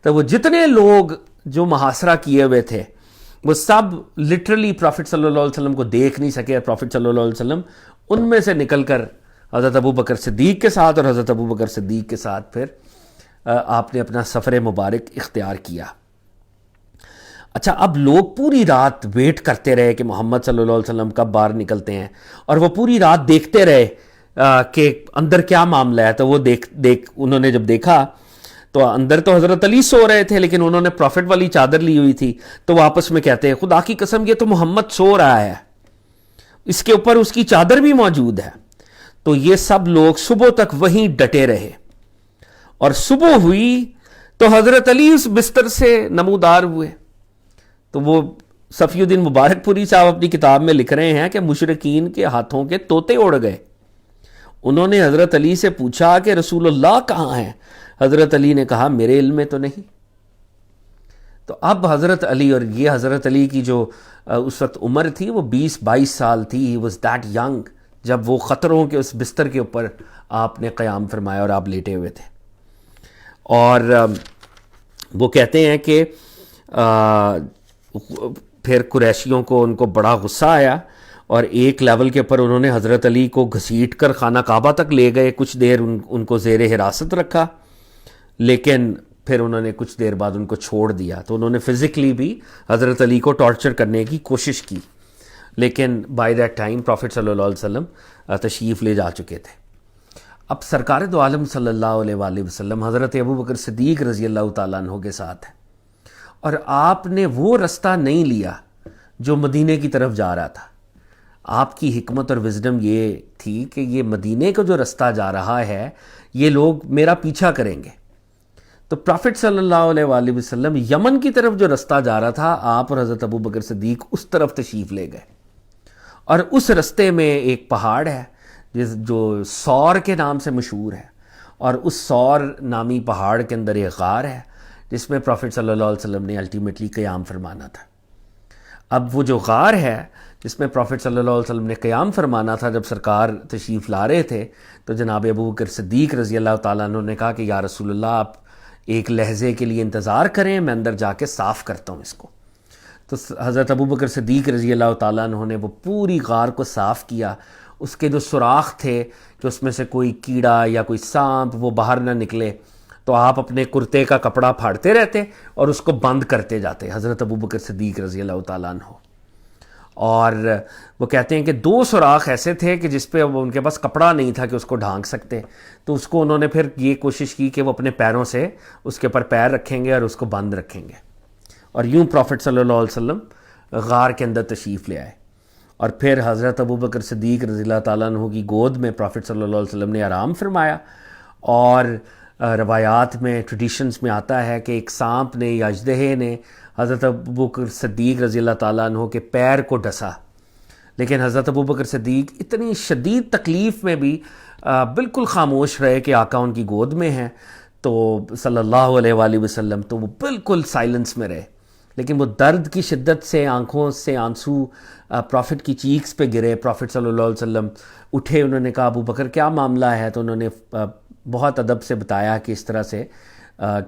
A: تو وہ جتنے لوگ جو محاصرہ کیے ہوئے تھے وہ سب لٹرلی پروفٹ صلی اللہ علیہ وسلم کو دیکھ نہیں سکے. پروفٹ صلی اللہ علیہ وسلم ان میں سے نکل کر حضرت ابو بکر صدیق کے ساتھ اور حضرت ابو بکر صدیق کے ساتھ پھر آپ نے اپنا سفر مبارک اختیار کیا. اچھا اب لوگ پوری رات ویٹ کرتے رہے کہ محمد صلی اللہ علیہ وسلم کب باہر نکلتے ہیں, اور وہ پوری رات دیکھتے رہے کہ اندر کیا معاملہ ہے. تو وہ انہوں نے جب دیکھا تو اندر تو حضرت علی سو رہے تھے, لیکن انہوں نے پروفٹ والی چادر لی ہوئی تھی. تو وہ آپس میں کہتے ہیں خدا کی قسم یہ تو محمد سو رہا ہے, اس کے اوپر اس کی چادر بھی موجود ہے. تو یہ سب لوگ صبح تک وہیں ڈٹے رہے, اور صبح ہوئی تو حضرت علی اس بستر سے نمودار ہوئے. تو وہ صفی الدین مبارک پوری صاحب اپنی کتاب میں لکھ رہے ہیں کہ مشرکین کے ہاتھوں کے طوطے اڑ گئے. انہوں نے حضرت علی سے پوچھا کہ رسول اللہ کہاں ہیں؟ حضرت علی نے کہا میرے علم میں تو نہیں. تو اب حضرت علی, اور یہ حضرت علی کی جو اس وقت عمر تھی وہ 20-22 سال تھی, ہی واز دیٹ ینگ, جب وہ خطروں کے اس بستر کے اوپر آپ نے قیام فرمایا اور آپ لیٹے ہوئے تھے. اور وہ کہتے ہیں کہ پھر قریشیوں کو ان کو بڑا غصہ آیا, اور ایک لیول کے اوپر انہوں نے حضرت علی کو گھسیٹ کر خانہ کعبہ تک لے گئے. کچھ دیر ان کو زیر حراست رکھا, لیکن پھر انہوں نے کچھ دیر بعد ان کو چھوڑ دیا. تو انہوں نے فزیکلی بھی حضرت علی کو ٹارچر کرنے کی کوشش کی, لیکن بائی دیٹ ٹائم پروفٹ صلی اللہ علیہ وسلم تشریف لے جا چکے تھے. اب سرکار دو عالم صلی اللہ علیہ وآلہ وسلم حضرت ابو بکر صدیق رضی اللہ تعالیٰ عنہ کے ساتھ ہیں, اور آپ نے وہ رستہ نہیں لیا جو مدینے کی طرف جا رہا تھا. آپ کی حکمت اور وزڈم یہ تھی کہ یہ مدینے کا جو رستہ جا رہا ہے یہ لوگ میرا پیچھا کریں گے. تو پروفٹ صلی اللہ علیہ وآلہ وسلم یمن کی طرف جو رستہ جا رہا تھا, آپ اور حضرت ابو بکر صدیق اس طرف تشریف لے گئے. اور اس رستے میں ایک پہاڑ ہے جو سور کے نام سے مشہور ہے, اور اس سور نامی پہاڑ کے اندر ایک غار ہے جس میں پروفٹ صلی اللہ علیہ وسلم نے الٹیمیٹلی قیام فرمانا تھا. اب وہ جو غار ہے جس میں پروفٹ صلی اللہ علیہ وسلم نے قیام فرمانا تھا, جب سرکار تشریف لا رہے تھے تو جناب ابو بکر صدیق رضی اللہ تعالیٰ عنہ نے کہا کہ یا رسول اللہ آپ ایک لہجے کے لیے انتظار کریں, میں اندر جا کے صاف کرتا ہوں اس کو. تو حضرت ابو بکر صدیق رضی اللہ تعالیٰ عنہ نے وہ پوری غار کو صاف کیا. اس کے جو سوراخ تھے کہ اس میں سے کوئی کیڑا یا کوئی سانپ وہ باہر نہ نکلے, تو آپ اپنے کرتے کا کپڑا پھاڑتے رہتے اور اس کو بند کرتے جاتے حضرت ابو بکر صدیق رضی اللہ تعالیٰ عنہ. اور وہ کہتے ہیں کہ 2 سوراخ ایسے تھے کہ جس پہ ان کے پاس کپڑا نہیں تھا کہ اس کو ڈھانک سکتے, تو اس کو انہوں نے پھر یہ کوشش کی کہ وہ اپنے پیروں سے اس کے اوپر پیر رکھیں گے اور اس کو بند رکھیں گے. اور یوں پروفٹ صلی اللہ علیہ وسلم غار کے اندر تشریف لے آئے, اور پھر حضرت ابو بکر صدیق رضی اللہ تعالیٰ عنہ کی گود میں پروفٹ صلی اللہ علیہ وسلم نے آرام فرمایا. اور روایات میں ٹریڈیشنز میں آتا ہے کہ ایک سانپ نے یا اژدہے نے حضرت ابو بکر صدیق رضی اللہ تعالیٰ عنہ کے پیر کو ڈسا, لیکن حضرت ابو بکر صدیق اتنی شدید تکلیف میں بھی بالکل خاموش رہے کہ آقا ان کی گود میں ہیں تو صلی اللہ علیہ وآلہ وسلم, تو وہ بالکل سائلنس میں رہے. لیکن وہ درد کی شدت سے آنکھوں سے آنسو پروفٹ کی چیکس پہ گرے. پروفٹ صلی اللہ علیہ وسلم اٹھے, انہوں نے کہا ابو بکر کیا معاملہ ہے؟ تو انہوں نے بہت ادب سے بتایا کہ اس طرح سے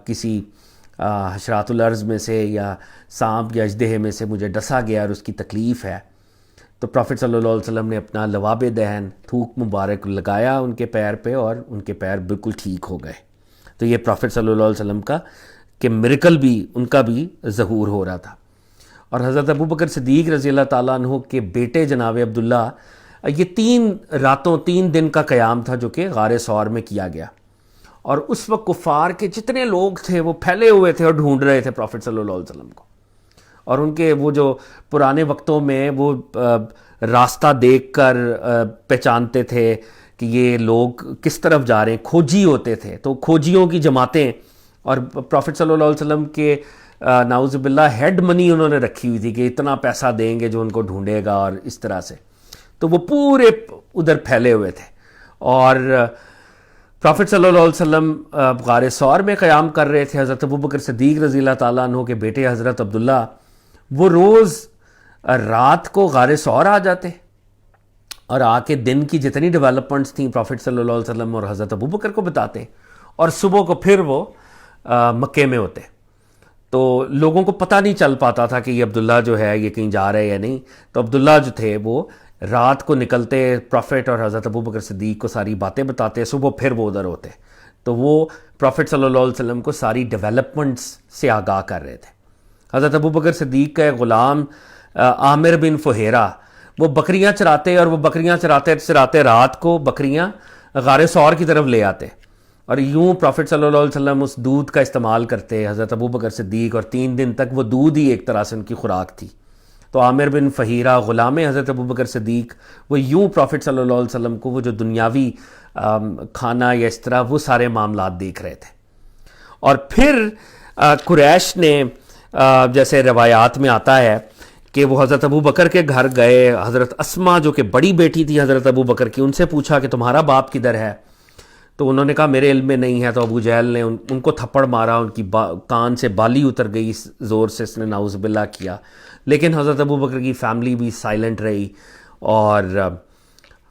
A: کسی حشرات الارض میں سے یا سانپ یا اژدہے میں سے مجھے ڈسا گیا اور اس کی تکلیف ہے. تو پروفٹ صلی اللہ علیہ وسلم نے اپنا لواب دہن تھوک مبارک لگایا ان کے پیر پہ, اور ان کے پیر بالکل ٹھیک ہو گئے. تو یہ پروفٹ صلی اللہ علیہ وسلم کا کہ میریکل بھی ان کا بھی ظہور ہو رہا تھا. اور حضرت ابو بکر صدیق رضی اللہ تعالیٰ عنہ کے بیٹے جناب عبداللہ, یہ 3 راتوں 3 دن کا قیام تھا جو کہ غار ثور میں کیا گیا. اور اس وقت کفار کے جتنے لوگ تھے وہ پھیلے ہوئے تھے اور ڈھونڈ رہے تھے پروفٹ صلی اللہ علیہ وسلم کو. اور ان کے وہ جو پرانے وقتوں میں وہ راستہ دیکھ کر پہچانتے تھے کہ یہ لوگ کس طرف جا رہے ہیں, کھوجی ہوتے تھے. تو کھوجیوں کی جماعتیں, اور پروفٹ صلی اللہ علیہ وسلم کے نعوذ باللہ ہیڈ منی انہوں نے رکھی ہوئی تھی کہ اتنا پیسہ دیں گے جو ان کو ڈھونڈے گا, اور اس طرح سے. تو وہ پورے ادھر پھیلے ہوئے تھے. اور پروفٹ صلی اللہ علیہ وسلم غار ثور میں قیام کر رہے تھے. حضرت ابو بکر صدیق رضی اللہ تعالیٰ عنہ کے بیٹے حضرت عبداللہ وہ روز رات کو غار ثور آ جاتے اور آ کے دن کی جتنی ڈیولپمنٹس تھیں پروفٹ صلی اللہ علیہ وسلم اور حضرت ابو بکر کو بتاتے, اور صبح کو پھر وہ مکے میں ہوتے. تو لوگوں کو پتہ نہیں چل پاتا تھا کہ یہ عبداللہ جو ہے یہ کہیں جا رہے یا نہیں. تو عبداللہ جو تھے وہ رات کو نکلتے, پروفٹ اور حضرت ابو بکر صدیق کو ساری باتیں بتاتے, صبح پھر وہ ادھر ہوتے. تو وہ پروفٹ صلی اللہ علیہ وسلم کو ساری ڈیولپمنٹس سے آگاہ کر رہے تھے. حضرت ابو بکر صدیق کا ایک غلام عامر بن فہیرہ وہ بکریاں چراتے اور وہ بکریاں چراتے چراتے رات کو بکریاں غار ثور کی طرف لے آتے اور یوں پروفٹ صلی اللہ علیہ وسلم اس دودھ کا استعمال کرتے حضرت ابو بکر صدیق، اور 3 دن تک وہ دودھ ہی ایک طرح سے ان کی خوراک تھی. تو عامر بن فہیرہ غلام حضرت ابو بکر صدیق وہ یوں پروفٹ صلی اللہ علیہ وسلم کو وہ جو دنیاوی کھانا یا اس طرح وہ سارے معاملات دیکھ رہے تھے. اور پھر قریش نے جیسے روایات میں آتا ہے کہ وہ حضرت ابو بکر کے گھر گئے، حضرت اسما جو کہ بڑی بیٹی تھی حضرت ابو بکر کی، ان سے پوچھا کہ تمہارا باپ کدھر ہے؟ تو انہوں نے کہا میرے علم میں نہیں ہے. تو ابو جہل نے ان کو تھپڑ مارا، ان کی کان سے بالی اتر گئی، زور سے اس نے نعوذ باللہ کیا. لیکن حضرت ابو بکر کی فیملی بھی سائلنٹ رہی، اور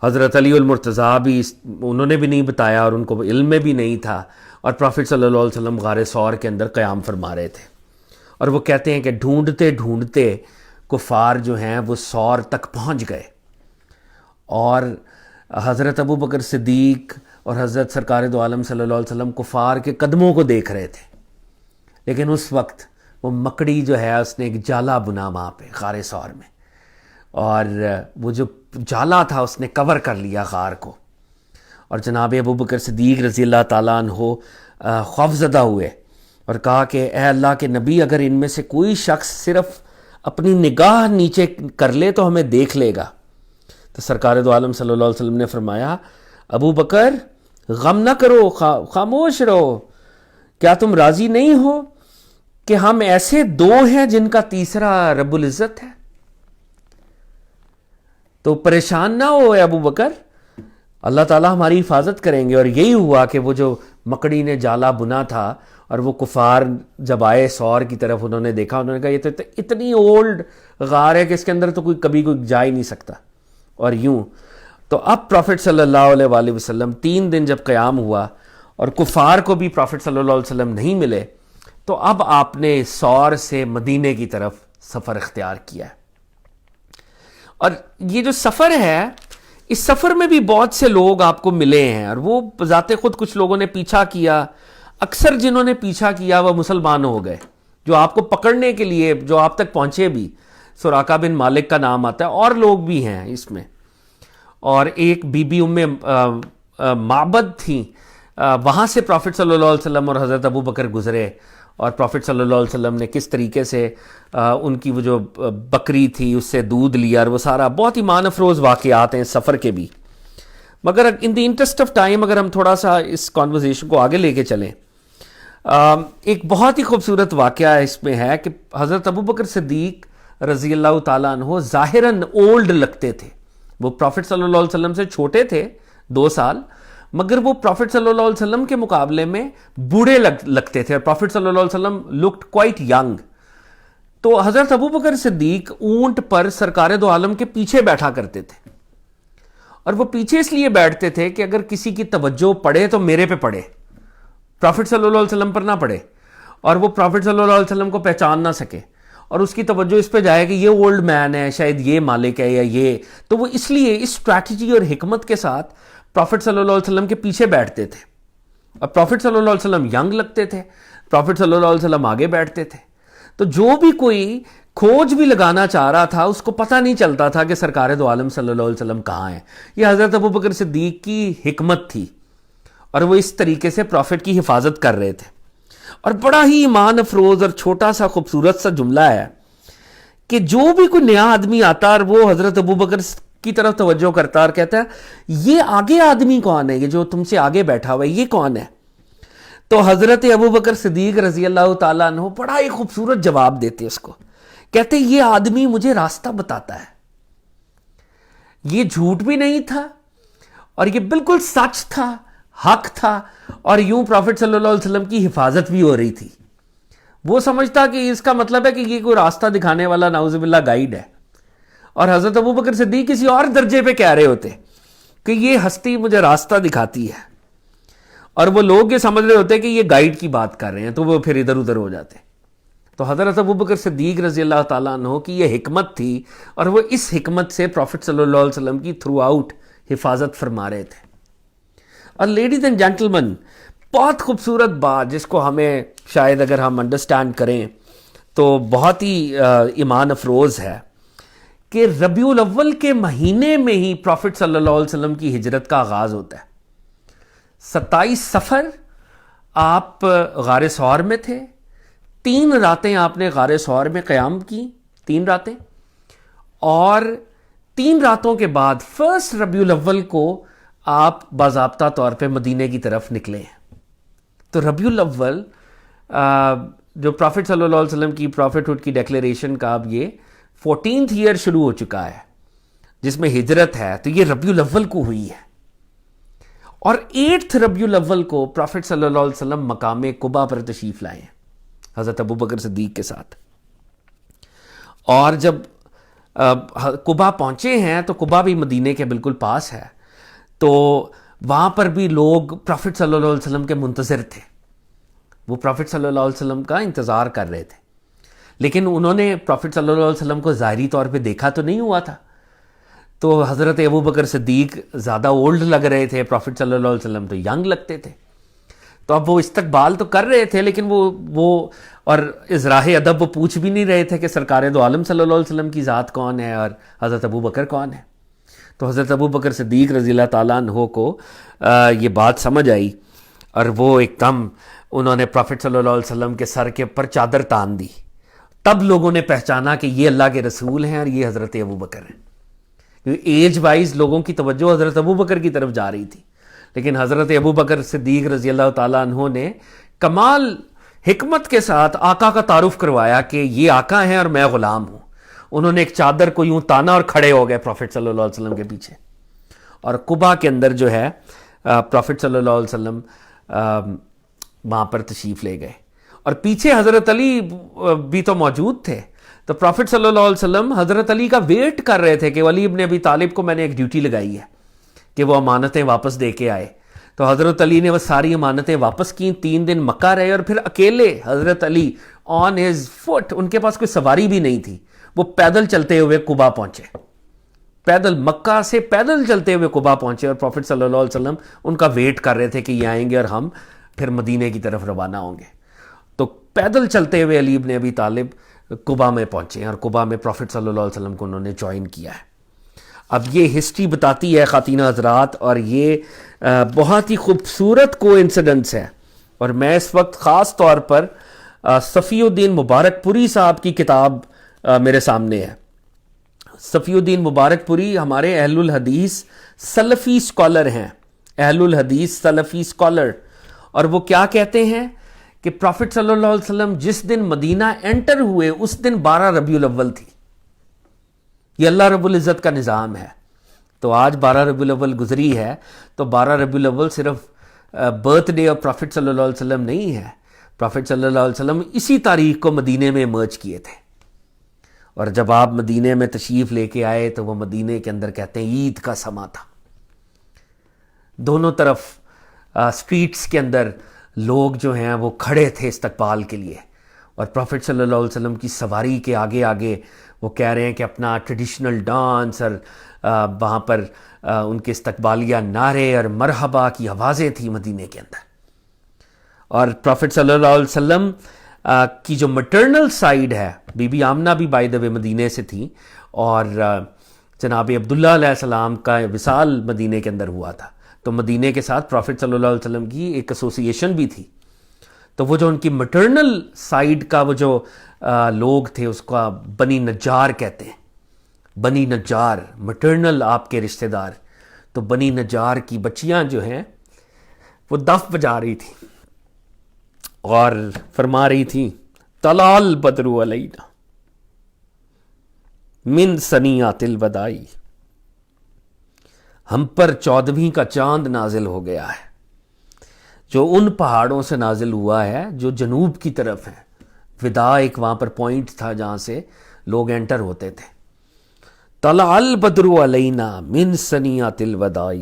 A: حضرت علی المرتضیٰ بھی انہوں نے بھی نہیں بتایا اور ان کو علم میں بھی نہیں تھا. اور پروفٹ صلی اللہ علیہ وسلم غار ثور کے اندر قیام فرما رہے تھے. اور وہ کہتے ہیں کہ ڈھونڈتے ڈھونڈتے کفار جو ہیں وہ ثور تک پہنچ گئے، اور حضرت ابو بکر صدیق اور حضرت سرکار دو عالم صلی اللہ علیہ وسلم کفار کے قدموں کو دیکھ رہے تھے. لیکن اس وقت وہ مکڑی جو ہے اس نے ایک جالا بنا وہاں پہ غار ثور میں، اور وہ جو جالا تھا اس نے کور کر لیا غار کو. اور جناب ابو بکر صدیق رضی اللہ تعالیٰ عنہ خوفزدہ ہوئے اور کہا کہ اے اللہ کے نبی، اگر ان میں سے کوئی شخص صرف اپنی نگاہ نیچے کر لے تو ہمیں دیکھ لے گا. تو سرکار دو عالم صلی اللہ علیہ وسلم نے فرمایا ابو بکر غم نہ کرو، خاموش رہو. کیا تم راضی نہیں ہو کہ ہم ایسے 2 ہیں جن کا تیسرا رب العزت ہے؟ تو پریشان نہ ہو اے ابو بکر، اللہ تعالیٰ ہماری حفاظت کریں گے. اور یہی ہوا کہ وہ جو مکڑی نے جالا بنا تھا اور وہ کفار جب آئے ثور کی طرف، انہوں نے دیکھا، انہوں نے کہا یہ تو اتنی اولڈ غار ہے کہ اس کے اندر تو کبھی کوئی جا ہی نہیں سکتا. اور یوں تو اب پروفٹ صلی اللہ علیہ وآلہ وسلم 3 دن جب قیام ہوا اور کفار کو بھی پروفٹ صلی اللہ علیہ وسلم نہیں ملے، تو اب آپ نے ثور سے مدینے کی طرف سفر اختیار کیا ہے. اور یہ جو سفر ہے، اس سفر میں بھی بہت سے لوگ آپ کو ملے ہیں، اور وہ بذات خود کچھ لوگوں نے پیچھا کیا. اکثر جنہوں نے پیچھا کیا وہ مسلمان ہو گئے، جو آپ کو پکڑنے کے لیے جو آپ تک پہنچے بھی. سراقہ بن مالک کا نام آتا ہے، اور لوگ بھی ہیں اس میں. اور ایک بی بی معبد تھیں، وہاں سے پروفٹ صلی اللہ علیہ وسلم اور حضرت ابو بکر گزرے، اور پروفٹ صلی اللہ علیہ وسلم نے کس طریقے سے ان کی وہ جو بکری تھی اس سے دودھ لیا، اور وہ سارا بہت ایمان افروز واقعات ہیں سفر کے بھی. مگر ان دی انٹرسٹ آف ٹائم اگر ہم تھوڑا سا اس کانورزیشن کو آگے لے کے چلیں، ایک بہت ہی خوبصورت واقعہ اس میں ہے کہ حضرت ابو بکر صدیق رضی اللہ تعالیٰ عنہ ظاہراً اولڈ لگتے تھے. وہ پروفٹ صلی اللہ علیہ وسلم سے چھوٹے تھے 2 سال، مگر وہ پروفٹ صلی اللہ علیہ وسلم کے مقابلے میں بوڑھے لگتے تھے، اور پروفٹ صلی اللہ علیہ وسلم لکڈ کوائٹ ینگ. تو حضرت ابو بکر صدیق اونٹ پر سرکار دو عالم کے پیچھے بیٹھا کرتے تھے، اور وہ پیچھے اس لیے بیٹھتے تھے کہ اگر کسی کی توجہ پڑے تو میرے پہ پڑے، پروفٹ صلی اللہ علیہ وسلم پر نہ پڑے، اور وہ پروفٹ صلی اللہ علیہ وسلم کو پہچان نہ سکے، اور اس کی توجہ اس پہ جائے کہ یہ اولڈ مین ہے، شاید یہ مالک ہے یا یہ. تو وہ اس لیے اس اسٹریٹجی اور حکمت کے ساتھ پروفٹ صلی اللہ علیہ وسلم کے پیچھے بیٹھتے تھے. اور پروفٹ صلی اللہ علیہ وسلم ینگ لگتے تھے، پروفٹ صلی اللہ علیہ وسلم آگے بیٹھتے تھے. تو جو بھی کوئی کھوج بھی لگانا چاہ رہا تھا اس کو پتہ نہیں چلتا تھا کہ سرکار دو عالم صلی اللہ علیہ وسلم کہاں ہیں. یہ حضرت ابو بکر صدیق کی حکمت تھی، اور وہ اس طریقے سے پروفٹ کی حفاظت کر رہے تھے. اور بڑا ہی ایمان افروز اور چھوٹا سا خوبصورت سا جملہ ہے کہ جو بھی کوئی نیا آدمی آتا اور وہ حضرت ابو بکر کی طرف توجہ کرتا اور کہتا ہے یہ آگے آدمی کون ہے، یہ جو تم سے آگے بیٹھا ہوا ہے یہ کون ہے؟ تو حضرت ابو بکر صدیق رضی اللہ تعالیٰ عنہ بڑا ہی خوبصورت جواب دیتے اس کو، کہتے یہ آدمی مجھے راستہ بتاتا ہے. یہ جھوٹ بھی نہیں تھا اور یہ بالکل سچ تھا، حق تھا، اور یوں پروفٹ صلی اللہ علیہ وسلم کی حفاظت بھی ہو رہی تھی. وہ سمجھتا کہ اس کا مطلب ہے کہ یہ کوئی راستہ دکھانے والا نعوذ باللہ گائیڈ ہے، اور حضرت ابو بکر صدیق کسی اور درجے پہ کہہ رہے ہوتے کہ یہ ہستی مجھے راستہ دکھاتی ہے، اور وہ لوگ یہ سمجھ رہے ہوتے کہ یہ گائیڈ کی بات کر رہے ہیں، تو وہ پھر ادھر ادھر ہو جاتے. تو حضرت ابو بکر صدیق رضی اللہ تعالیٰ عنہ کی یہ حکمت تھی، اور وہ اس حکمت سے پروفٹ صلی اللہ علیہ وسلم کی تھرو آؤٹ حفاظت فرما رہے تھے. اور لیڈیز اینڈ جینٹلمن، بہت خوبصورت بات جس کو ہمیں شاید اگر ہم انڈرسٹینڈ کریں تو بہت ہی ایمان افروز ہے کہ ربیع الاول کے مہینے میں ہی پروفٹ صلی اللہ علیہ وسلم کی ہجرت کا آغاز ہوتا ہے. 27 صفر آپ غار ثور میں تھے, 3 راتیں آپ نے غار ثور میں قیام کی, 3 راتیں, اور 3 راتوں کے بعد 1 ربیع الاول کو آپ باضابطہ طور پہ مدینے کی طرف نکلے ہیں. تو ربیع الاول جو پروفٹ صلی اللہ علیہ وسلم کی پروفٹ ہوڈ کی ڈیکلیریشن کا اب یہ 14th ایئر شروع ہو چکا ہے جس میں ہجرت ہے, تو یہ ربیع الاول کو ہوئی ہے. اور 8 ربیع الاول کو پروفٹ صلی اللہ علیہ وسلم مقام قبا پر تشریف لائے ہیں حضرت ابوبکر صدیق کے ساتھ. اور جب قبا پہنچے ہیں تو قبا بھی مدینے کے بالکل پاس ہے, تو وہاں پر بھی لوگ پروفٹ صلی اللہ علیہ وسلم کے منتظر تھے. وہ پروفٹ صلی اللہ علیہ وسلم کا انتظار کر رہے تھے, لیکن انہوں نے پروفٹ صلی اللہ علیہ وسلم کو ظاہری طور پہ دیکھا تو نہیں ہوا تھا. تو حضرت ابوبکر صدیق زیادہ اولڈ لگ رہے تھے, پروفٹ صلی اللہ علیہ وسلم تو ینگ لگتے تھے. تو اب وہ استقبال تو کر رہے تھے, لیکن وہ اور ازراہ ادب وہ پوچھ بھی نہیں رہے تھے کہ سرکار دو عالم صلی اللہ علیہ وسلم کی ذات کون ہے اور حضرت ابوبکر کون ہے. تو حضرت ابوبکر صدیق رضی اللہ تعالیٰ عنہ کو یہ بات سمجھ آئی, اور وہ ایک دم انہوں نے پروفٹ صلی اللہ علیہ وسلم کے سر کے اوپر چادر تان دی. تب لوگوں نے پہچانا کہ یہ اللہ کے رسول ہیں اور یہ حضرت ابوبکر ہیں. ایج وائز لوگوں کی توجہ حضرت ابوبکر کی طرف جا رہی تھی, لیکن حضرت ابوبکر صدیق رضی اللہ تعالیٰ عنہ نے کمال حکمت کے ساتھ آقا کا تعارف کروایا کہ یہ آقا ہیں اور میں غلام ہوں. انہوں نے ایک چادر کو یوں تانا اور کھڑے ہو گئے پروفٹ صلی اللہ علیہ وسلم کے پیچھے, اور قبا کے اندر جو ہے پروفٹ صلی اللہ علیہ وسلم وہاں پر تشریف لے گئے, اور پیچھے حضرت علی بھی تو موجود تھے. تو پروفٹ صلی اللہ علیہ وسلم حضرت علی کا ویٹ کر رہے تھے کہ علی ابن ابی طالب کو میں نے ایک ڈیوٹی لگائی ہے کہ وہ امانتیں واپس دے کے آئے. تو حضرت علی نے وہ ساری امانتیں واپس کیں, 3 دن مکہ رہے, اور پھر اکیلے حضرت علی آن ہز فٹ, ان کے پاس کوئی سواری بھی نہیں تھی, وہ پیدل چلتے ہوئے قبا پہنچے, پیدل مکہ سے پیدل چلتے ہوئے قبا پہنچے, اور پروفٹ صلی اللہ علیہ وسلم ان کا ویٹ کر رہے تھے کہ یہ آئیں گے اور ہم پھر مدینے کی طرف روانہ ہوں گے. تو پیدل چلتے ہوئے علی ابن ابی طالب قبا میں پہنچے, اور قبا میں پروفٹ صلی اللہ علیہ وسلم کو انہوں نے جوائن کیا ہے. اب یہ ہسٹری بتاتی ہے خواتین حضرات, اور یہ بہت ہی خوبصورت کو انسیڈنس ہے. اور میں اس وقت خاص طور پر صفی الدین مبارک پوری صاحب کی کتاب میرے سامنے ہے. صفی الدین مبارک پوری ہمارے اہل الحدیث سلفی اسکالر ہیں, اہل الحدیث سلفی اسکالر. اور وہ کیا کہتے ہیں کہ پروفٹ صلی اللہ علیہ وسلم جس دن مدینہ انٹر ہوئے اس دن 12 ربیع الاول تھی. یہ اللہ رب العزت کا نظام ہے. تو آج 12 ربیع الاول گزری ہے, تو 12 ربیع الاول صرف برتھ ڈے آف پروفٹ صلی اللہ علیہ وسلم نہیں ہے. پروفٹ صلی اللہ علیہ وسلم اسی تاریخ کو مدینے میں ایمرج کیے تھے, اور جب آپ مدینے میں تشریف لے کے آئے تو وہ مدینے کے اندر کہتے ہیں عید کا سما تھا. دونوں طرف اسٹریٹس کے اندر لوگ جو ہیں وہ کھڑے تھے استقبال کے لیے, اور پروفٹ صلی اللہ علیہ وسلم کی سواری کے آگے آگے وہ کہہ رہے ہیں کہ اپنا ٹریڈیشنل ڈانس, اور وہاں پر ان کے استقبالیہ نعرے اور مرحبا کی آوازیں تھیں مدینے کے اندر. اور پروفٹ صلی اللہ علیہ وسلم کی جو مٹرنل سائیڈ ہے, بی بی آمنہ بھی بائی دا وے مدینے سے تھیں, اور جناب عبداللہ علیہ السلام کا وصال مدینے کے اندر ہوا تھا. تو مدینے کے ساتھ پروفٹ صلی اللہ علیہ وسلم کی ایک ایسوسیشن بھی تھی. تو وہ جو ان کی مٹرنل سائیڈ کا وہ جو لوگ تھے اس کا بنی نجار کہتے ہیں. بنی نجار مٹرنل آپ کے رشتہ دار. تو بنی نجار کی بچیاں جو ہیں وہ دف بجا رہی تھیں اور فرما رہی تھیں طلع البدر علینا من ثنیات الوداع, ہم پر 14ویں کا چاند نازل ہو گیا ہے, جو ان پہاڑوں سے نازل ہوا ہے جو جنوب کی طرف ہیں. وداع ایک وہاں پر پوائنٹ تھا جہاں سے لوگ انٹر ہوتے تھے. طلع البدر علینا من ثنیات الوداع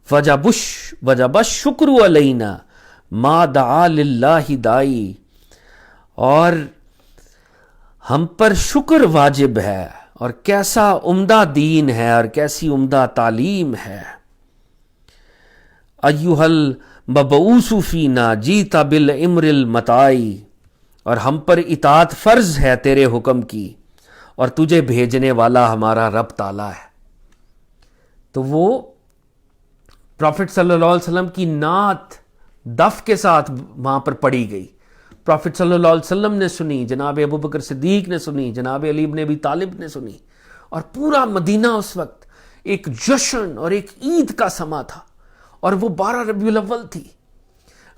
A: وجب الشکر علینا ما دعا للہ دائی, اور ہم پر شکر واجب ہے, اور کیسا عمدہ دین ہے اور کیسی عمدہ تعلیم ہے. ایھا المبعوث فینا جیت بالامر المطاع, اور ہم پر اطاعت فرض ہے تیرے حکم کی، اور تجھے بھیجنے والا ہمارا رب تعالیٰ ہے۔ تو وہ پروفٹ صلی اللہ علیہ وسلم کی نعت دف کے ساتھ وہاں پر پڑھی گئی، پروفٹ صلی اللہ علیہ وسلم نے سنی، جناب ابوبکر صدیق نے سنی، جناب علی بن ابی طالب نے سنی، اور پورا مدینہ اس وقت ایک جشن اور ایک عید کا سما تھا، اور وہ 12 ربیع الاول تھی۔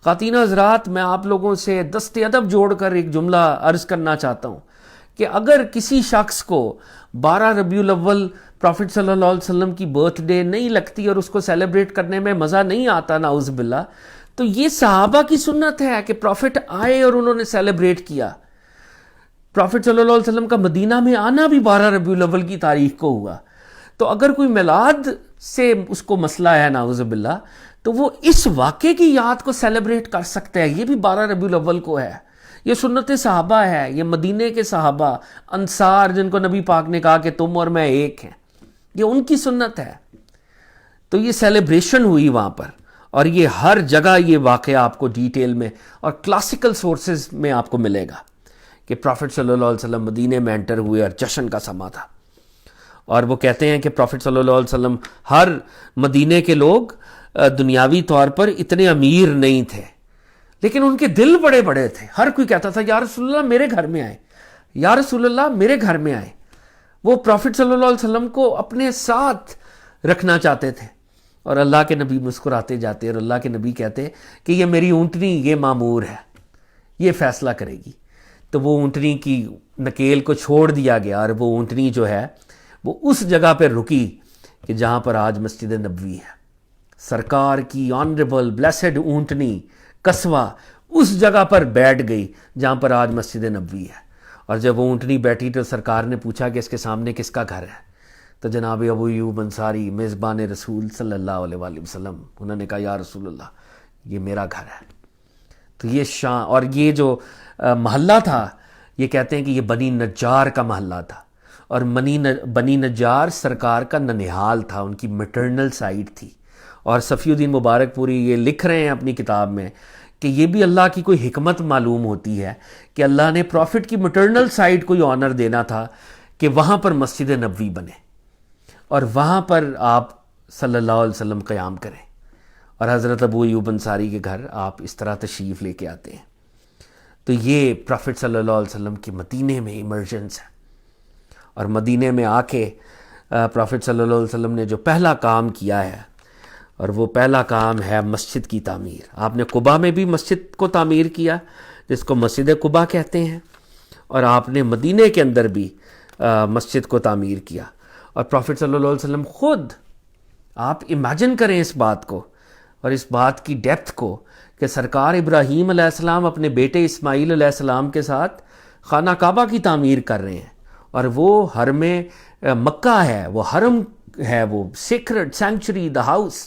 A: خواتین حضرات، میں آپ لوگوں سے دست ادب جوڑ کر ایک جملہ عرض کرنا چاہتا ہوں کہ اگر کسی شخص کو 12 ربیع الاول پروفٹ صلی اللہ علیہ وسلم کی برتھ ڈے نہیں لگتی اور اس کو سیلیبریٹ کرنے میں مزہ نہیں آتا، نعوذ باللہ، تو یہ صحابہ کی سنت ہے کہ پروفٹ آئے اور انہوں نے سیلیبریٹ کیا۔ پروفٹ صلی اللہ علیہ وسلم کا مدینہ میں آنا بھی 12 ربیع الاول کی تاریخ کو ہوا۔ تو اگر کوئی میلاد سے اس کو مسئلہ ہے نعوذ باللہ، تو وہ اس واقعے کی یاد کو سیلیبریٹ کر سکتے ہیں، یہ بھی 12 ربیع الاول کو ہے۔ یہ سنت صحابہ ہے، یہ مدینے کے صحابہ انصار جن کو نبی پاک نے کہا کہ تم اور میں ایک ہیں، یہ ان کی سنت ہے۔ تو یہ سیلیبریشن ہوئی وہاں پر، اور یہ ہر جگہ یہ واقعہ آپ کو ڈیٹیل میں اور کلاسیکل سورسز میں آپ کو ملے گا کہ پروفٹ صلی اللہ علیہ وسلم مدینے میں انٹر ہوئے اور جشن کا سما تھا۔ اور وہ کہتے ہیں کہ پروفٹ صلی اللہ علیہ وسلم، ہر مدینے کے لوگ دنیاوی طور پر اتنے امیر نہیں تھے، لیکن ان کے دل بڑے بڑے تھے۔ ہر کوئی کہتا تھا یا رسول اللہ میرے گھر میں آئے، یا رسول اللہ میرے گھر میں آئے۔ وہ پروفٹ صلی اللہ علیہ وسلم کو اپنے ساتھ رکھنا چاہتے تھے، اور اللہ کے نبی مسکراتے جاتے، اور اللہ کے نبی کہتے کہ یہ میری اونٹنی، یہ مامور ہے، یہ فیصلہ کرے گی۔ تو وہ اونٹنی کی نکیل کو چھوڑ دیا گیا، اور وہ اونٹنی جو ہے وہ اس جگہ پر رکی کہ جہاں پر آج مسجد نبوی ہے۔ سرکار کی آنریبل بلیسڈ اونٹنی قصوہ اس جگہ پر بیٹھ گئی جہاں پر آج مسجد نبوی ہے۔ اور جب وہ اونٹنی بیٹھی تو سرکار نے پوچھا کہ اس کے سامنے کس کا گھر ہے؟ تو جناب ابو ایوب انصاری میزبان رسول صلی اللہ علیہ وآلہ وسلم، انہوں نے کہا یا رسول اللہ یہ میرا گھر ہے۔ تو یہ شان، اور یہ جو محلہ تھا، یہ کہتے ہیں کہ یہ بنی نجار کا محلہ تھا، اور بنی نجار سرکار کا ننہال تھا، ان کی میٹرنل سائٹ تھی۔ اور صفی الدین مبارک پوری یہ لکھ رہے ہیں اپنی کتاب میں کہ یہ بھی اللہ کی کوئی حکمت معلوم ہوتی ہے کہ اللہ نے پروفٹ کی میٹرنل سائٹ کو یہ آنر دینا تھا کہ وہاں پر مسجد نبوی بنے، اور وہاں پر آپ صلی اللہ علیہ وسلم قیام کریں، اور حضرت ابو ایوب انصاری کے گھر آپ اس طرح تشریف لے کے آتے ہیں۔ تو یہ پروفٹ صلی اللہ علیہ وسلم کی مدینے میں ایمرجنس ہے، اور مدینے میں آ کے پروفٹ صلی اللہ علیہ وسلم نے جو پہلا کام کیا ہے، اور وہ پہلا کام ہے مسجد کی تعمیر۔ آپ نے قباء میں بھی مسجد کو تعمیر کیا جس کو مسجد قباء کہتے ہیں، اور آپ نے مدینے کے اندر بھی مسجد کو تعمیر کیا۔ اور پروفٹ صلی اللہ علیہ وسلم خود، آپ امیجن کریں اس بات کو اور اس بات کی ڈیپتھ کو کہ سرکار ابراہیم علیہ السلام اپنے بیٹے اسماعیل علیہ السلام کے ساتھ خانہ کعبہ کی تعمیر کر رہے ہیں، اور وہ حرم مکہ ہے، وہ حرم ہے، وہ سیکرڈ سینکچری، دا ہاؤس۔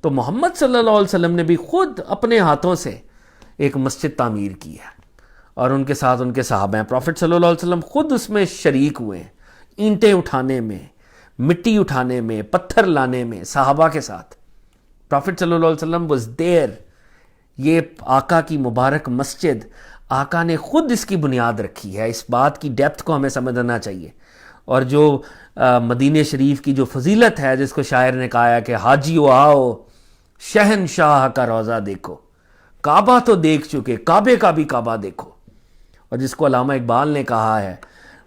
A: تو محمد صلی اللہ علیہ وسلم نے بھی خود اپنے ہاتھوں سے ایک مسجد تعمیر کی ہے، اور ان کے ساتھ ان کے صحابہ ہیں۔ پروفٹ صلی اللہ علیہ وسلم خود اس میں شریک ہوئے ہیں، اینٹیں اٹھانے میں، مٹی اٹھانے میں، پتھر لانے میں، صحابہ کے ساتھ۔ پروفٹ صلی اللہ علیہ وسلم was there۔ یہ آقا کی مبارک مسجد، آقا نے خود اس کی بنیاد رکھی ہے۔ اس بات کی ڈیپتھ کو ہمیں سمجھنا چاہیے۔ اور جو مدینہ شریف کی جو فضیلت ہے، جس کو شاعر نے کہا ہے کہ حاجیو آؤ شہنشاہ کا روضہ دیکھو، کعبہ تو دیکھ چکے، کعبے کا بھی کعبہ دیکھو۔ اور جس کو علامہ اقبال نے کہا ہے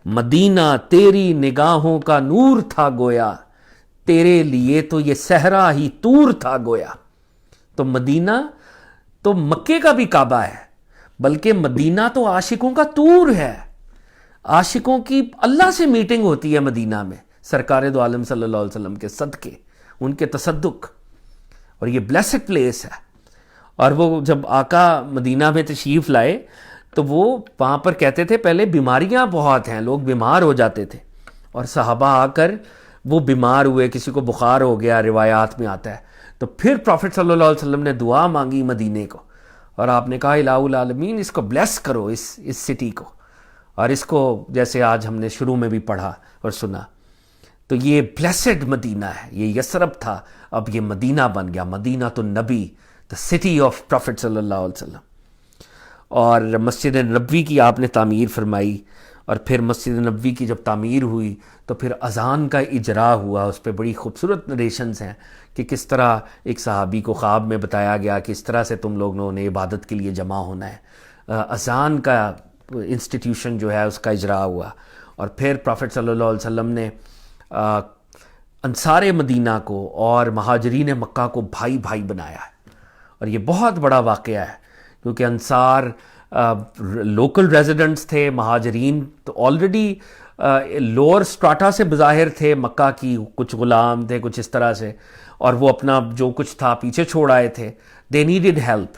A: مدینہ تیری نگاہوں کا نور تھا گویا، تیرے لیے تو یہ صحرا ہی طور تھا گویا۔ تو مدینہ تو مکے کا بھی کعبہ ہے، بلکہ مدینہ تو عاشقوں کا طور ہے۔ عاشقوں کی اللہ سے میٹنگ ہوتی ہے مدینہ میں، سرکار دو عالم صلی اللہ علیہ وسلم کے صدقے، ان کے تصدق، اور یہ بلیسڈ پلیس ہے۔ اور وہ جب آقا مدینہ میں تشریف لائے تو وہ وہاں پر کہتے تھے پہلے بیماریاں بہت ہیں، لوگ بیمار ہو جاتے تھے، اور صحابہ آ کر وہ بیمار ہوئے، کسی کو بخار ہو گیا، روایات میں آتا ہے۔ تو پھر پروفٹ صلی اللہ علیہ وسلم نے دعا مانگی مدینے کو، اور آپ نے کہا الہ العالمین اس کو بلیس کرو، اس سٹی کو، اور اس کو جیسے آج ہم نے شروع میں بھی پڑھا اور سنا۔ تو یہ بلیسڈ مدینہ ہے، یہ یثرب تھا، اب یہ مدینہ بن گیا، مدینہ تو نبی، the city of Prophet صلی اللہ علیہ وسلم۔ اور مسجد نبوی کی آپ نے تعمیر فرمائی، اور پھر مسجد نبوی کی جب تعمیر ہوئی تو پھر اذان کا اجرا ہوا. اس پہ بڑی خوبصورت نریشنز ہیں کہ کس طرح ایک صحابی کو خواب میں بتایا گیا کہ اس طرح سے تم لوگوں نے عبادت کے لیے جمع ہونا ہے. اذان کا انسٹیٹیوشن جو ہے اس کا اجرا ہوا. اور پھر پروفٹ صلی اللہ علیہ وسلم نے انصار مدینہ کو اور مہاجرین مکہ کو بھائی بھائی بنایا ہے. اور یہ بہت بڑا واقعہ ہے کیونکہ انصار لوکل ریزیڈنٹس تھے، مہاجرین تو آلریڈی لوور سٹراٹا سے بظاہر تھے، مکہ کی کچھ غلام تھے کچھ اس طرح سے، اور وہ اپنا جو کچھ تھا پیچھے چھوڑ آئے تھے. دے نیڈڈ ہیلپ.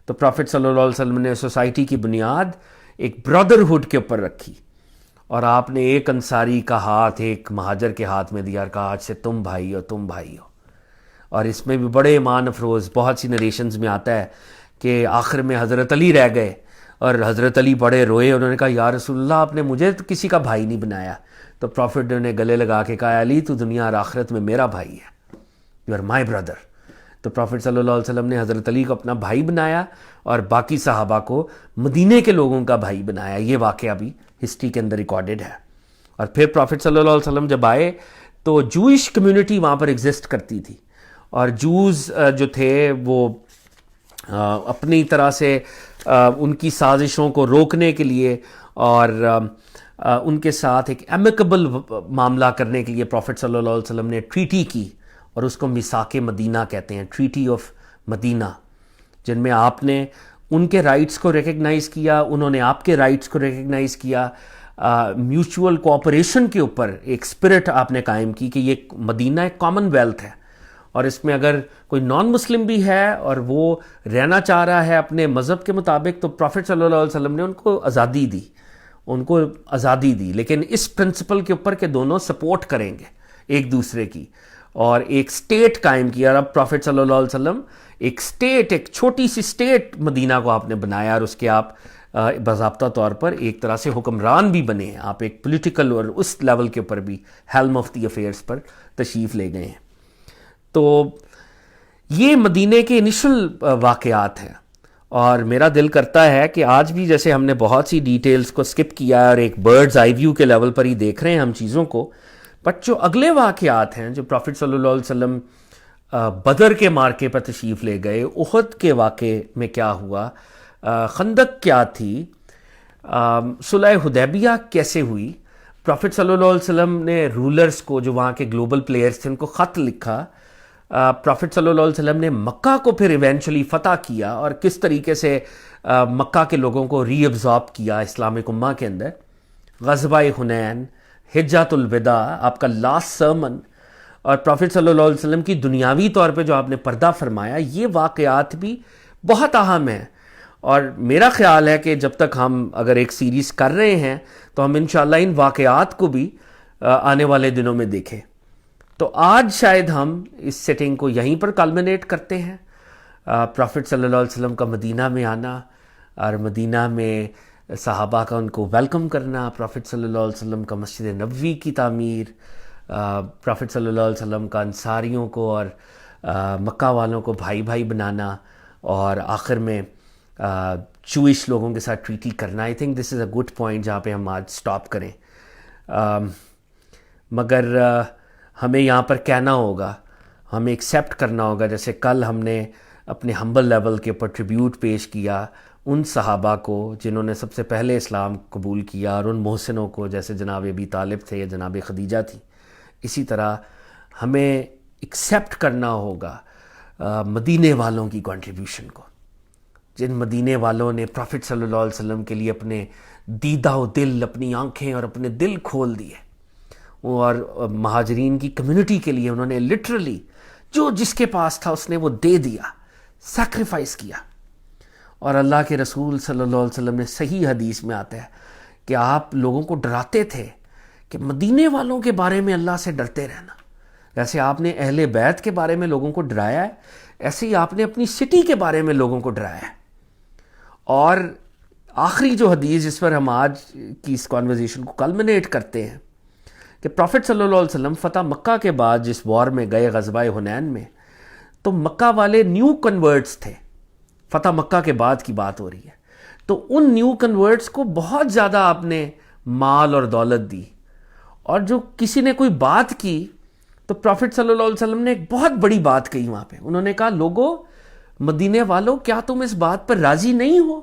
A: تو پروفٹ صلی اللہ علیہ وسلم نے سوسائٹی کی بنیاد ایک برادرہڈ کے اوپر رکھی، اور آپ نے ایک انصاری کا ہاتھ ایک مہاجر کے ہاتھ میں دیا اور کہا آج سے تم بھائی ہو تم بھائی ہو. اور اس میں بھی بڑے ایمان افروز بہت سی نریشنز میں آتا ہے کہ آخر میں حضرت علی رہ گئے اور حضرت علی بڑے روئے. انہوں نے کہا یا رسول اللہ آپ نے مجھے تو کسی کا بھائی نہیں بنایا. تو پروفٹ نے گلے لگا کے کہا علی تو دنیا اور آخرت میں میرا بھائی ہے، یو آر مائی بردر. تو پروفٹ صلی اللہ علیہ وسلم نے حضرت علی کو اپنا بھائی بنایا اور باقی صحابہ کو مدینے کے لوگوں کا بھائی بنایا. یہ واقعہ بھی ہسٹری کے اندر ریکارڈڈ ہے. اور پھر پروفٹ صلی اللہ علیہ وسلم جب آئے تو جوئش کمیونٹی وہاں پر ایگزسٹ کرتی تھی، اور جوز جو تھے وہ اپنی طرح سے ان کی سازشوں کو روکنے کے لیے اور ان کے ساتھ ایک ایمیکبل معاملہ کرنے کے لیے پروفٹ صلی اللہ علیہ وسلم نے ٹریٹی کی، اور اس کو میثاق مدینہ کہتے ہیں، ٹریٹی آف مدینہ، جن میں آپ نے ان کے رائٹس کو ریکگنائز کیا، انہوں نے آپ کے رائٹس کو ریکگنائز کیا. میوچول کوآپریشن کے اوپر ایک اسپرٹ آپ نے قائم کی کہ یہ مدینہ ایک کامن ویلتھ ہے، اور اس میں اگر کوئی نان مسلم بھی ہے اور وہ رہنا چاہ رہا ہے اپنے مذہب کے مطابق تو پروفٹ صلی اللہ علیہ وسلم نے ان کو آزادی دی، لیکن اس پرنسپل کے اوپر کہ دونوں سپورٹ کریں گے ایک دوسرے کی، اور ایک سٹیٹ قائم کیا. اور اب پروفٹ صلی اللہ علیہ وسلم ایک سٹیٹ، ایک چھوٹی سی سٹیٹ مدینہ کو آپ نے بنایا، اور اس کے آپ باضابطہ طور پر ایک طرح سے حکمران بھی بنے ہیں. آپ ایک پولیٹیکل اور اس لیول کے اوپر بھی ہیلم آف دی افیئرس پر تشریف لے گئے ہیں. تو یہ مدینے کے انیشل واقعات ہیں، اور میرا دل کرتا ہے کہ آج بھی جیسے ہم نے بہت سی ڈیٹیلز کو سکپ کیا اور ایک برڈز آئی ویو کے لیول پر ہی دیکھ رہے ہیں ہم چیزوں کو، بٹ جو اگلے واقعات ہیں جو پروفٹ صلی اللہ علیہ وسلم بدر کے مارکے پر تشریف لے گئے، احد کے واقعے میں کیا ہوا، خندق کیا تھی، صلح حدیبیہ کیسے ہوئی، پروفٹ صلی اللہ علیہ وسلم نے رولرز کو جو وہاں کے گلوبل پلیئرز تھے ان کو خط لکھا، پروفٹ صلی اللہ علیہ وسلم نے مکہ کو پھر ایونچولی فتح کیا اور کس طریقے سے مکہ کے لوگوں کو ری ابزارب کیا اسلامک امہ کے اندر، غزوہ حنین، حجۃ الوداع آپ کا لاسٹ سرمن، اور پروفٹ صلی اللہ علیہ وسلم کی دنیاوی طور پہ جو آپ نے پردہ فرمایا، یہ واقعات بھی بہت اہم ہیں. اور میرا خیال ہے کہ جب تک ہم اگر ایک سیریز کر رہے ہیں تو ہم انشاءاللہ ان واقعات کو بھی آنے والے دنوں میں دیکھیں. تو آج شاید ہم اس سیٹنگ کو یہیں پر کلمنیٹ کرتے ہیں، پروفٹ صلی اللہ علیہ وسلم کا مدینہ میں آنا اور مدینہ میں صحابہ کا ان کو ویلکم کرنا، پروفٹ صلی اللہ علیہ وسلم کا مسجد نبوی کی تعمیر، پروفٹ صلی اللہ علیہ وسلم کا انصاریوں کو اور مکہ والوں کو بھائی بھائی بنانا، اور آخر میں جوئش لوگوں کے ساتھ ٹریٹی کرنا. I think this is a good point جہاں پہ ہم آج سٹاپ کریں. مگر ہمیں یہاں پر کہنا ہوگا، ہمیں ایکسیپٹ کرنا ہوگا، جیسے کل ہم نے اپنے ہمبل لیول کے اوپر ٹریبیوٹ پیش کیا ان صحابہ کو جنہوں نے سب سے پہلے اسلام قبول کیا، اور ان محسنوں کو جیسے جناب ابی طالب تھے یا جناب خدیجہ تھی. اسی طرح ہمیں ایکسیپٹ کرنا ہوگا مدینے والوں کی کنٹریبیوشن کو، جن مدینے والوں نے پروفٹ صلی اللہ علیہ وسلم کے لیے اپنے دیدہ و دل، اپنی آنکھیں اور اپنے دل کھول دیے، اور مہاجرین کی کمیونٹی کے لیے انہوں نے لٹرلی جو جس کے پاس تھا اس نے وہ دے دیا، سیکریفائس کیا. اور اللہ کے رسول صلی اللہ علیہ وسلم نے صحیح حدیث میں آتا ہے کہ آپ لوگوں کو ڈراتے تھے کہ مدینے والوں کے بارے میں اللہ سے ڈرتے رہنا. جیسے آپ نے اہل بیت کے بارے میں لوگوں کو ڈرایا ہے، ایسے ہی آپ نے اپنی سٹی کے بارے میں لوگوں کو ڈرایا ہے. اور آخری جو حدیث جس پر ہم آج کی اس کانورزیشن کو کلمنیٹ کرتے ہیں کہ پروفٹ صلی اللہ علیہ وسلم فتح مکہ کے بعد جس وار میں گئے غزوہ حنین میں، تو مکہ والے نیو کنورٹس تھے، فتح مکہ کے بعد کی بات ہو رہی ہے، تو ان نیو کنورٹس کو بہت زیادہ آپ نے مال اور دولت دی. اور جو کسی نے کوئی بات کی تو پروفٹ صلی اللہ علیہ وسلم نے ایک بہت بڑی بات کہی وہاں پہ. انہوں نے کہا لوگوں، مدینے والوں، کیا تم اس بات پر راضی نہیں ہو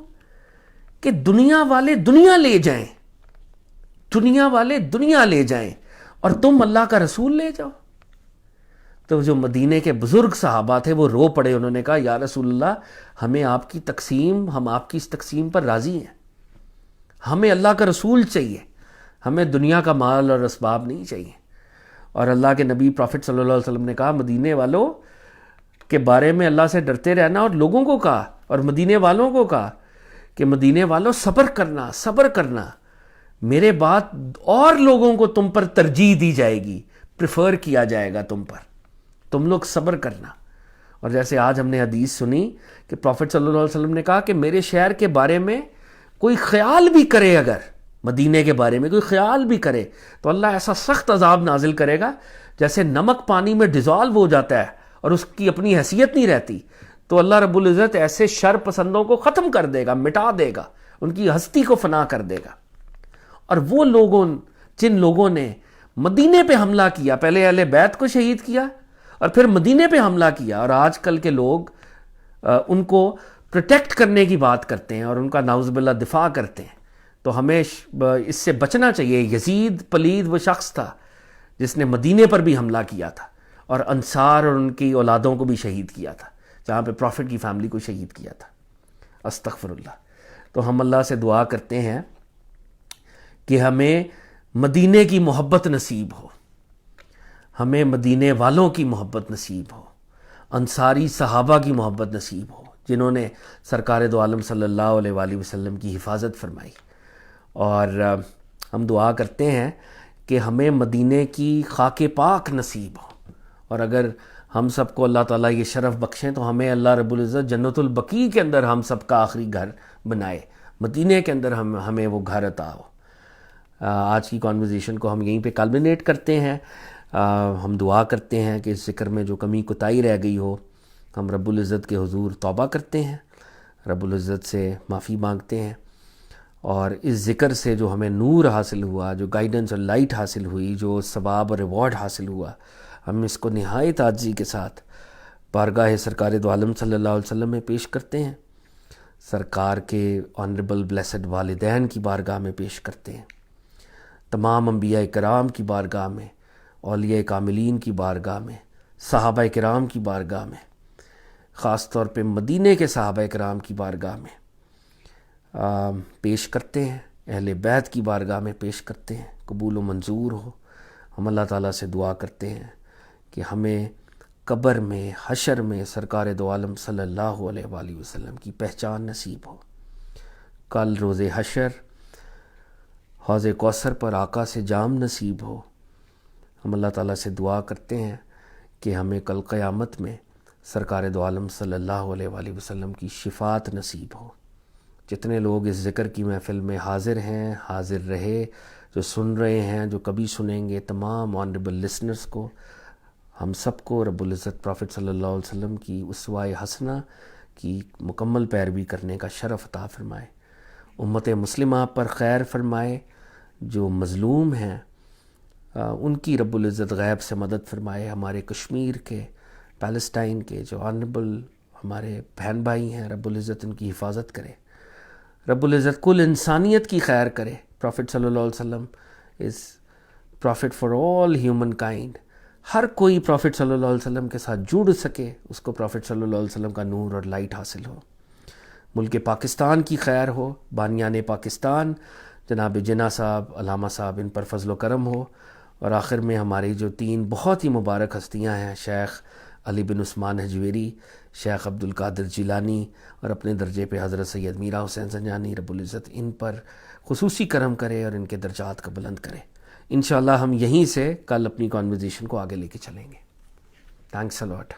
A: کہ دنیا والے دنیا لے جائیں، دنیا والے دنیا لے جائیں اور تم اللہ کا رسول لے جاؤ؟ تو جو مدینے کے بزرگ صحابہ تھے وہ رو پڑے. انہوں نے کہا یا رسول اللہ، ہمیں آپ کی تقسیم، ہم آپ کی اس تقسیم پر راضی ہیں. ہمیں اللہ کا رسول چاہیے، ہمیں دنیا کا مال اور اسباب نہیں چاہیے. اور اللہ کے نبی پروفٹ صلی اللہ علیہ وسلم نے کہا مدینے والوں کے بارے میں اللہ سے ڈرتے رہنا، اور لوگوں کو کہا اور مدینے والوں کو کہا کہ مدینے والوں صبر کرنا، صبر کرنا، میرے بعد اور لوگوں کو تم پر ترجیح دی جائے گی، پریفر کیا جائے گا تم پر، تم لوگ صبر کرنا. اور جیسے آج ہم نے حدیث سنی کہ پروفٹ صلی اللہ علیہ وسلم نے کہا کہ میرے شہر کے بارے میں کوئی خیال بھی کرے، اگر مدینے کے بارے میں کوئی خیال بھی کرے تو اللہ ایسا سخت عذاب نازل کرے گا جیسے نمک پانی میں ڈیزالو ہو جاتا ہے اور اس کی اپنی حیثیت نہیں رہتی. تو اللہ رب العزت ایسے شر پسندوں کو ختم کر دے گا، مٹا دے گا، ان کی ہستی کو فنا کر دے گا. اور وہ لوگوں، جن لوگوں نے مدینے پہ حملہ کیا، پہلے اہل بیت کو شہید کیا اور پھر مدینے پہ حملہ کیا، اور آج کل کے لوگ ان کو پروٹیکٹ کرنے کی بات کرتے ہیں اور ان کا نعوذ باللہ دفاع کرتے ہیں. تو ہمیں اس سے بچنا چاہیے. یزید پلید وہ شخص تھا جس نے مدینے پر بھی حملہ کیا تھا اور انصار اور ان کی اولادوں کو بھی شہید کیا تھا، جہاں پہ پروفٹ کی فیملی کو شہید کیا تھا. استغفر اللہ. تو ہم اللہ سے دعا کرتے ہیں کہ ہمیں مدینے کی محبت نصیب ہو، ہمیں مدینے والوں کی محبت نصیب ہو، انصاری صحابہ کی محبت نصیب ہو جنہوں نے سرکار دو عالم صلی اللہ علیہ وآلہ وسلم کی حفاظت فرمائی. اور ہم دعا کرتے ہیں کہ ہمیں مدینے کی خاک پاک نصیب ہو. اور اگر ہم سب کو اللہ تعالیٰ یہ شرف بخشیں تو ہمیں اللہ رب العزت جنت البقیع کے اندر ہم سب کا آخری گھر بنائے، مدینے کے اندر ہمیں وہ گھر عطا ہو. آج کی کانورزیشن کو ہم یہیں پہ کلمنیٹ کرتے ہیں. ہم دعا کرتے ہیں کہ اس ذکر میں جو کمی کوتاہی رہ گئی ہو ہم رب العزت کے حضور توبہ کرتے ہیں، رب العزت سے معافی مانگتے ہیں. اور اس ذکر سے جو ہمیں نور حاصل ہوا، جو گائیڈنس اور لائٹ حاصل ہوئی، جو ثواب اور ریوارڈ حاصل ہوا، ہم اس کو نہایت عاجزی کے ساتھ بارگاہ سرکار دو عالم صلی اللہ علیہ وسلم میں پیش کرتے ہیں، سرکار کے آنریبل بلیسڈ والدین کی بارگاہ میں پیش کرتے ہیں، تمام انبیاء کرام کی بارگاہ میں، اولیاء کاملین کی بارگاہ میں، صحابہ کرام کی بارگاہ میں، خاص طور پہ مدینے کے صحابہ کرام کی بارگاہ میں پیش کرتے ہیں، اہل بیت کی بارگاہ میں پیش کرتے ہیں. قبول و منظور ہو. ہم اللہ تعالیٰ سے دعا کرتے ہیں کہ ہمیں قبر میں، حشر میں سرکار دو عالم صلی اللہ علیہ وآلہ وسلم کی پہچان نصیب ہو. کل روز حشر حوض کوثر پر آقا سے جام نصیب ہو. ہم اللہ تعالیٰ سے دعا کرتے ہیں کہ ہمیں کل قیامت میں سرکار دو عالم صلی اللہ علیہ وآلہ وسلم کی شفاعت نصیب ہو. جتنے لوگ اس ذکر کی محفل میں حاضر ہیں، حاضر رہے، جو سن رہے ہیں، جو کبھی سنیں گے، تمام آنریبل لسنرز کو، ہم سب کو رب العزت پروفٹ صلی اللہ علیہ وسلم کی اسوہ حسنہ کی مکمل پیروی کرنے کا شرف عطا فرمائے. امت مسلمہ پر خیر فرمائے. جو مظلوم ہیں ان کی رب العزت غیب سے مدد فرمائے. ہمارے کشمیر کے، پیلسٹائن کے جو آنریبل ہمارے بہن بھائی ہیں، رب العزت ان کی حفاظت کرے. رب العزت کل انسانیت کی خیر کرے. پروفٹ صلی اللہ علیہ وسلم is prophet for all human kind. ہر کوئی پروفٹ صلی اللہ علیہ وسلم کے ساتھ جڑ سکے، اس کو پروفٹ صلی اللہ علیہ وسلم کا نور اور لائٹ حاصل ہو. ملک پاکستان کی خیر ہو. بانیان پاکستان جناب جناح صاحب، علامہ صاحب، ان پر فضل و کرم ہو. اور آخر میں ہماری جو 3 بہت ہی مبارک ہستیاں ہیں، شیخ علی بن عثمان حجویری، شیخ عبد القادر جیلانی اور اپنے درجے پہ حضرت سید میرا حسین زنجانی، رب العزت ان پر خصوصی کرم کرے اور ان کے درجات کو بلند کرے. انشاءاللہ ہم یہیں سے کل اپنی کانورزیشن کو آگے لے کے چلیں گے. تھینکس اے لاٹ.